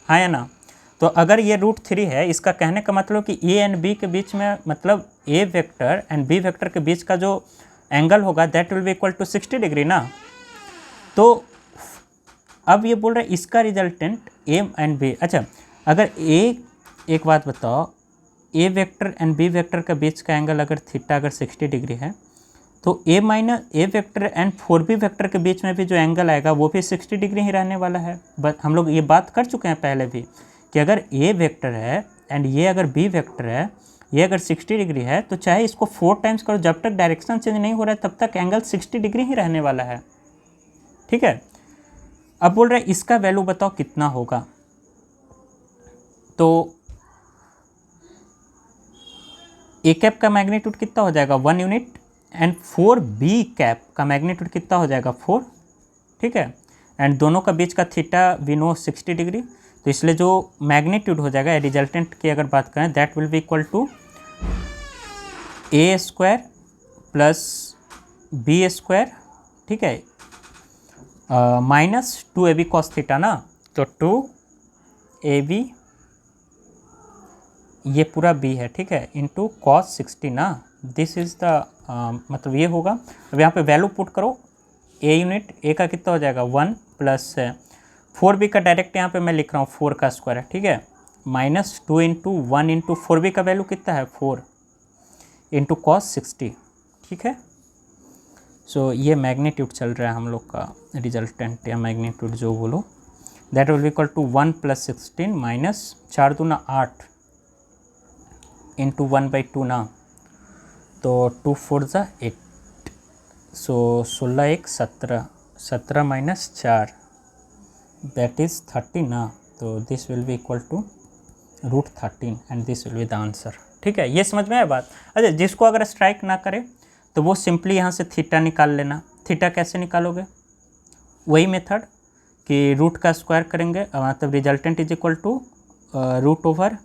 हाँ या ना। तो अगर ये √3 है, इसका कहने का मतलब कि ए एंड बी के बीच में, मतलब A vector and B vector के बीच का जो एंगल होगा that will be equal to 60 degree ना। तो अब ये बोल रहा है इसका रिजल्टेंट ए एंड बी। अच्छा, अगर एक बात बताओ, ए वेक्टर एंड बी वेक्टर के बीच का एंगल अगर थीटा अगर 60 डिग्री है तो A vector and 4b vector के बीच में भी जो एंगल आएगा वो भी 60 डिग्री ही रहने वाला है। बट हम लोग ये बात कर चुके हैं पहले भी कि अगर ए वेक्टर है एंड ये अगर बी वेक्टर है, ये अगर 60 डिग्री है तो चाहे इसको 4 टाइम्स करो, जब तक डायरेक्शन चेंज नहीं हो रहा है तब तक एंगल 60 डिग्री ही रहने वाला है, ठीक है। अब बोल रहे हैं इसका वैल्यू बताओ कितना होगा। तो ए कैप का मैग्नीट्यूड कितना हो जाएगा, 1 यूनिट, एंड 4b कैप का मैग्नीट्यूड कितना हो जाएगा, 4, ठीक है, एंड दोनों का बीच का थीटा वी नो 60 डिग्री, तो इसलिए जो मैग्नीट्यूड हो जाएगा रिजल्टेंट की अगर बात करें that will be equal to A square plus B square, ठीक है, माइनस 2ab कॉस थीटा ना, तो 2ab ये पूरा b है, ठीक है, इंटू कॉस 60 ना, दिस इज़ द मतलब ये होगा। अब यहाँ पे वैल्यू पुट करो, ए यूनिट, ए का कितना हो जाएगा 1 प्लस 4b का डायरेक्ट यहाँ पे मैं लिख रहा हूँ 4 का स्क्वायर है, ठीक है, माइनस 2 × 1 × 4b का वैल्यू कितना है 4 इंटू कॉस 60, ठीक है। सो ये मैग्नीट्यूड चल रहा है हम लोग का रिजल्टेंट या मैग्नीट्यूड जो बोलो, that will be equal to 1 + 16 minus 4 × 2 = 8 into 1/2 ना, तो 2 × 4 = 8, सो 16 × 1 = 17, 17 माइनस 4 दैट इज़ 30 ना, तो this will be equal to √13 and this will be the answer, ठीक है। ये समझ में आया बात। अच्छा, जिसको अगर स्ट्राइक ना करे तो वो सिंपली यहाँ से थीटा निकाल लेना। थीटा कैसे निकालोगे, वही मेथड कि रूट का स्क्वायर करेंगे, मतलब resultant is equal to root over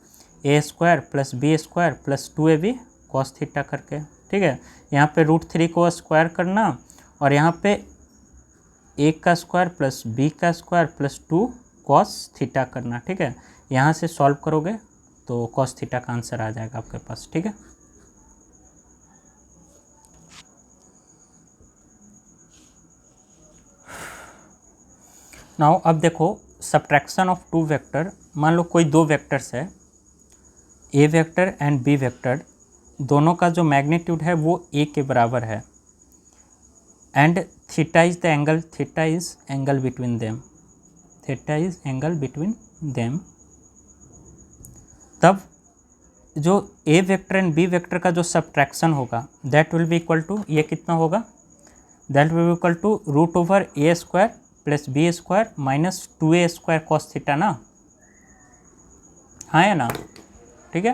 A square plus B square plus 2ab cos theta करके, ठीक है। यहाँ पे √3 को स्क्वायर करना और यहाँ पे ए का स्क्वायर प्लस बी का स्क्वायर प्लस 2 कॉस थीटा करना, ठीक है। यहाँ से सॉल्व करोगे तो कॉस थीटा का आंसर आ जाएगा आपके पास, ठीक है। नाउ अब देखो सब्ट्रैक्शन ऑफ टू वेक्टर। मान लो कोई दो वेक्टर्स है, ए वेक्टर एंड बी वेक्टर, दोनों का जो मैग्नीट्यूड है वो ए के बराबर है and theta is the angle, theta is angle between them, theta is angle between them. तब जो ए वेक्टर एंड बी वेक्टर का जो सब्ट्रैक्शन होगा that will be equal to, ये कितना होगा, that will be equal to root over A square plus B square minus 2a square cos theta ना, हाँ या ना, ठीक है।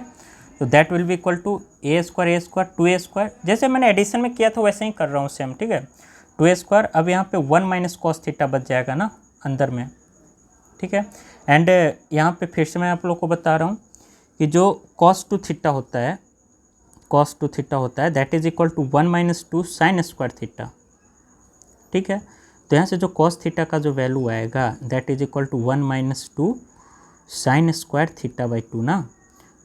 तो that will be equal to A square 2a square, जैसे मैंने एडिशन में किया था वैसे ही कर रहा हूँ सेम, ठीक है। 2a स्क्वायर, अब यहाँ पे 1 माइनस कॉस थीटा बच जाएगा ना अंदर में, ठीक है। एंड यहाँ पे फिर से मैं आप लोग को बता रहा हूँ कि जो cos 2 थीटा होता है, cos 2 थीटा होता है that is equal to 1 minus 2 sine square theta, ठीक है। तो यहाँ से जो cos थीटा का जो वैल्यू आएगा that is equal to 1 minus 2 sine square theta by 2 ना।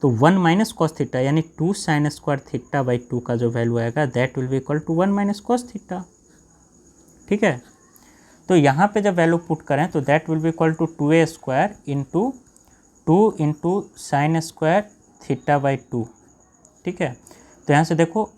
तो 1 माइनस कॉस थीटा यानी 2 साइन स्क्वायर थीटा बाई 2 का जो वैल्यू आएगा that will be equal to 1 minus cos theta, ठीक है। तो यहाँ पे जब वैल्यू पुट करें तो that will be equal to 2a square into 2 into sine square theta by 2, ठीक है। तो यहाँ से देखो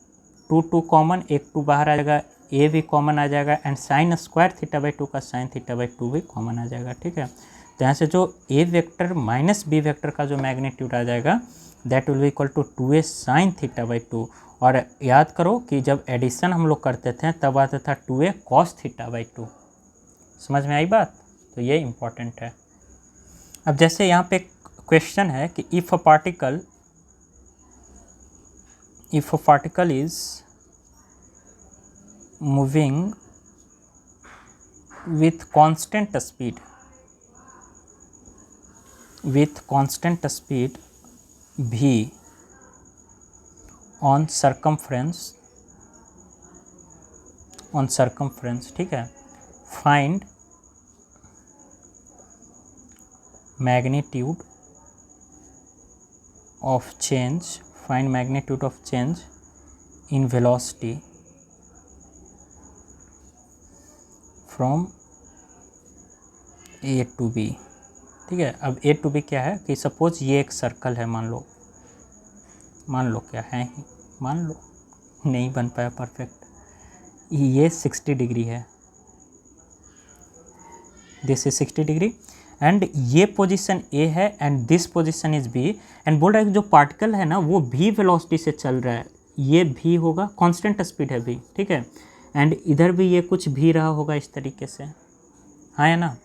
2 कॉमन, एक 2 बाहर आ जाएगा, ए भी कॉमन आ जाएगा and sign square theta by 2 का साइन थीटा बाई 2 भी कॉमन आ जाएगा, ठीक है। तो यहाँ से जो ए वेक्टर माइनस बी वेक्टर का जो मैग्नीट्यूड आ जाएगा that will be equal to 2a sine theta by 2। और याद करो कि जब एडिशन हम लोग करते थे तब आता था 2a कॉस थीटा बाई 2। समझ में आई बात? तो ये इम्पॉर्टेंट है। अब जैसे यहाँ पे क्वेश्चन है कि if a particle is moving with constant speed v on circumference, ठीक है, find magnitude of change in velocity from A to B, ठीक है। अब ए टू बी क्या है कि सपोज ये एक सर्कल है, मान लो क्या है ही, मान लो नहीं बन पाया परफेक्ट, ये 60 डिग्री है, दिस इज 60 डिग्री एंड ये पोजीशन ए है and this position is B. And बोल रहा है कि जो पार्टिकल है ना वो भी वेलोसिटी से चल रहा है, ये भी होगा, कांस्टेंट स्पीड है भी, ठीक है। एंड इधर भी ये कुछ भी रहा होगा इस तरीके से, हाँ है ना।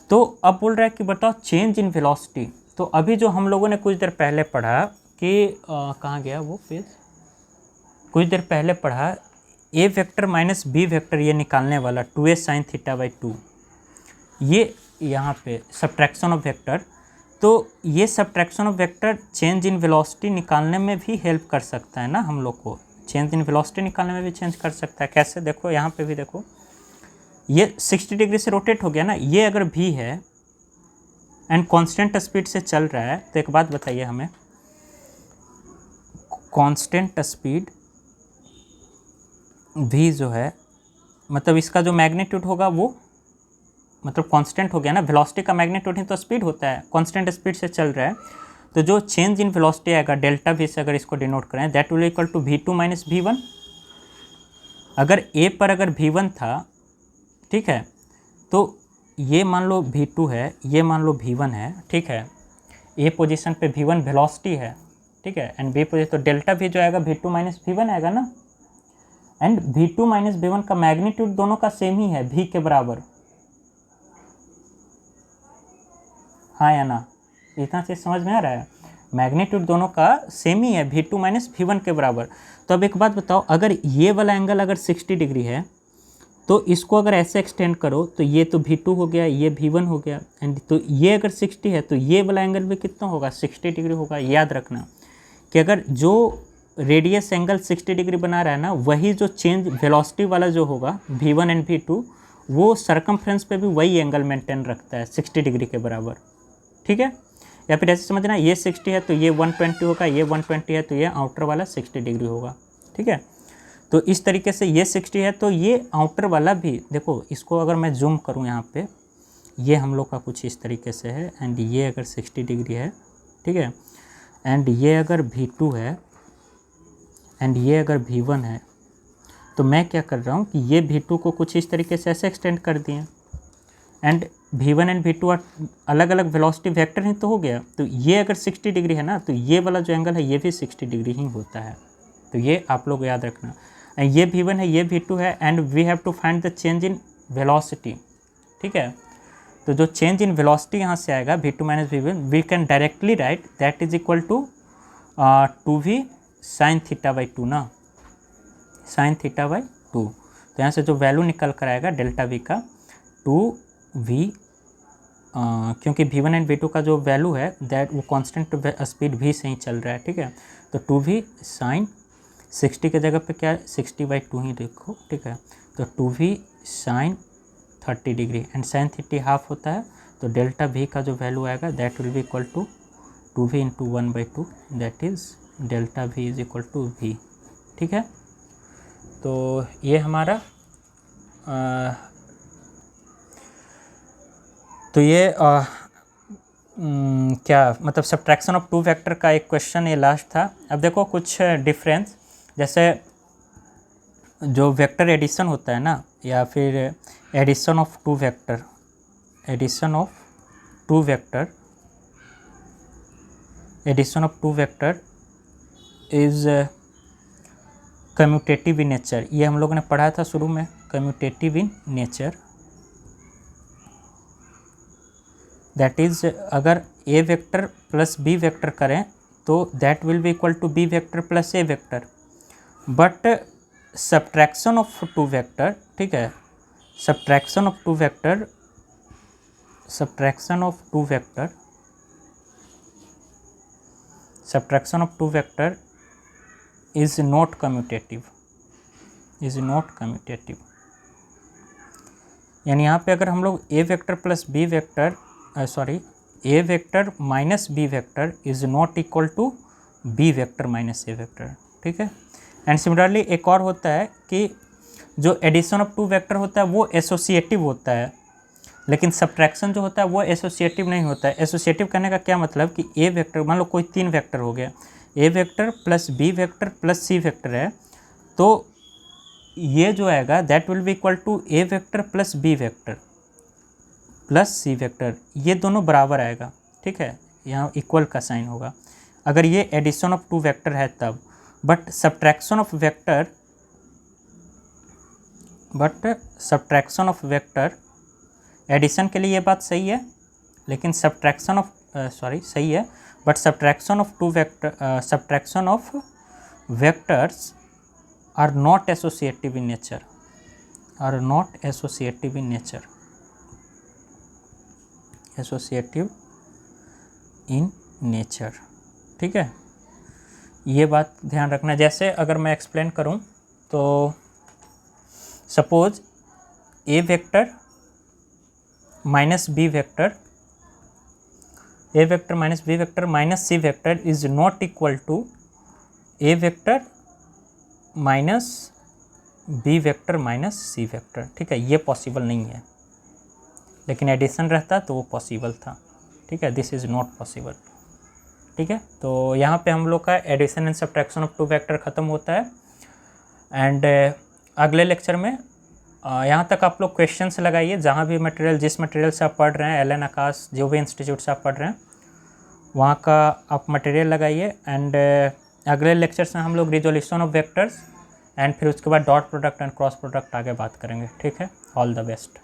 तो अब बोल रहा है कि बताओ चेंज इन वेलोसिटी। तो अभी जो हम लोगों ने कुछ देर पहले पढ़ा कि कहाँ गया वो पेज, कुछ देर पहले पढ़ा ए वेक्टर माइनस बी वेक्टर ये निकालने वाला 2a साइन थीटा बाई 2, ये यहाँ पे सब्ट्रैक्शन ऑफ वेक्टर। तो ये subtraction of vector change in velocity निकालने में भी हेल्प कर सकता है ना, हम लोग को चेंज इन वेलोसिटी निकालने में भी चेंज कर सकता है। कैसे? देखो यहाँ पे भी देखो, ये 60 डिग्री से रोटेट हो गया ना, ये अगर भी है एंड कांस्टेंट स्पीड से चल रहा है तो एक बात बताइए हमें, कांस्टेंट स्पीड भी जो है मतलब इसका जो मैग्नीट्यूड होगा वो मतलब कांस्टेंट हो गया ना, वेलोसिटी का मैग्नीट्यूड ही तो स्पीड होता है, कांस्टेंट स्पीड से चल रहा है। तो जो चेंज इन वेलोसिटी आएगा डेल्टा वी से अगर इसको डिनोट करें that will equal to v2 minus v1। अगर ए पर अगर v1 था, ठीक है, तो ये मान लो v2 है, ये मान लो v1 है, ठीक है। ए पोजीशन पे v1 वेलोसिटी है, ठीक है, एंड बी पोजीशन, तो डेल्टा v जो आएगा v2 माइनस v1 आएगा ना। एंड v2 माइनस v1 का मैग्नीट्यूड दोनों का सेम ही है, v के बराबर, हाँ या ना, इतना चीज़ समझ में आ रहा है। मैग्नीट्यूड दोनों का सेम ही है, v2 माइनस v1 के बराबर। तो अब एक बात बताओ, अगर ये वाला एंगल अगर 60 डिग्री है तो इसको अगर ऐसे एक्सटेंड करो तो ये तो V2 हो गया, ये V1 हो गया, एंड तो ये अगर 60 है तो ये वाला एंगल भी कितना होगा, 60 डिग्री होगा। याद रखना कि अगर जो रेडियस एंगल 60 डिग्री बना रहा है ना, वही जो चेंज वेलोसिटी वाला जो होगा V1 एंड V2, वो सरकमफ्रेंस पे भी वही एंगल मेंटेन रखता है 60 डिग्री के बराबर, ठीक है। या फिर ऐसे समझना, ये 60 है तो ये 120 होगा, ये 120 है तो ये आउटर वाला 60 डिग्री होगा, ठीक है। तो इस तरीके से ये 60 है तो ये आउटर वाला भी, देखो इसको अगर मैं जूम करूँ यहाँ पे, ये हम लोग का कुछ इस तरीके से है, एंड ये अगर 60 डिग्री है, ठीक है, एंड ये अगर V2 है एंड ये अगर V1 है, तो मैं क्या कर रहा हूँ कि ये V2 को कुछ इस तरीके से ऐसे एक्सटेंड कर दिए, एंड V1 एंड V2 अलग अलग वेलोसिटी वेक्टर ही तो हो गया। तो ये अगर 60 डिग्री है ना, तो ये वाला जो एंगल है ये भी 60 डिग्री ही होता है। तो ये आप लोग याद रखना। एंड ये V1 है, ये V2 है, and we have to find the change in velocity, ठीक है। तो जो चेंज इन वेलोसिटी यहाँ से आएगा V2 minus V1, we can directly write that is equal to 2v sine theta by 2 ना, साइन थीटा बाई 2। तो यहाँ से जो वैल्यू निकल कर आएगा डेल्टा V का 2v, क्योंकि V1 एंड V2 का जो वैल्यू है दैट वो कांस्टेंट स्पीड v से ही चल रहा है, ठीक है। तो 2v साइन 60 के जगह पे क्या है 60/2 ही देखो, ठीक है। तो 2v sine 30 degree, and sine 30 half होता है, तो डेल्टा v का जो वैल्यू आएगा that will be equal to 2v into 1/2, that is delta v is equal to v, ठीक है। तो ये हमारा तो ये क्या मतलब सब्ट्रैक्शन ऑफ टू वेक्टर का एक क्वेश्चन ये लास्ट था। अब देखो कुछ डिफरेंस, जैसे जो वेक्टर एडिशन होता है ना, या फिर addition of two vector, addition of two vector, addition of two vector is commutative in nature. ये हम लोगों ने पढ़ा था शुरू में, commutative in nature. That is अगर ए वेक्टर प्लस बी वेक्टर करें तो that will be equal to B vector plus A vector, but subtraction of two vector, ठीक है, subtraction of two vector, subtraction of two vector, subtraction of two vector is not commutative, is not commutative. यानी यहाँ पे अगर हम लोग a vector plus B vector A vector minus B vector is not equal to B vector minus a vector, ठीक है। And similarly एक और होता है कि जो एडिशन ऑफ टू वेक्टर होता है वो एसोसिएटिव होता है, लेकिन सब्ट्रैक्शन जो होता है वो एसोसिएटिव नहीं होता है। एसोसिएटिव करने का क्या मतलब कि ए वेक्टर, मान लो कोई 3 वेक्टर हो गया, a vector plus B vector plus C vector है, तो ये जो आएगा that will be equal to A vector plus B vector plus C vector, ये दोनों बराबर आएगा, ठीक है, यहाँ इक्वल का साइन होगा अगर ये एडिशन ऑफ टू वेक्टर है तब। But subtraction of vector, but subtraction of vector, addition के लिए ये बात सही है, लेकिन सब्ट्रैक्शन ऑफ सही है, but subtraction of two vector, subtraction of vectors are not associative in nature, are not associative in nature, associative in nature, ठीक है। ये बात ध्यान रखना। जैसे अगर मैं एक्सप्लेन करूं तो suppose A vector minus B vector, A vector minus B vector minus C vector is not equal to A vector minus B vector minus C vector, ठीक है। ये पॉसिबल नहीं है, लेकिन एडिशन रहता तो वो पॉसिबल था, ठीक है। दिस इज़ नॉट पॉसिबल, ठीक है। तो यहाँ पे हम लोग का addition and subtraction of two vector ख़त्म होता है। एंड अगले लेक्चर में यहाँ तक आप लोग क्वेश्चंस लगाइए, जहाँ भी मटेरियल, जिस मटेरियल से आप पढ़ रहे हैं, एलन आकाश जो भी इंस्टीट्यूट से आप पढ़ रहे हैं वहाँ का आप मटेरियल लगाइए। एंड अगले लेक्चर से हम लोग रिजोल्यूशन ऑफ वेक्टर्स एंड फिर उसके बाद dot product and cross product आगे बात करेंगे, ठीक है। All the best.